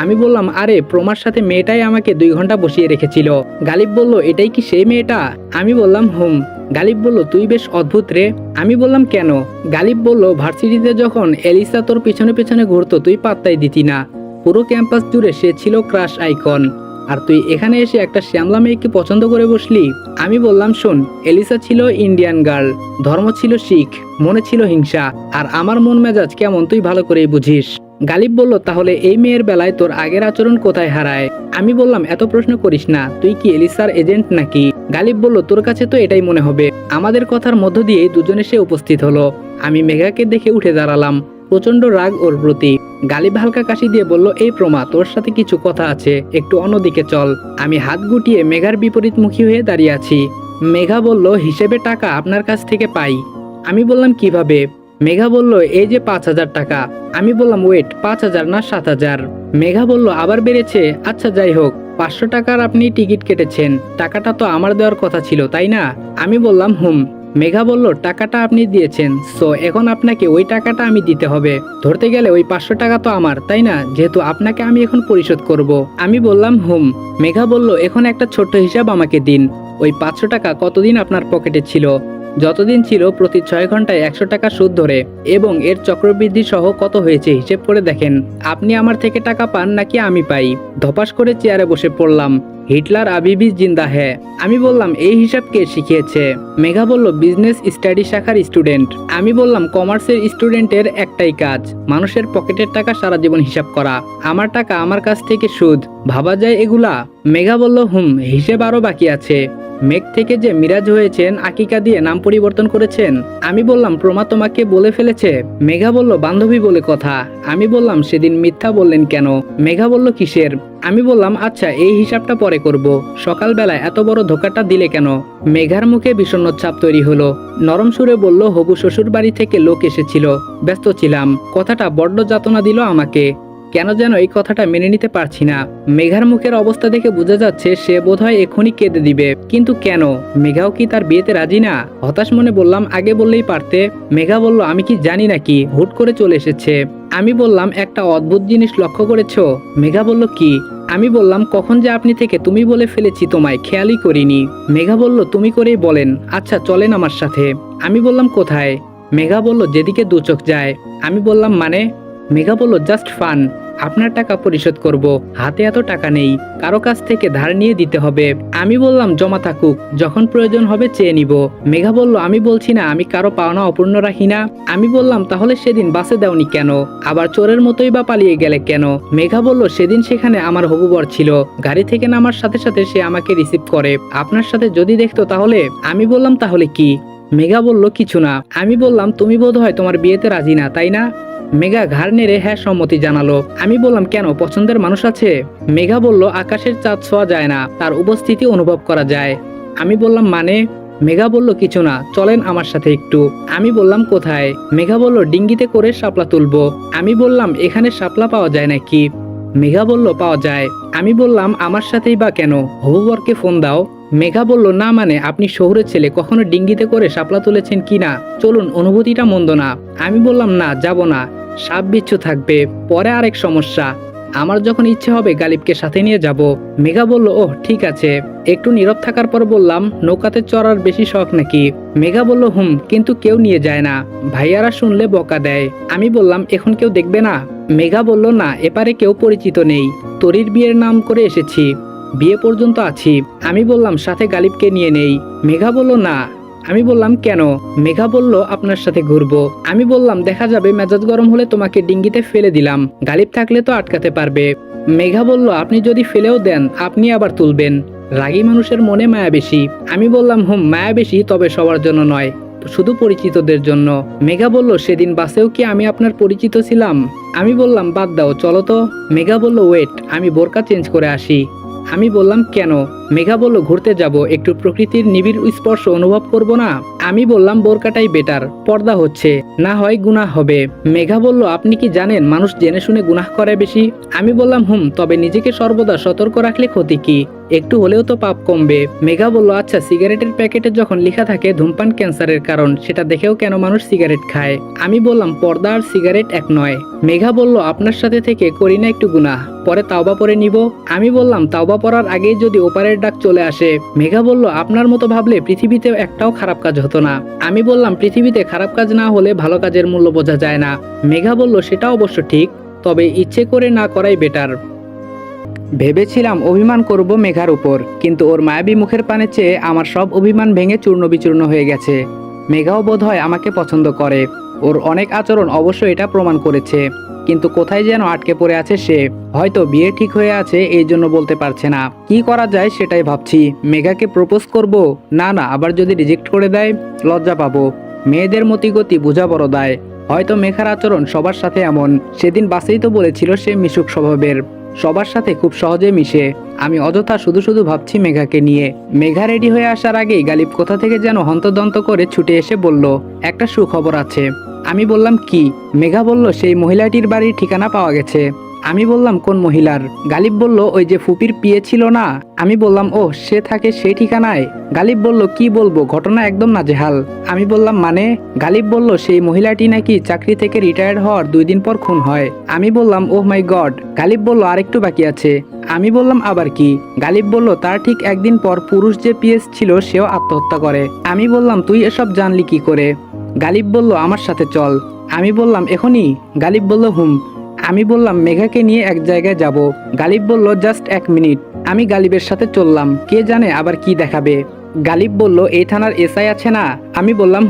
আমি বললাম আরে প্রমার সাথে মেয়েটাই আমাকে 2 ঘন্টা বসিয়ে রেখেছিল। গালিব বলল এটাই কি সেই মেয়েটা? আমি বললাম হুম। গালিব বলল তুই বেশ অদ্ভুত রে। আমি বললাম কেন? গালিব বলল ভার্সিটিতে যখন এলিসা তোর পিছনে পিছনে ঘুরতো তুই পাত্তাই দিতি না, পুরো ক্যাম্পাস জুড়ে সে ছিল ক্রাশ আইকন, আর তুই এখানে এসে একটা শ্যামলা মেয়েকে পছন্দ করে বসলি। আমি বললাম শোন, এলিসা ছিল ইন্ডিয়ান গার্ল, ধর্ম ছিল শিখ, মনে ছিল হিংসা, আর আমার মন মেজাজ কেমন তুই ভালো করেই বুঝিস। গালিব বলল তাহলে এই মেয়ের বেলায় তোর আগের আচরণ কোথায় হারায়? আমি বললাম এত প্রশ্ন করিস না, তুই কি এলিসার এজেন্ট নাকি? গালিব বলল তোর কাছে তো এটাই মনে হবে। আমাদের কথার মধ্য দিয়েই দুজনে সে উপস্থিত হলো। আমি মেঘাকে দেখে উঠে দাঁড়ালাম, প্রচন্ড রাগ ওর প্রতি। গালিব হালকা কাশি দিয়ে বলল এই প্রমা, তোর সাথে কিছু কথা আছে, একটু অন্যদিকে চল। আমি হাত গুটিয়ে মেঘার বিপরীতমুখী হয়ে দাঁড়িয়ে আছি। মেঘা বলল হিসেবে টাকা আপনার কাছ থেকে পাই। আমি বললাম কিভাবে? মেঘা বলল এই যে 5,000 টাকা। আমি বললাম ওয়েট, 5,000 না 7,000। মেঘা বলল আবার বেড়েছে। আচ্ছা যাই হোক, 500 টাকার আপনি টিকিট কেটেছেন, টাকাটা তো আমার দেওয়ার কথা ছিল তাই না? আমি বললাম হুম। মেঘা বলল টাকাটা আপনি দিয়েছেন, সো এখন আপনাকে ওই টাকাটা আমি দিতে হবে। ধরতে গেলে ওই 500 টাকা তো আমার তাই না, যেহেতু আপনাকে আমি এখন পরিশোধ করব। আমি বললাম হুম। মেঘা বলল এখন একটা ছোট্ট হিসাব আমাকে দিন, ওই 500 টাকা কতদিন আপনার পকেটে ছিল? যতদিন ছিল প্রতি 6 ঘন্টায় 100 টাকা সুদ ধরে, এবং এর চক্রবৃদ্ধি সহ কত হয়েছে হিসেব করে দেখেন। আপনি আমার থেকে টাকা পান নাকি আমি পাই? ধপাস করে চেয়ারে বসে পড়লাম। হিটলার আবিবি জিন্দা হ্যাঁ। আমি বললাম এই হিসাব কে শিখিয়েছে? মেঘা বলল বিজনেস স্টাডি শাখার স্টুডেন্ট। আমি বললাম কমার্সের স্টুডেন্টের একটাই কাজ, মানুষের পকেটের টাকা সারা জীবন হিসাব করা। আমার টাকা আমার কাছ থেকে সুদ, ভাবা যায় এগুলা? মেঘা বলল হুম, হিসেব আরো বাকি আছে। মেঘ থেকে যে মিরাজ হয়েছেন আকিকা দিয়ে নাম পরিবর্তন করেছেন। আমি বললাম প্রমা তোমাকে বলে ফেলেছে? মেঘা বলল বান্ধবী বলে কথা। আমি বললাম সেদিন মিথ্যা বললেন কেন? মেঘা বলল কিসের? আমি বললাম আচ্ছা এই হিসাবটা পরে করব, সকালবেলায় এত বড় ধোকাটা দিলে কেন? মেঘার মুখে বিষণ্ণ ছাপ তৈরি হলো। নরম সুরে বলল হবু শ্বশুর বাড়ি থেকে লোক এসেছিল, ব্যস্ত ছিলাম। কথাটা বড্ড যাতনা দিল আমাকে, কেন যেন এই কথাটা মেনে নিতে পারছি না। মেঘার মুখের অবস্থা দেখে বোঝা যাচ্ছে সে বোধহয় এখনই কেঁদে দিবে, কিন্তু কেন? মেঘাও কি তার বিয়েতে রাজি না? হতাশ মনে বললাম আগে বললেই পারতে। মেঘা বলল আমি কি জানি নাকি, হুট করে চলে এসেছে। আমি বললাম একটা অদ্ভুত জিনিস লক্ষ্য করেছো? মেঘা বলল কি? আমি বললাম কখন যে আপনি থেকে তুমি বলে ফেলেছি তোমায় খেয়ালই করিনি। মেঘা বলল তুমি করেই বলেন। আচ্ছা চলেন আমার সাথে। আমি বললাম কোথায়? মেঘা বলল যেদিকে দু চোখ যায়। আমি বললাম মানে? মেঘা বলল জাস্ট ফান, আপনার টাকা পরিশোধ করব, হাতে এত টাকা নেই, কারো কাছ থেকে ধার নিয়ে দিতে হবে। আমি বললাম জমা থাকুক, যখন প্রয়োজন হবে চেয়ে নিব। মেঘা বলল আমি বলছি না আমি কারো পাওনা অপূর্ণ রাখি না। আমি বললাম তাহলে সেদিন বাসে দাওনি কেন, আবার চোরের মতোই বা পালিয়ে গেলে কেন? মেঘা বলল সেদিন সেখানে আমার হবু বর ছিল, গাড়ি থেকে নামার সাথে সাথে সে আমাকে রিসিভ করে, আপনার সাথে যদি দেখতো তাহলে। আমি বললাম তাহলে কি? মেঘা বলল কিছু না। আমি বললাম তুমি বোধহয় তোমার বিয়েতে রাজি না তাই না? মেঘা ঘাড় নেড়ে হ্যাঁ সম্মতি জানালো। আমি বললাম কেন, পছন্দের মানুষ আছে? মেঘা বলল আকাশের চাঁদ ছোঁয়া যায় না, তার উপস্থিতি অনুভব করা যায়। আমি বললাম মানে? মেঘা বলল কিছু না, চলেন আমার সাথে একটু। আমি বললাম কোথায়? মেঘা বলল ডিঙ্গিতে করে শাপলা তুলবো। আমি বললাম এখানে শাপলা পাওয়া যায় নাকি? মেঘা বলল পাওয়া যায়। আমি বললাম আমার সাথেই বা কেন, হবু বরকে ফোন দাও। মেঘা বলল না মানে আপনি শহুরের ছেলে, কখনো ডিঙ্গিতে করে শাপলা তুলেছেন কি না, চলুন, অনুভূতিটা মন্দ না। আমি বললাম না, যাব না, সাপ বিচ্ছু থাকবে, পরে আরেক সমস্যা, আমার যখন ইচ্ছে হবে গালিবকে সাথে নিয়ে যাব। মেঘা বলল ওহ ঠিক আছে। একটু নীরব থাকার পর বললাম নৌকাতে চড়ার বেশি শখ নাকি? মেঘা বলল কিন্তু কেউ নিয়ে যায় না, ভাইয়ারা শুনলে বকা দেয়। আমি বললাম এখন কেউ দেখবে না? মেঘা বলল না, এপারে কেউ পরিচিত নেই, তরির বিয়ের নাম করে এসেছি, বিয়ে পর্যন্ত আছি। আমি বললাম সাথে গালিবকে নিয়ে নেই। মেঘা বলল না। আমি বললাম কেন? মেঘা বলল আপনার সাথে ঘুরবো। আমি বললাম দেখা যাবে, মেজাজ গরম হলে তোমাকে ডিঙ্গিতে ফেলে দিলাম, গালিব থাকলে তো আটকাতে পারবে। মেঘা বলল আপনি যদি ফেলেও দেন আপনি আবার তুলবেন, রাগী মানুষের মনে মায়া বেশি। আমি বললাম মায়া বেশি, তবে সবার জন্য নয়, শুধু পরিচিতদের জন্য। মেঘা বলল সেদিন বাসেও কি আমি আপনার পরিচিত ছিলাম? আমি বললাম বাদ দাও, চলো তো। মেঘা বলল ওয়েট, আমি বোরকা চেঞ্জ করে আসি। আমি বললাম কেন? মেঘা বলল ঘুরতে যাব, একটু প্রকৃতির নিবিড় স্পর্শ অনুভব করব না? আমি বললাম বোরকাটাই বেটার, পর্দা হচ্ছে, না হয় গুনাহ হবে। মেঘা বলল আপনি কি জানেন মানুষ জেনে শুনে গুনাহ করে বেশি? আমি বললাম তবে নিজেকে সর্বদা সতর্ক রাখলে ক্ষতি কি, একটু হলেও তো পাপ কমবে। মেঘা বলল আচ্ছা, সিগারেটের প্যাকেটে যখন লেখা থাকে ধূমপান ক্যান্সারের কারণ, সেটা দেখেও কেন মানুষ সিগারেট খায়? আমি বললাম পর্দা আর সিগারেট এক নয়। মেঘা বলল আপনার সাথে থেকে করি না একটু গুনাহ, পরে তাওবা পরে নিব। আমি বললাম তাওবা পড়ার আগেই যদি ওপারের ডাক চলে আসে? মেঘা বলল আপনার মতো ভাবলে পৃথিবীতে একটাও খারাপ কাজ হতো না। আমি বললাম পৃথিবীতে খারাপ কাজ না হলে ভালো কাজের মূল্য বোঝা যায় না। মেঘা বলল সেটা অবশ্য ঠিক, তবে ইচ্ছে করে না করাই বেটার। ভেবেছিলাম অভিমান করব মেঘার উপর, কিন্তু ওর মায়াবী মুখের পানে চেয়ে আমার সব অভিমান ভেঙে চূর্ণ বিচূর্ণ হয়ে গেছে। মেঘাও বোধ হয় আমাকে পছন্দ করে, ওর অনেক আচরণ অবশ্য এটা প্রমাণ করেছে, কিন্তু কোথায় যেন আটকে পড়ে আছে সে। হয়তো বিয়ে ঠিক হয়ে আছে, এই জন্য বলতে পারছে না। কি করা যায় সেটাই ভাবছি। মেঘাকে প্রপোজ করব? না, আবার যদি রিজেক্ট করে দেয় লজ্জা পাবো। মেয়েদের মতিগতি বোঝা বড় দায়। হয়তো মেঘার আচরণ সবার সাথে এমন। সেদিন বাসেই তো বলেছিল সে মিশুক স্বভাবের, সবার সাথে খুব সহজে মিশে। আমি অযথা শুধু শুধু ভাবছি মেঘাকে নিয়ে। মেঘা রেডি হয়ে আসার আগেই গালিব কোথা থেকে যেন হন্তদন্ত করে ছুটে এসে বলল একটা সুখবর আছে। আমি বললাম কি? মেঘা বলল সেই মহিলাটির বাড়ির ঠিকানা পাওয়া গেছে। আমি বললাম কোন মহিলার? গালিব বলল ওই যে ফুপির বিয়ে ছিল না। আমি বললাম ও, সে থাকে সেই ঠিকানায়? গালিব বলল কি বলবো, ঘটনা একদম নাজেহাল। আমি বললাম মানে? গালিব বলল সেই মহিলাটি নাকি চাকরি থেকে রিটায়ার্ড হওয়ার 2 দিন পর খুন হয়। আমি বললাম ওহ মাই গড। গালিব বলল আরেকটু বাকি আছে। আমি বললাম আবার কি? গালিব বলল তার ঠিক 1 দিন পর পুরুষ যে পিএস ছিল সেও আত্মহত্যা করে। আমি বললাম তুই এসব জানলি কি করে? গালিব বলল আমার সাথে চল। আমি বললাম এখনই? গালিব বলল আমি বললাম মেঘাকে নিয়ে এক জায়গায় যাব। গালিব বলল জাস্ট 1 মিনিট। আমি গালিবের সাথে চললাম, কে জানে আবার কি দেখাবে। গালিব বলল এই থানার এসআই আছে না? আমি বললাম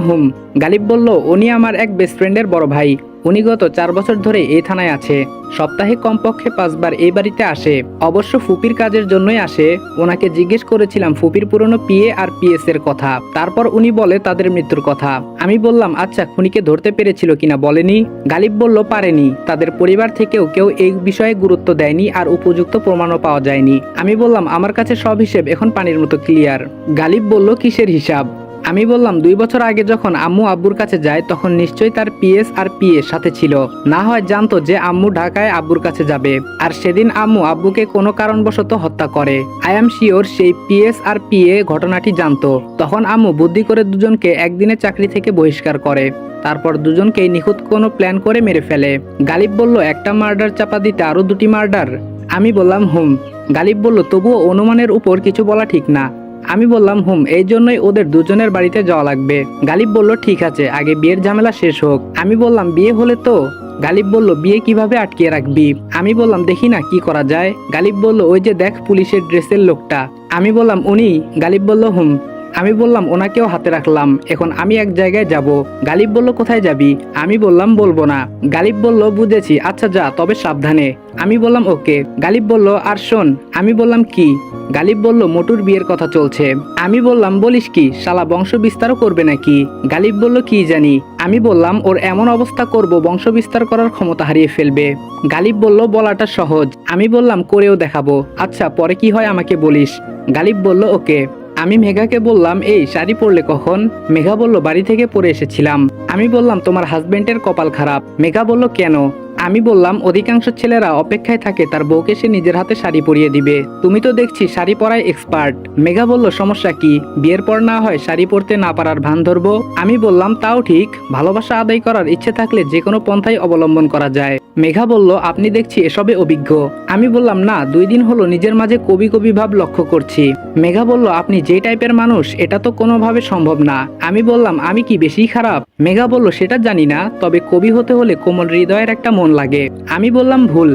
গালিব বলল উনি আমার এক বেস্ট ফ্রেন্ডের বড় ভাই, উনি গত 4 বছর ধরে এই থানায় আছে, সপ্তাহে কমপক্ষে 5 বার এই বাড়িতে আসে, অবশ্য ফুপির কাজের জন্যই আসে। ওনাকে জিজ্ঞেস করেছিলাম ফুপির পুরনো পিএ আর পিএস এর কথা, তারপর উনি বলে তাদের মৃত্যুর কথা। আমি বললাম আচ্ছা খুনিকে ধরতে পেরেছিল কিনা বলেনি? গালিব বলল পারেনি, তাদের পরিবার থেকেও কেউ এই বিষয়ে গুরুত্ব দেয়নি আর উপযুক্ত প্রমাণও পাওয়া যায়নি। আমি বললাম আমার কাছে সব হিসেব এখন পানির মতো ক্লিয়ার। গালিব বলল কিসের হিসাব? আমি বললাম 2 বছর আগে যখন আম্মু আব্বুর কাছে যায় তখন নিশ্চয়ই তার পিএস আর পিএ সাথে ছিল, না হয় জানতো যে আম্মু ঢাকায় আব্বুর কাছে যাবে, আর সেদিন আম্মু আব্বুকে কোনো কারণবশত হত্যা করে। আই এম শিওর সেই পিএস আর পিএ ঘটনাটি জানতো। তখন আম্মু বুদ্ধি করে দুজনকে একদিনে চাকরি থেকে বহিষ্কার করে, তারপর দুজনকেই নিখুঁত কোনো প্ল্যান করে মেরে ফেলে। গালিব বলল একটা মার্ডার চাপা দিতে আরো 2টি মার্ডার? আমি বললাম গালিব বলল তবুও অনুমানের উপর কিছু বলা ঠিক না। আমি বললাম এই জন্যই ওদের দুজনের বাড়িতে যাওয়া লাগবে। গালিব বলল ঠিক আছে, আগে বিয়ের ঝামেলা শেষ হোক। আমি বললাম বিয়ে হলে তো? গালিব বলল বিয়ে কিভাবে আটকিয়ে রাখবি? আমি বললাম দেখি না কি করা যায়। গালিব বলল ওই যে দেখ পুলিশের ড্রেসের লোকটা। আমি বললাম উনি? গালিব বলল আমি বললাম ওনাকেও হাতে রাখলাম, এখন আমি এক জায়গায় যাব। গালিব বলল কোথায় যাবি? আমি বললাম বলবো না। গালিব বলল বুঝেছি, আচ্ছা যা, তবে সাবধানে। আমি বললাম ওকে। গালিব বলল আর শোন। আমি বললাম কি? গালিব বলল মোটুর বিয়ের কথা চলছে। আমি বললাম বলিস কি, শালা বংশ বিস্তারও করবে নাকি? গালিব বলল কি জানি। আমি বললাম ওর এমন অবস্থা করব বংশ বিস্তার করার ক্ষমতা হারিয়ে ফেলবে। গালিব বলল বলাটা সহজ। আমি বললাম করেও দেখাবো। আচ্ছা পরে কি হয় আমাকে বলিস। গালিব বলল ওকে। আমি মেঘাকে বললাম এই শাড়ি পরলে কখন? মেঘা বলল বাড়ি থেকে পরে এসেছিলাম। আমি বললাম তোমার হাজবেন্ডের কপাল খারাপ। মেঘা বলল কেন? আমি বললাম, অধিকাংশ ছেলেরা অপেক্ষায় থাকে তার বউকে সে নিজের হাতে শাড়ি পরিয়ে দিবে, তুমি তো দেখছি শাড়ি পরায় এক্সপার্ট। মেঘা বলল, সমস্যা কি, বিয়ের পর না হয় শাড়ি পরতে না পারার ভান ধরবো? আমি বললাম, তাও ঠিক, ভালোবাসা আদায় করার ইচ্ছে থাকলে যে কোনো পন্থাই অবলম্বন করা যায়। মেঘা বলল, আপনি দেখছি এসবে অভিজ্ঞ। আমি বললাম, না, 2 দিন হলো নিজের মাঝে কবি কবি ভাব লক্ষ্য করছি। মেঘা বলল, আপনি যে টাইপের মানুষ এটা তো কোনোভাবে সম্ভব না। আমি বললাম, আমি কি বেশি খারাপ? মেঘা বলল, সেটা জানি না, তবে কবি হতে হলে কোমল হৃদয়ের একটা মন লাগে। আমি বললাম, ভুল।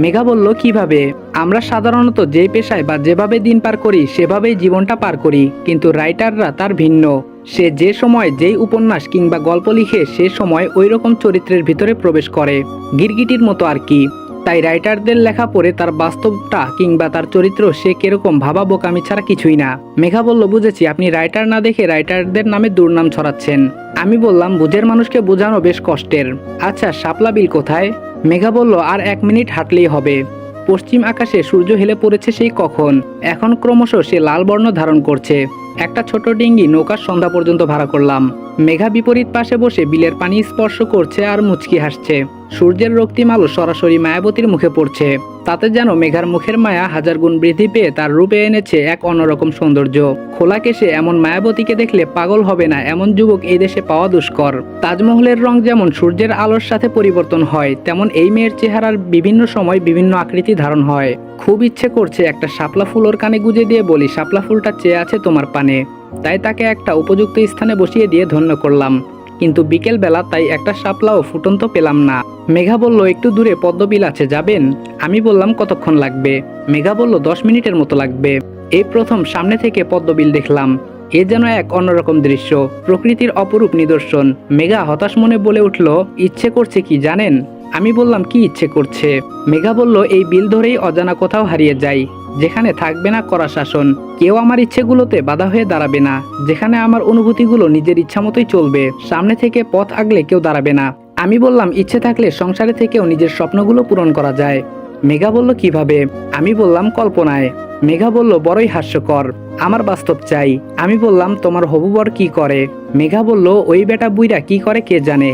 মেঘা বলল, কিভাবে? আমরা সাধারণত যে পেশায় বা যেভাবে দিন পার করি সেভাবেই জীবনটা পার করি, কিন্তু রাইটাররা তার ভিন্ন। সে যে সময় যেই উপন্যাস কিংবা গল্প লিখে সে সময় ওই রকম চরিত্রের ভিতরে প্রবেশ করে, গিরগিটির মতো আর কি। তাই রাইটারদের লেখা পড়ে তার বাস্তবটা কিংবা তার চরিত্র সে কিরকম ভাবা বোকামি ছাড়া কিছুই না। মেঘা বলল, বুঝেছি, আপনি রাইটার না দেখে রাইটারদের নামে দুর্নাম ছড়াচ্ছেন। আমি বললাম, বুঝের মানুষকে বোঝানো বেশ কষ্টের। আচ্ছা, শাপলা বিল কোথায়? মেঘা বলল, আর 1 মিনিট হাঁটলেই হবে। পশ্চিম আকাশে সূর্য হেলে পড়েছে সেই কখন, এখন ক্রমশ সে লাল বর্ণ ধারণ করছে। একটা ছোট ডিঙ্গি নৌকার সন্ধ্যা পর্যন্ত ভাড়া করলাম। মেঘা বিপরীত পাশে বসে বিলের পানি স্পর্শ করছে আর মুচকি হাসছে। সূর্যের রক্তিম আলো সরাসরি মায়াবতীর মুখে পড়ছে, তাতে যেন মেঘার মুখের মায়া 1000 গুণ বৃদ্ধি পেয়ে তার রূপে এনেছে এক অন্যরকম সৌন্দর্য। খোলা কেশে এমন মায়াবতীকে দেখলে পাগল হবে না এমন যুবক এই দেশে পাওয়া দুষ্কর। তাজমহলের রং যেমন সূর্যের আলোর সাথে পরিবর্তন হয়, তেমন এই মেয়ের চেহারার বিভিন্ন সময় বিভিন্ন আকৃতি ধারণ হয়। খুব ইচ্ছে করছে একটা শাপলা ফুল ওর কানে গুজে দিয়ে বলি, শাপলা ফুলটা চেয়ে আছে তোমার পানে। তাই তাকে একটা উপযুক্ত স্থানে বসিয়ে দিয়ে ধন্য করলাম, কিন্তু বিকেল বেলা তাই একটা শাপলাও ফুটন্ত পেলাম না। মেঘা বলল, একটু দূরে পদ্মবিল আছে, যাবেন? আমি বললাম, কতক্ষণ লাগবে? মেঘা বলল, 10 মিনিটের মতো লাগবে। এই প্রথম সামনে থেকে পদ্মবিল দেখলাম, এ যেন এক অন্যরকম দৃশ্য, প্রকৃতির অপরূপ নিদর্শন। মেঘা হতাশ মনে বলে উঠল, ইচ্ছে করছে কি জানেন? আমি বললাম, কি ইচ্ছে করছে? মেঘা বলল, এই বিল ধরেই অজানা কোথাও হারিয়ে যাই, যেখানে থাকবে না কড়া শাসন, কেউ আমার ইচ্ছেগুলোতে বাধা হয়ে দাঁড়াবে না, যেখানে আমার অনুভূতিগুলো নিজের ইচ্ছা মতোই চলবে, সামনে থেকে পথ আগলে কেউ দাঁড়াবে না। আমি বললাম, ইচ্ছে থাকলে সংসারে থেকেও নিজের স্বপ্নগুলো পূরণ করা যায়। মেঘা বলল, কিভাবে? আমি বললাম, কল্পনায়। মেঘা বলল, বড়ই হাস্যকর, আমার বাস্তব চাই। আমি বললাম, তোমার হবু বর কি করে? মেঘা বলল, ওই বেটা বুইরা কি করে কে জানে।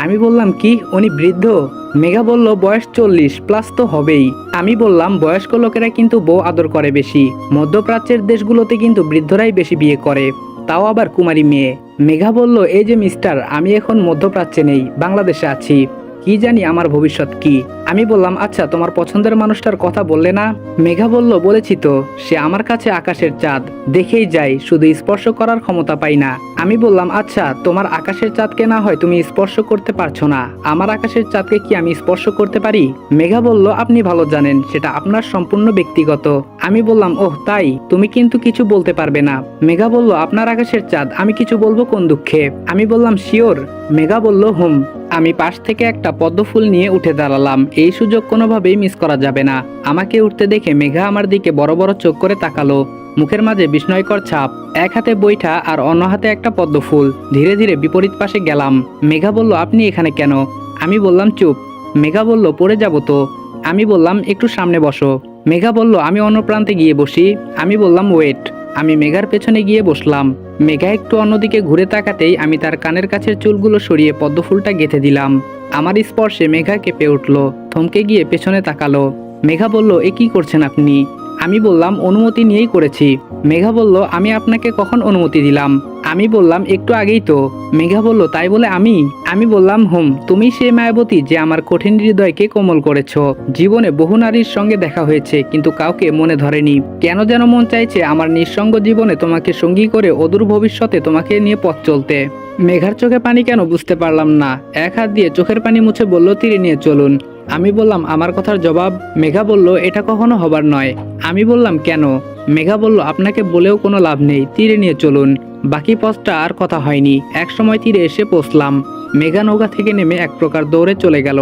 আমি বললাম, কি, উনি বৃদ্ধ? মেঘা বলল, বয়স 40+ তো হবেই। আমি বললাম, বয়স্ক লোকেরা কিন্তু বউ আদর করে বেশি, মধ্যপ্রাচ্যের দেশগুলোতে কিন্তু বৃদ্ধরাই বেশি বিয়ে করে, তাও আবার কুমারী মেয়ে। মেঘা বলল, এই যে মিস্টার, আমি এখন মধ্যপ্রাচ্যে নেই, বাংলাদেশে আছি, কি জানি আমার ভবিষ্যৎ কি। আমি বললাম, আচ্ছা, তোমার পছন্দের মানুষটার কথা বললে না? মেঘা বলল, বলেছি তো, সে আমার কাছে আকাশের চাঁদ, দেখেই যাই, শুধু স্পর্শ করার ক্ষমতা পাই না। আমি বললাম, আচ্ছা, তোমার আকাশের চাঁদকে না হয় তুমি স্পর্শ করতে পারছো না, আমার আকাশের চাঁদকে কি আমি স্পর্শ করতে পারি? মেঘা বলল, আপনি ভালো জানেন, সেটা আপনার সম্পূর্ণ ব্যক্তিগত। আমি বললাম, ওহ তাই, তুমি কিন্তু কিছু বলতে পারবে না। মেঘা বলল, আপনার আকাশের চাঁদ, আমি কিছু বলবো কোন দুঃখে? আমি বললাম, শিওর। মেঘা বলল, হুম। আমি পাশ থেকে একটা পদ্ম ফুল নিয়ে উঠে দাঁড়ালাম, এই সুযোগ কোনোভাবেই মিস করা যাবে না। আমাকে উঠতে দেখে মেঘা আমার দিকে বড় বড় চোখ করে তাকালো, মুখের মাঝে বিস্ময়কর ছাপ, এক হাতে বৈঠা আর অন্য হাতে একটা পদ্ম ফুল। ধীরে ধীরে বিপরীত পাশে গেলাম। মেঘা বলল, আপনি এখানে কেন? আমি বললাম, চুপ। মেঘা বলল, পড়ে যাব তো। আমি বললাম, একটু সামনে বসো। মেঘা বলল, আমি অন্য প্রান্তে গিয়ে বসি। আমি বললাম, ওয়েট। আমি মেঘার পেছনে গিয়ে বসলাম। মেঘা একটু অন্যদিকে ঘুরে তাকাতেই আমি তার কানের কাছের চুলগুলো সরিয়ে পদ্মফুলটা গেঁথে দিলাম। আমার স্পর্শে মেঘা কেঁপে উঠল, থমকে গিয়ে পেছনে তাকালো। মেঘা বলল, এ কি করছেন আপনি? আমি বললাম, অনুমতি নিয়েই করেছি। মেঘা বলল, আমি আপনাকে কখন অনুমতি দিলাম? আমি বললাম, একটু আগেই তো। মেঘা বলল, তাই বলে আমি বললাম, তুমি সেই মায়াবতী যে আমার কঠিন হৃদয়কে কোমল করেছ। জীবনে বহু নারীর সঙ্গে দেখা হয়েছে, কিন্তু কাউকে মনে ধরেনি। কেন যেন মন চাইছে আমার নিঃসঙ্গ জীবনে তোমাকে সঙ্গী করে অদূর ভবিষ্যতে তোমাকে নিয়ে পথ চলতে। মেঘার চোখে পানি কেন বুঝতে পারলাম না, এক হাত দিয়ে চোখের পানি মুছে বলল, তীরে নিয়ে চলুন। আমি বললাম, আমার কথার জবাব? মেঘা বলল, এটা কখনো হবার নয়। আমি বললাম, কেন? মেঘা বলল, আপনাকে বলেও কোনো লাভ নেই, তীরে নিয়ে চলুন। বাকি পথটা আর কথা হয়নি, এক সময় তীরে এসে পৌঁছলাম। মেঘা নৌকা থেকে নেমে এক প্রকার দৌড়ে চলে গেল।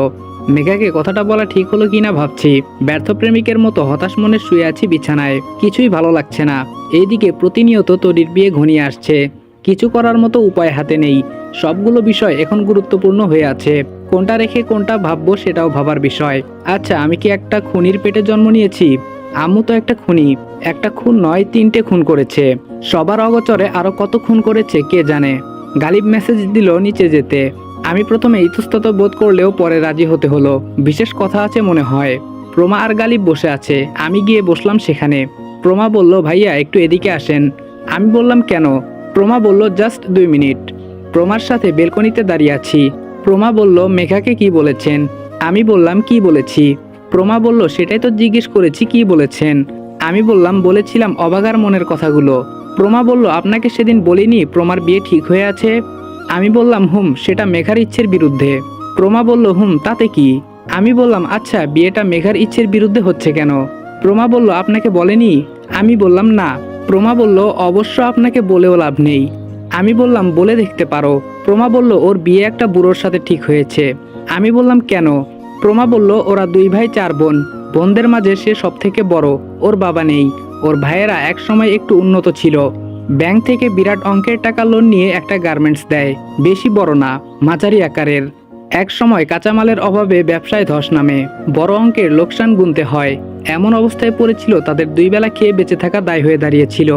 মেঘাকে কথাটা বলা ঠিক হলো কিনা ভাবছি। ব্যর্থ প্রেমিকের মতো হতাশ মনে শুয়ে আছি বিছানায়, কিছুই ভালো লাগছে না। এইদিকে প্রতিনিয়ত তরির বিয়ে ঘনিয়ে আসছে, কিছু করার মতো উপায় হাতে নেই। সবগুলো বিষয় এখন গুরুত্বপূর্ণ হয়ে আছে, কোনটা রেখে কোনটা ভাববো সেটাও ভাবার বিষয়। আচ্ছা, আমি কি একটা খুনির পেটে জন্ম নিয়েছি? আম্মু তো একটা খুনি, একটা খুন নয় 3টে খুন করেছে। সবার অগোচরে আরো কত খুন করেছে কে জানে। গালিব মেসেজ দিল নিচে যেতে। আমি প্রথমে ইতস্তত বোধ করলেও পরে রাজি হতে হলো। বিশেষ কথা আছে মনে হয়। প্রমা আর গালিব বসে আছে, আমি গিয়ে বসলাম সেখানে। প্রমা বলল, ভাইয়া একটু এদিকে আসেন। আমি বললাম কেন? প্রমা বলল, জাস্ট 2 মিনিট। প্রমার সাথে বেলকনিতে দাঁড়িয়ে আছি। প্রমা বলল, মেঘাকে কি বলেছেন? আমি বললাম, কি বলেছি? প্রমা বলল, সেটাই তো জিজ্ঞেস করেছি, কি বলেছেন? আমি বললাম, বলেছিলাম অবাগার মনের কথাগুলো। প্রমা বলল, আপনাকে সেদিন বলিনি প্রমার বিয়ে ঠিক হয়ে আছে? আমি বললাম, সেটা মেঘার ইচ্ছের বিরুদ্ধে। প্রমা বলল, তাতে কি? আমি বললাম, আচ্ছা বিয়েটা মেঘার ইচ্ছের বিরুদ্ধে হচ্ছে কেন? প্রমা বলল, আপনাকে বলেনি? আমি বললাম, না। প্রমা বলল, অবশ্য আপনাকে বলেও লাভ নেই। আমি বললাম, বলে দেখতে পারো। প্রমা বলল, ওর বিয়ে একটা বুড়োর সাথে ঠিক হয়েছে। আমি বললাম, কেন? প্রমা বলল, ওরা 2 ভাই 4 বোন। বোনদের মাঝে সে সব থেকে বড়। ওর বাবা নেই। ওর ভাইয়েরা এক সময় একটু উন্নত ছিল। ব্যাংক থেকে বিরাট অঙ্কের টাকা লোন নিয়ে একটা গার্মেন্টস দেয়। বেশি বড় না, মাঝারি আকারের। এক সময় কাঁচামালের অভাবে ব্যবসায় ধস নামে। বড় অঙ্কের লোকসান গুনতে হয়। এমন অবস্থায় পড়েছিল তাদের 2 বেলা খেয়ে বেঁচে থাকা দায় হয়ে দাঁড়িয়েছিল।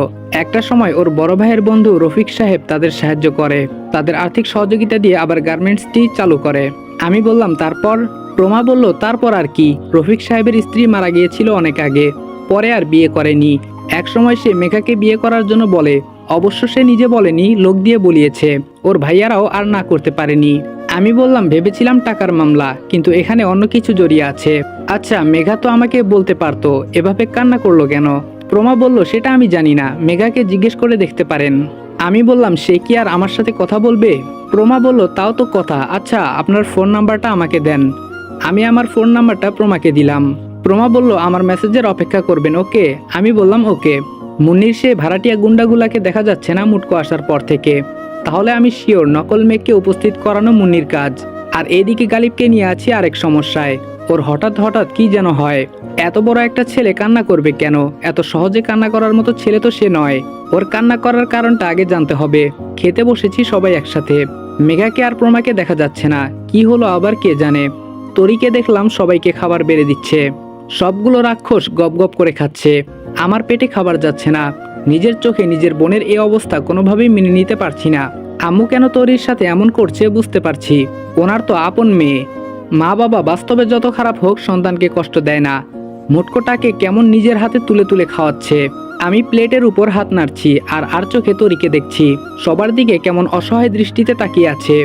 একটা সময় ওর বড় ভাইয়ের বন্ধু রফিক সাহেব তাদের সাহায্য করে। তাদের আর্থিক সহযোগিতা দিয়ে আবার গার্মেন্টসটি চালু করে। আমি বললাম, তারপর? প্রমা বলল, তারপর আর কি? রফিক সাহেবের স্ত্রী মারা গিয়েছিল অনেক আগে। পরে আর বিয়ে করেনি। এক সময় সে মেঘাকে বিয়ে করার জন্য বলে। অবশ্য সে নিজে বলেনি, লোক দিয়ে বলিয়েছে। ওর ভাইয়ারাও আর না করতে পারেনি। আমি বললাম, ভেবেছিলাম টাকার মামলা, কিন্তু এখানে অন্য কিছু জড়িয়ে আছে। আচ্ছা, মেঘা তো আমাকে বলতে পারতো, এভাবে কান্না করলো কেন? প্রমা বলল, সেটা আমি জানি না, মেঘাকে জিজ্ঞেস করে দেখতে পারেন। আমি বললাম, সে কি আর আমার সাথে কথা বলবে? প্রমা বলল, তাও তো কথা। আচ্ছা, আপনার ফোন নাম্বারটা আমাকে দেন। আমি আমার ফোন নাম্বারটা প্রমাকে দিলাম। প্রমা বলল, আমার মেসেজের অপেক্ষা করবেন, ওকে? আমি বললাম, ওকে। মুন্নির সে ভাড়াটিয়া গুন্ডাগুলাকে দেখা যাচ্ছে না মুটকো আসার পর থেকে। তাহলে আমি শিওর নকল মেঘকে উপস্থিত করানো মুন্নির কাজ। আর এদিকে গালিবকে নিয়ে আছি আরেক সমস্যায়। ওর হঠাৎ হঠাৎ কি যেন হয়। এত বড় একটা ছেলে কান্না করবে কেন? এত সহজে কান্না করার মতো ছেলে তো সে নয়। ওর কান্না করার কারণটা আগে জানতে হবে। খেতে বসেছি সবাই একসাথে। মেঘাকে আর প্রমাকে দেখা যাচ্ছে না। কি হলো আবার কে জানে। তরিকে দেখলাম সবাইকে খাবার বেড়ে দিচ্ছে। সবগুলো রাক্ষস গপ গপ করে খাচ্ছে। আমার পেটে খাবার যাচ্ছে না। নিজের চোখে নিজের বোনের এই অবস্থা কোনোভাবেই মেনে নিতে পারছি না। আম্মু কেন তরির সাথে এমন করছে বুঝতে পারছি। ওনার তো আপন মেয়ে। মা বাবা বাস্তবে যত খারাপ হোক সন্তানকে কষ্ট দেয় না। মুটকোটাকে কেমন নিজের হাতে তুলে তুলে খাওয়াচ্ছে। আমি প্লেটের উপর হাত নাড়ছি আর চোখে তরিকে দেখছি। সবার দিকে কেমন অসহায় দৃষ্টিতে তাকিয়ে আছে।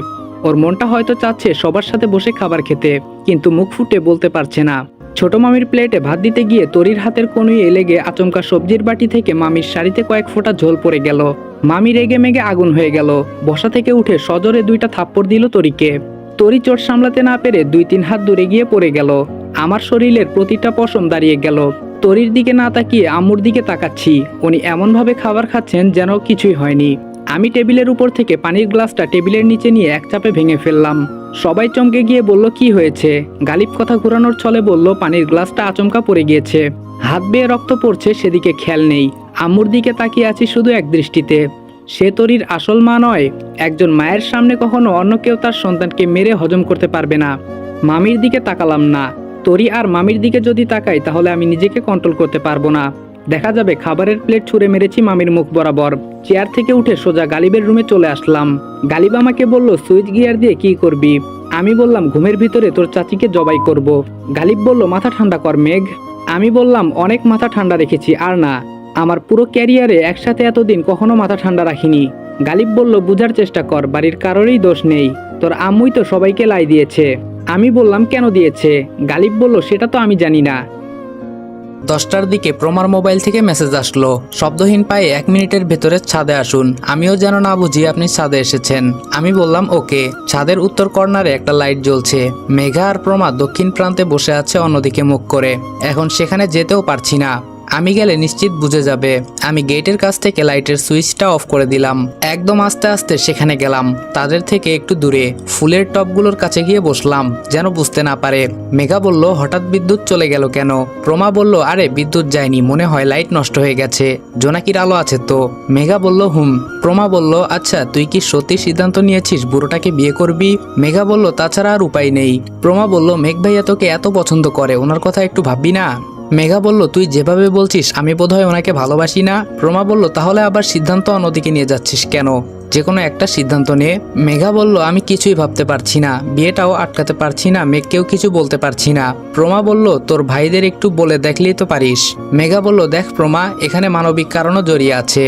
ওর মনটা হয়তো চাচ্ছে সবার সাথে বসে খাবার খেতে, কিন্তু মুখ ফুটে বলতে পারছে না। ছোট মামির প্লেটে ভাত দিতে গিয়ে তরির হাতের কনুইয়ে লেগে আচমকা সবজির বাটি থেকে মামির শাড়িতে কয়েক ফোঁটা ঝোল পড়ে গেল। মামি রেগে মেগে আগুন হয়ে গেল। বসা থেকে উঠে সজোরে 2টা থাপ্পড় দিল তরিকে। তরি চোট সামলাতে না পেরে 2-3 হাত দূরে গিয়ে পড়ে গেল। আমার শরীরের প্রতিটা পশম দাঁড়িয়ে গেল। তরির দিকে না তাকিয়ে আম্মুর দিকে তাকাচ্ছি। উনি এমনভাবে খাবার খাচ্ছেন যেন কিছুই হয়নি। আমি টেবিলের উপর থেকে পানির গ্লাসটা টেবিলের নিচে নিয়ে এক চাপে ভেঙে ফেললাম। সবাই চমকে গিয়ে বলল, কি হয়েছে? গালিব কথা ঘুরানোর ছলে বলল, পানির গ্লাসটা আচমকা পড়ে গিয়েছে। হাত বেয়ে রক্ত পড়ছে, সেদিকে খেয়াল নেই। আম্মুর দিকে তাকিয়ে আছি শুধু এক দৃষ্টিতে। সে তরির আসল মা নয়। একজন মায়ের সামনে কখনো অন্য কেউ তার সন্তানকে মেরে হজম করতে পারবে না। মামির দিকে তাকালাম না। তরি আর মামির দিকে যদি তাকাই তাহলে আমি নিজেকে কন্ট্রোল করতে পারবো না। দেখা যাবে খাবারের প্লেট ছুঁড়ে মেরেছি মামির মুখ বরাবর। চেয়ার থেকে উঠে সোজা গালিবের রুমে চলে আসলাম। গালিব আমাকে বলল, সুইচ গিয়ার দিয়ে কি করবি? আমি বললাম, ঘুমের ভিতরে তোর চাচিকে জবাই করব। গালিব বলল, মাথা ঠান্ডা কর মেঘ। আমি বললাম, অনেক মাথা ঠান্ডা রেখেছি, আর না। আমার পুরো ক্যারিয়ারে একসাথে এতদিন কখনো মাথা ঠান্ডা রাখিনি। গালিব বলল, বুঝার চেষ্টা কর, বাড়ির কারোরই দোষ নেই। তোর আম্মুই তো সবাইকে লাই দিয়েছে। আমি বললাম, কেন দিয়েছে? গালিব বলল, সেটা তো আমি জানি না। 10টার দিকে প্রমার মোবাইল থেকে মেসেজ আসলো, শব্দহীন পায়ে 1 মিনিটের ভেতরে ছাদে আসুন। আমিও যেন না বুঝি আপনি ছাদে এসেছেন। আমি বললাম, ওকে। ছাদের উত্তর কর্নারে একটা লাইট জ্বলছে। মেঘা আর প্রমা দক্ষিণ প্রান্তে বসে আছে অন্যদিকে মুখ করে। এখন সেখানে যেতেও পারছি না। আমি গেলে নিশ্চিত বুঝে যাবে। আমি গেটের কাছ থেকে লাইটের সুইচটা অফ করে দিলাম। একদম আস্তে আস্তে সেখানে গেলাম, তাদের থেকে একটু দূরে। ফুলের টবগুলোর কাছে গিয়ে বসলাম, যেন বুঝতে না পারে। মেঘা বলল, হঠাৎ বিদ্যুৎ চলে গেল কেন? প্রমা বলল, আরে বিদ্যুৎ যায়নি, মনে হয় লাইট নষ্ট হয়ে গেছে। জোনাকির আলো আছে তো। মেঘা বলল, প্রমা বলল, আচ্ছা তুই কি সত্যি সিদ্ধান্ত নিয়েছিস বুড়োটাকে বিয়ে করবি? মেঘা বলল, তাছাড়া আর উপায় নেই। প্রমা বলল, মেঘ ভাইয়া তোকে এত পছন্দ করে, ওনার কথা একটু ভাববি না? মেঘা বলল, তুই যেভাবে বলছিস আমি বোধহয় ওনাকে ভালোবাসি না। প্রমা বলল, তাহলে আবার সিদ্ধান্ত অন্যদিকে নিয়ে যাচ্ছিস কেন? যে কোনো একটা সিদ্ধান্ত নে। মেঘা বলল, আমি কিছুই ভাবতে পারছি না, বিয়েটাও আটকাতে পারছি না, মেঘকেও কিছু বলতে পারছি না। প্রমা বলল, তোর ভাইদের একটু বলে দেখলেই তো পারিস। মেঘা বলল, দেখ প্রমা, এখানে মানবিক কারণও জড়িয়ে আছে।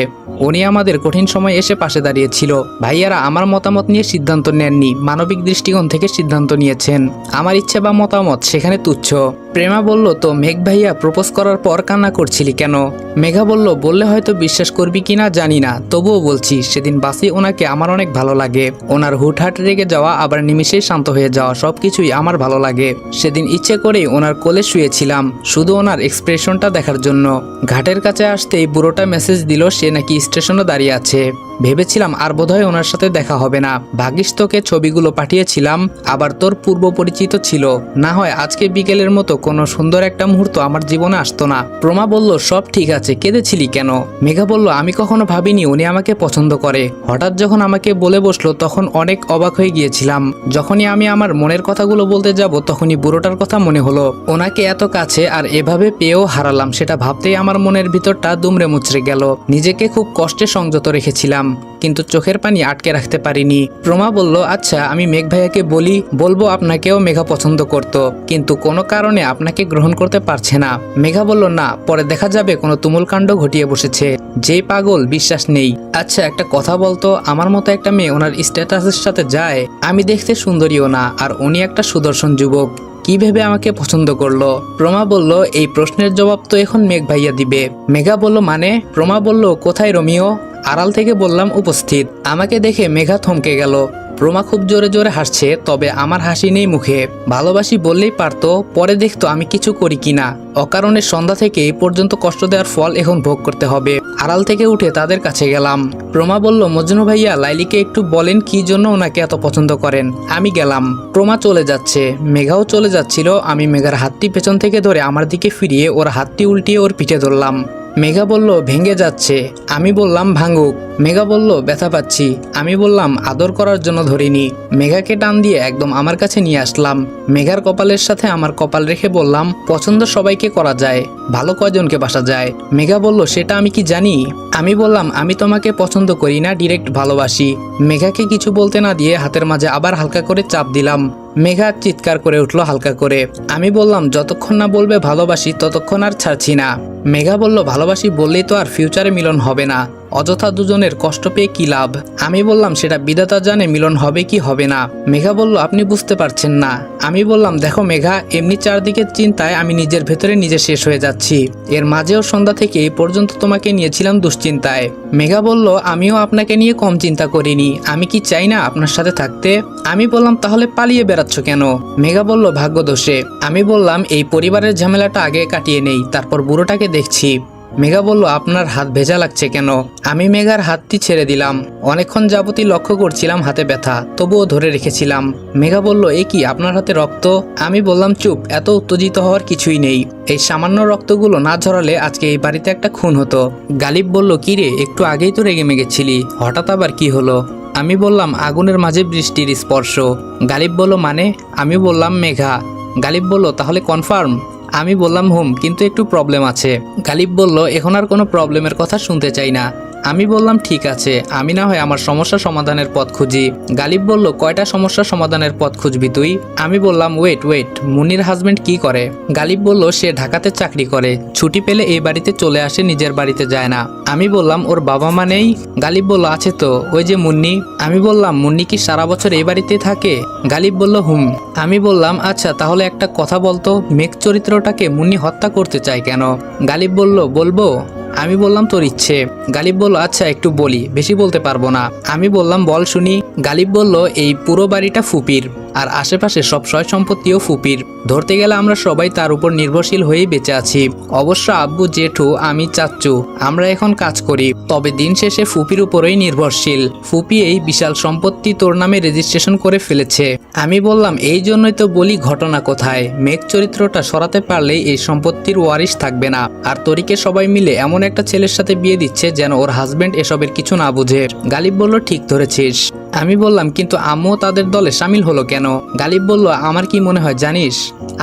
উনি আমাদের কঠিন সময় এসে পাশে দাঁড়িয়েছিল। ভাইয়ারা আমার মতামত নিয়ে সিদ্ধান্ত নেননি, মানবিক দৃষ্টিকোণ থেকে সিদ্ধান্ত নিয়েছেন। আমার ইচ্ছে বা মতামত সেখানে তুচ্ছ। প্রেমা বলল, তো মেঘ ভাইয়া প্রপোজ করার পর কান্না করছিলি কেন? মেঘা বলল, বললে হয়তো বিশ্বাস করবি কিনা জানি না, তবুও বলছি, সেদিন বাসে ওনাকে আমার অনেক ভালো লাগে। ওনার হুটহাট রেগে যাওয়া আবার নিমিষেই শান্ত হয়ে যাওয়া সবকিছুই আমার ভালো লাগে। সেদিন ইচ্ছে করেই ওনার কোলে শুয়েছিলাম, শুধু ওনার এক্সপ্রেশনটা দেখার জন্য। ঘাটের কাছে আসতেই বুড়োটা মেসেজ দিল সে নাকি স্টেশনে দাঁড়িয়ে আছে। ভেবেছিলাম আর বোধহয় ওনার সাথে দেখা হবে না। ভাগ্যিস তোকে ছবিগুলো পাঠিয়েছিলাম, আবার তোর পূর্ব পরিচিত ছিল, না হয় আজকে বিকেলের মতো কোনো সুন্দর একটা মুহূর্ত আমার জীবনে আসতো না। প্রমা বলল, সব ঠিক আছে, কেঁদেছিলি কেন? মেঘা বলল, আমি কখনো ভাবিনি উনি আমাকে পছন্দ করে। হঠাৎ যখন আমাকে বলে বসলো তখন অনেক অবাক হয়ে গিয়েছিলাম। যখনই আমি আমার মনের কথাগুলো বলতে যাব তখনই বুড়োটার কথা মনে হলো। ওনাকে এত কাছে আর এভাবে পেয়েও হারালাম, সেটা ভাবতেই আমার মনের ভিতরটা দুমড়ে মুচড়ে গেল। নিজেকে খুব কষ্টে সংযত রেখেছিলাম, কিন্তু চোখের পানি আটকে রাখতে পারিনি। প্রমা বলল, আচ্ছা আমি মেঘ ভাইয়াকে বলবো আপনাকেও মেঘা পছন্দ করত, কিন্তু কোনো কারণে আপনাকে গ্রহণ করতে পারছে না। মেঘা বলল, না, পরে দেখা যাবে কোনো তুমুল কাণ্ড ঘটিয়ে বসেছে। যেই পাগল, বিশ্বাস নেই। আচ্ছা একটা কথা বলতো, আমার মতো একটা মেয়ে ওনার স্ট্যাটাসের সাথে যায়? আমি দেখতে সুন্দরীও না, আর উনি একটা সুদর্শন যুবক, কি ভেবে আমাকে পছন্দ করলো? প্রমা বলল, এই প্রশ্নের জবাব তো এখন মেঘ ভাইয়া দিবে। মেঘা বলল, মানে? প্রমা বলল, কোথায় রোমিও? আড়াল থেকে বললাম, উপস্থিত। আমাকে দেখে মেঘা থমকে গেল। প্রমা খুব জোরে জোরে হাসছে, তবে আমার হাসি নেই মুখে। ভালোবাসি বললেই পারতো, পরে দেখতো আমি কিছু করি কিনা। অকারণে সন্ধ্যা থেকে এই পর্যন্ত কষ্ট দেওয়ার ফল এখন ভোগ করতে হবে। আড়াল থেকে উঠে তাদের কাছে গেলাম। প্রমা বলল, মজনু ভাইয়া, লাইলিকে একটু বলেন কি জন্য ওনাকে এত পছন্দ করেন। আমি গেলাম। প্রমা চলে যাচ্ছে, মেঘাও চলে যাচ্ছিল। আমি মেঘার হাতটি পেছন থেকে ধরে আমার দিকে ফিরিয়ে ওর হাতটি উল্টিয়ে ওর পিঠে ধরলাম। মেঘা বলল, ভেঙে যাচ্ছে। আমি বললাম, ভাঙুক। মেঘা বলল, ব্যথা পাচ্ছি। আমি বললাম, আদর করার জন্য ধরিনি। মেঘাকে টান দিয়ে একদম আমার কাছে নিয়ে আসলাম। মেঘার কপালের সাথে আমার কপাল রেখে বললাম, পছন্দ সবাইকে করা যায়, ভালো কয়জনকে বাসা যায়? মেঘা বলল, সেটা আমি কি জানি? আমি বললাম, আমি তোমাকে পছন্দ করি না, ডিরেক্ট ভালোবাসি। মেঘাকে কিছু বলতে না দিয়ে হাতের মাঝে আবার হালকা করে চাপ দিলাম। মেঘা চিৎকার করে উঠলো হালকা করে। আমি বললাম, যতক্ষণ না বলবে ভালোবাসি ততক্ষণ আর ছাড়ছি না। মেঘা বলল, ভালোবাসি বললেই তো আর ফিউচারে মিলন হবে না, অযথা দুজনের কষ্ট পেয়ে কি লাভ? আমি বললাম, সেটা বিধাতা জানে মিলন হবে কি হবে না। মেঘা বলল, আপনি বুঝতে পারছেন না। আমি বললাম, দেখো মেঘা, এমনি চারদিকের চিন্তায় আমি নিজের ভেতরে নিজে শেষ হয়ে যাচ্ছি। এর মাঝেও সন্ধ্যা থেকে এই পর্যন্ত তোমাকে নিয়েছিলাম দুশ্চিন্তায়। মেঘা বলল, আমিও আপনাকে নিয়ে কম চিন্তা করিনি, আমি কি চাই না আপনার সাথে থাকতে? আমি বললাম, তাহলে পালিয়ে বেড়াচ্ছ কেন? মেঘা বলল, ভাগ্যদোষে। আমি বললাম, এই পরিবারের ঝামেলাটা আগে কাটিয়ে নেই, তারপর বুড়োটাকে দেখছি। মেঘা বলল, আপনার হাত ভেজা লাগছে কেন? আমি মেঘার হাতটি ছেড়ে দিলাম। অনেকক্ষণ যাবতই লক্ষ্য করছিলাম হাতে ব্যথা, তবুও ধরে রেখেছিলাম। মেঘা বলল, এ কি, আপনার হাতে রক্ত? আমি বললাম, চুপ, এত উত্তেজিত হওয়ার কিছুই নেই। এই সামান্য রক্তগুলো না ঝরালে আজকে এই বাড়িতে একটা খুন হতো। গালিব বলল, কি রে, একটু আগেই তো রেগে মেগেছিলি, হঠাৎ আবার কি হলো? আমি বললাম, আগুনের মাঝে বৃষ্টির স্পর্শ। গালিব বলল, মানে? আমি বললাম, মেঘা। গালিব বলল, তাহলে কনফার্ম? আমি বললাম, কিন্তু একটু প্রবলেম আছে। গালিব বলল, এখন আর কোনো প্রবলেমের কথা শুনতে চাই না। আমি বললাম, ঠিক আছে, আমি না হয় আমার সমস্যা সমাধানের পথ খুঁজি। গালিব বলল, কয়টা সমস্যা সমাধানের পথ খুঁজবি তুই? আমি বললাম, ওয়েট, মুন্নির হাজবেন্ড কি করে? গালিব বলল, সে ঢাকাতে চাকরি করে, ছুটি পেলে এই বাড়িতে চলে আসে, নিজের বাড়িতে যায় না। আমি বললাম, ওর বাবা মা নেই? গালিব বলল, আছে তো, ওই যে মুন্নি। আমি বললাম, মুন্নি কি সারা বছর এই বাড়িতে থাকে? গালিব বলল, আমি বললাম, আচ্ছা তাহলে একটা কথা বলতো, মেঘ চরিত্রটাকে মুন্নি হত্যা করতে চায় কেন? গালিব বলল, বলবো? আমি বললাম, তোর ইচ্ছে। গালিব বলল, আচ্ছা একটু বলি, বেশি বলতে পারবো না। আমি বললাম, বল শুনি। গালিব বলল, এই পুরো বাড়িটা ফুপির, আর আশেপাশে সব সয় সম্পত্তিও ফুপির। ধরতে গেলে আমরা সবাই তার উপর নির্ভরশীল হয়েই বেঁচে আছি। অবশ্য আব্বু, জেঠু, আমি, চাচ্চু, আমরা এখন কাজ করি, তবে দিন শেষে ফুপির উপরেই নির্ভরশীল। ফুপি এই বিশাল সম্পত্তি তোর নামে রেজিস্ট্রেশন করে ফেলেছে। আমি বললাম, এই জন্যই তো বলি, ঘটনা কোথায়? মেঘ চরিত্রটা সরাতে পারলেই এই সম্পত্তির ওয়ারিশ থাকবে না, আর তরিকে সবাই মিলে এমন একটা ছেলের সাথে বিয়ে দিচ্ছে যেন ওর হাজবেন্ড এসবের কিছু না বুঝে। গালিব বলল, ঠিক ধরেছিস। আমি বললাম, কিন্তু আম্মু তাদের দলে সামিল হলো কেন? গালিব বলল, আমার কি মনে হয় জানিস?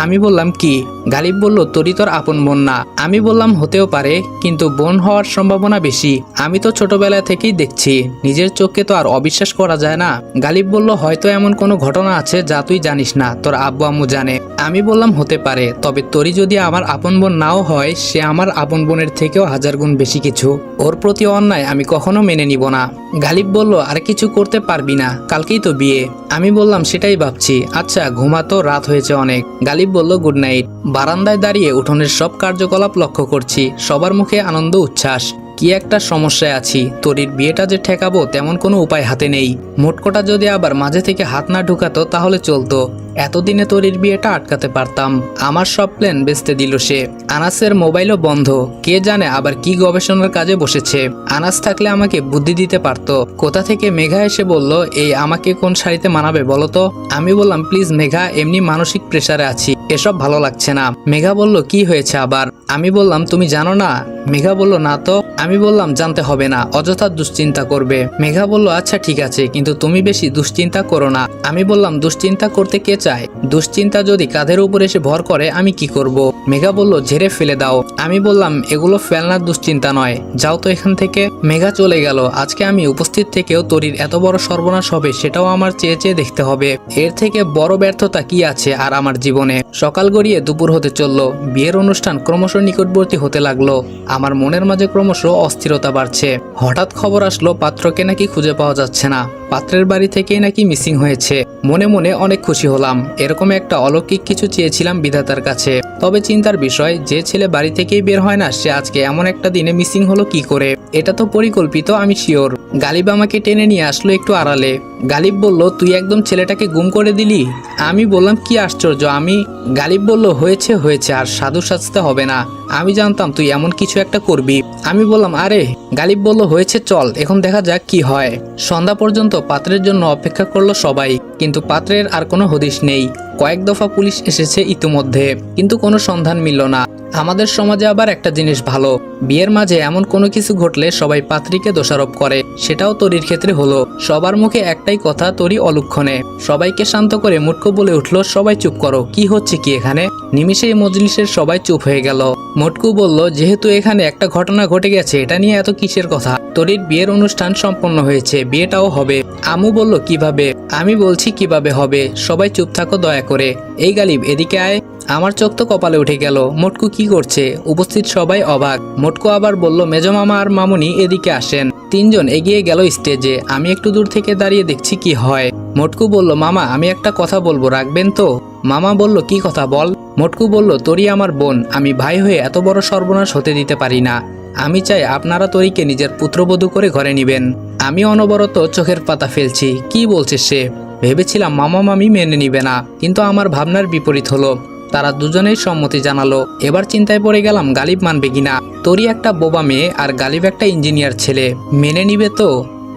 আমি বললাম কি? গালিব বলল তোরই তোর আপন বোন না। আমি বললাম হতেও পারে, কিন্তু বোন হওয়ার সম্ভাবনা বেশি। আমি তো ছোটবেলা থেকেই দেখছি, নিজের চোখকে তো আর অবিশ্বাস করা যায় না। গালিব বলল হয়তো এমন কোনো ঘটনা আছে যা তুই জানিস না, তোর আব্বু আম্মু জানে। আমি বললাম হতে পারে, তবে তোরই যদি আমার আপন বোন নাও হয়, সে আমার আপন বোনের থেকেও 1000 গুণ বেশি কিছু। ওর প্রতি অন্যায় আমি কখনো মেনে নিব না। গালিব বলল আর কিছু করতে পারবি না, কালকেই তো বিয়ে। আমি বললাম সেটাই ভাবছি। আচ্ছা ঘুমাতো, রাত হয়েছে অনেক। গালিব বলল গুড নাইট। বারান্দায় দাঁড়িয়ে উঠোনের সব কার্যকলাপ লক্ষ্য করছি, সবার মুখে আনন্দ উচ্ছ্বাস। কি একটা সমস্যায় আছি, তোরির বিয়েটা যে ঠেকাবো তেমন কোনো উপায় হাতে নেই। মোটকোটা যদি আবার মাঝে থেকে হাত না ঢুকাতো তাহলে চলতো। এতদিনে তোরির বিয়েটা আটকাতে পারতাম। আমার সব প্ল্যান বেচতে দিল সে। আনাসের মোবাইলও বন্ধ, কে জানে আবার কি গবেষণার কাজে বসেছে। আনাস থাকলে আমাকে বুদ্ধি দিতে পারতো। কোথা থেকে মেঘা এসে বলল এই আমাকে কোন শাড়িতে মানাবে বলো তো। আমি বললাম প্লিজ মেঘা, এমনি মানসিক প্রেসারে আছি, এসব ভালো লাগছে না। মেঘা বলল কি হয়েছে আবার? আমি বললাম তুমি জানো না। মেঘা বলল না তো। আমি বললাম জানতে হবে না, অযথা দুশ্চিন্তা করবে। মেঘা বলল আচ্ছা ঠিক আছে, কিন্তু তুমি বেশি দুশ্চিন্তা করো না। আমি বললাম দুশ্চিন্তা করতে কে চায়? দুশ্চিন্তা যদি কাঁধের উপর এসে ভর করে আমি কি করব? মেঘা বলল ঝেড়ে ফেলে দাও। আমি বললাম এগুলো ফেলনার দুশ্চিন্তা নয়, যাও তো এখান থেকে। মেঘা চলে গেল। আজকে আমি উপস্থিত থেকেও তোরির এত বড় সর্বনাশ হবে সেটাও আমার চেয়ে চেয়ে দেখতে হবে। এর থেকে বড় ব্যর্থতা কি আছে আর আমার জীবনে? সকাল গড়িয়ে দুপুর হতে চলল। বিয়ের অনুষ্ঠান ক্রমশ নিকটবর্তী হতে লাগলো। আমার মনের মাঝে ক্রমশ অস্থিরতা বাড়ছে। হঠাৎ খবর আসলো পাত্রকে নাকি খুঁজে পাওয়া যাচ্ছে না, পাত্রের বাড়ি থেকেই নাকি মিসিং হয়েছে। মনে মনে অনেক খুশি হলাম। এরকম একটা অলৌকিক কিছু চেয়েছিলাম বিধাতার কাছে। তবে চিন্তার বিষয়, যে ছেলে বাড়ি থেকেই বের হয় না সে আজকে এমন একটা দিনে মিসিং হলো কি করে? এটা তো পরিকল্পিত, আমি শিওর। গালিব আমাকে টেনে নিয়ে আসলো একটু আড়ালে। গালিব বলল তুই একদম ছেলেটাকে গুম করে দিলি। আমি বললাম কি আশ্চর্য আমি। গালিব বলল হয়েছে হয়েছে, আর সাধু সাজতে হবে না, আমি জানতাম তুই এমন কিছু একটা করবি। আমি বললাম আরে। গালিব বলল হয়েছে, চল এখন দেখা যাক কি হয়। সন্ধ্যা পর্যন্ত পাত্রের জন্য অপেক্ষা করলো সবাই, কিন্তু পাত্রের আর কোনো হদিশ নেই। কয়েক দফা পুলিশ এসেছে ইতিমধ্যে, কিন্তু কোনো সন্ধান মিলল না। আমাদের সমাজে আবার একটা জিনিস ভালো, বিয়ের মাঝে এমন কোনো কিছু ঘটলে সবাই পাত্রীকে দোষারোপ করে। সেটাও তরির ক্ষেত্রে হলো। সবার মুখে একটাই কথা, তরি অলুক্ষণে। সবাইকে শান্ত করে মুটকো বলে উঠল সবাই চুপ করো, কি হচ্ছে কি এখানে? নিমিষেই মজলিসের সবাই চুপ হয়ে গেল। মোটকু বলল যেহেতু এখানে একটা ঘটনা ঘটে গেছে, এটা নিয়ে এত কিসের কথা? তরির বিয়ের অনুষ্ঠান সম্পন্ন হয়েছে, বিয়েটাও হবে। আমু বলল কিভাবে? আমি বলছি কিভাবে হবে, সবাই চুপ থাকো দয়া করে। এই গালিব এদিকে আয়। আমার চোখ তো কপালে উঠে গেল। মোটকু কি করছে? উপস্থিত সবাই অবাক। মোটকু আবার বলল মেজ মামা আর মামুনি এদিকে আসেন। তিনজন এগিয়ে গেল স্টেজে। আমি একটু দূর থেকে দাঁড়িয়ে দেখছি কি হয়। মোটকু বলল মামা আমি একটা কথা বলবো, রাখবেন তো? মামা বলল কি কথা বল। মোটকু বলল তরি আমার বোন, আমি ভাই হয়ে এত বড় সর্বনাশ হতে দিতে পারি না। আমি চাই আপনারা তরিকে নিজের পুত্রবধূ করে ঘরে নিবেন। আমি অনবরত চোখের পাতা ফেলছি। কি বলছে সে? ভেবেছিলাম মামা মামি মেনে নিবে না, কিন্তু আমার ভাবনার বিপরীত হলো। তারা দুজনেই সম্মতি জানালো। এবার চিন্তায় পড়ে গেলাম গালিব মানবে কিনা। তরি একটা বোবা মেয়ে আর গালিব একটা ইঞ্জিনিয়ার ছেলে, মেনে নিবে তো?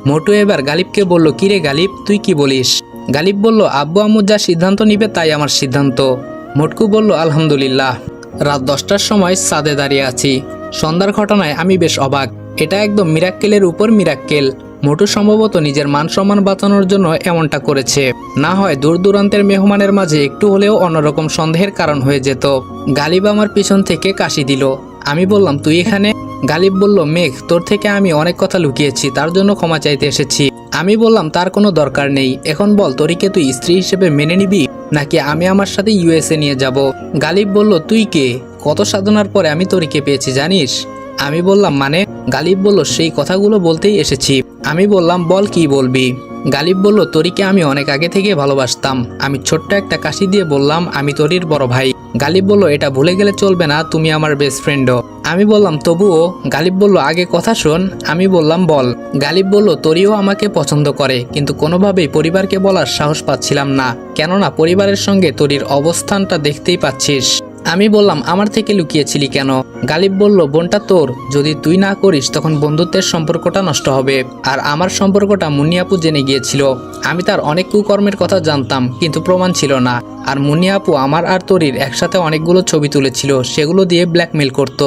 মোটু এবার গালিবকে বলল কিরে গালিব তুই কি বলিস? গালিব বলল আব্বু আম্মু যা সিদ্ধান্ত নিবে তাই আমার সিদ্ধান্ত। মোটকু বলল আলহামদুলিল্লাহ। রাত 10টার সময় ছাদে দাঁড়িয়ে আছি। সন্ধ্যার ঘটনায় আমি বেশ অবাক। এটা একদম মিরাক্কেলের উপর মিরাক্কেল। মোটু সম্ভবত নিজের মান সম্মান বাঁচানোর জন্য এমনটা করেছে, না হয় দূর দূরান্তের মেহমানের মাঝে একটু হলেও অন্যরকম সন্দেহের কারণ হয়ে যেত। গালিব আমার পিছন থেকে কাশি দিল। আমি বললাম তুই এখানে? গালিব বলল মেঘ, তোর থেকে আমি অনেক কথা লুকিয়েছি, তার জন্য ক্ষমা চাইতে এসেছি। আমি বললাম তার কোনো দরকার নেই। এখন বল তরিকে তুই স্ত্রী হিসেবে মেনে নিবি, নাকি আমি আমার সাথে ইউএসএ নিয়ে যাব? গালিব বলল তুই কে? কত সাধনার পরে আমি তরিকে পেয়েছি জানিস? আমি বললাম মানে? গালিব বলল সেই কথাগুলো বলতেই এসেছি। আমি বললাম বল কি বলবি? গালিব বলল তরিকে আমি অনেক আগে থেকে ভালোবাসতাম। আমি ছোট্ট একটা কাশি দিয়ে বললাম আমি তরির বড় ভাই। গালিব বলল এটা ভুলে গেলে চলবে না, তুমি আমার বেস্ট ফ্রেন্ডও। আমি বললাম তবুও। গালিব বলল আগে কথা শোন। আমি বললাম বল। গালিব বলল তরিও আমাকে পছন্দ করে, কিন্তু কোনোভাবেই পরিবারকে বলার সাহস পাচ্ছিলাম না, কেননা পরিবারের সঙ্গে তরির অবস্থানটা দেখতেই পাচ্ছিস। আমি বললাম আমার থেকে লুকিয়েছিলি কেন? গালিব বলল বোনটা তোর, যদি তুই না করিস তখন বন্ধুত্বের সম্পর্কটা নষ্ট হবে। আর আমার সম্পর্কটা মুন্নি আপু জেনে গিয়েছিল। আমি তার অনেক কুকর্মের কথা জানতাম, কিন্তু প্রমাণ ছিল না। আর মুন্নি আপু আমার আর তরির একসাথে অনেকগুলো ছবি তুলেছিল, সেগুলো দিয়ে ব্ল্যাকমেল করত।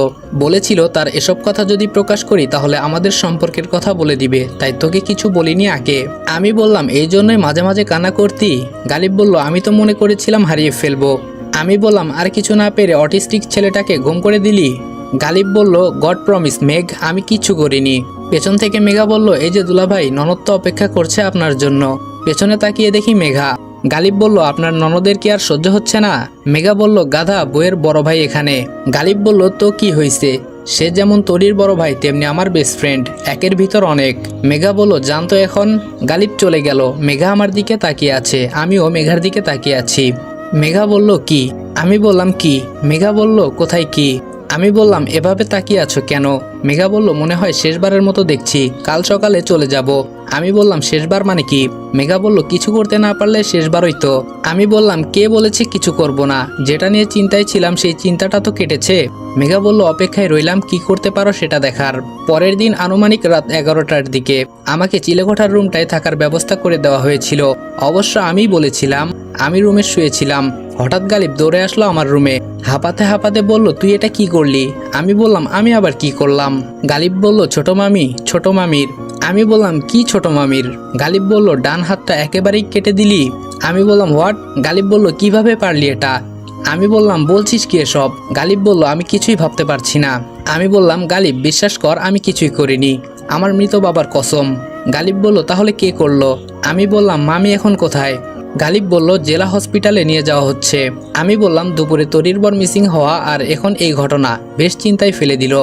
বলেছিল তার এসব কথা যদি প্রকাশ করি তাহলে আমাদের সম্পর্কের কথা বলে দিবে, তাই তোকে কিছু বলিনি আগে। আমি বললাম এই জন্যই মাঝে মাঝে কান্না করতি? গালিব বলল আমি তো মনে করেছিলাম হারিয়ে ফেলবো, আমি বললাম আর কিছু না পেরে অটিস্টিক ছেলেটাকে ঘুম করে দিলি। গালিব বলল, গড প্রমিস মেঘ, আমি কিচ্ছু করিনি। পেছন থেকে মেঘা বলল, এই যে দুলাভাই, ননদ তো অপেক্ষা করছে আপনার জন্য। পেছনে তাকিয়ে দেখি মেঘা। গালিব বলল, আপনার ননদের কি আর সহ্য হচ্ছে না? মেঘা বলল, গাধা, বইয়ের বড় ভাই এখানে। গালিব বলল, তো কি হয়েছে? সে যেমন তোরির বড় ভাই তেমনি আমার বেস্ট ফ্রেন্ড, একের ভিতর অনেক। মেঘা বলল, জানতো এখন। গালিব চলে গেল। মেঘা আমার দিকে তাকিয়ে আছে, আমিও মেঘার দিকে তাকিয়ে আছি। মেঘা বলল, কি? আমি বললাম, কি? মেঘা বলল, কোথায় কি? আমি বললাম, এভাবে তাকিয়ে আছো কেন? মেঘা বলল, মনে হয় শেষবারের মতো দেখছি, কাল সকালে চলে যাব। আমি বললাম, শেষবার মানে কি? মেঘা বলল, কিছু করতে না পারলে শেষবারই তো। আমি বললাম, কে বলেছে কিছু করব না? যেটা নিয়ে চিন্তায় ছিলাম সেই চিন্তাটা তো কেটেছে। মেঘা বলল, অপেক্ষায় রইলাম কি করতে পারো সেটা দেখার। পরের দিন আনুমানিক রাত 11টার দিকে আমাকে চিলেকোঠার রুমটায় থাকার ব্যবস্থা করে দেওয়া হয়েছিল। অবশ্য আমিই বলেছিলাম। আমি রুমে শুয়েছিলাম। হঠাৎ গালিব দৌড়ে আসলো আমার রুমে। হাঁপাতে হাঁপাতে বলল, তুই এটা কি করলি? আমি বললাম, আমি আবার কি করলাম? গালিব বলল, ছোট মামি, ছোট মামির। আমি বললাম, কি ছোট মামির? গালিব বলল, ডান হাতটা একেবারেই কেটে দিলি। আমি বললাম, হোয়াট? গালিব বলল, কিভাবে পারলি এটা? আমি বললাম, বলছিস কি এসব? গালিব বলল, আমি কিছুই ভাবতে পারছি না। আমি বললাম, গালিব বিশ্বাস কর, আমি কিছুই করিনি, আমার মৃত বাবার কসম। গালিব বলল, তাহলে কে করলো? আমি বললাম, মামি এখন কোথায়? গালিব বলল, জেলা হসপিটালে নিয়ে যাওয়া হচ্ছে। আমি বললাম, দুপুরে তরির বর মিসিং হওয়া আর এখন এই ঘটনা বেশ চিন্তায় ফেলে দিল।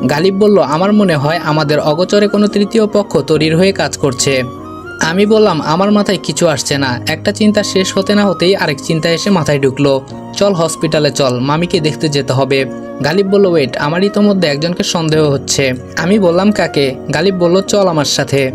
গালিব বলল, আমার মনে হয় আমাদের অগোচরে কোনো তৃতীয় পক্ষ তরির হয়ে কাজ করছে। আমি বললাম, আমার মাথায় কিছু আসছে না। একটা চিন্তা শেষ হতে না হতেই আরেক চিন্তা এসে মাথায় ঢুকলো। চল হসপিটালে চল, মামিকে দেখতে যেতে হবে। গালিব বলল, ওয়েট, আমার ইতোমধ্যে একজনকে সন্দেহ হচ্ছে। আমি বললাম, কাকে? গালিব বলল, চল আমার সাথে।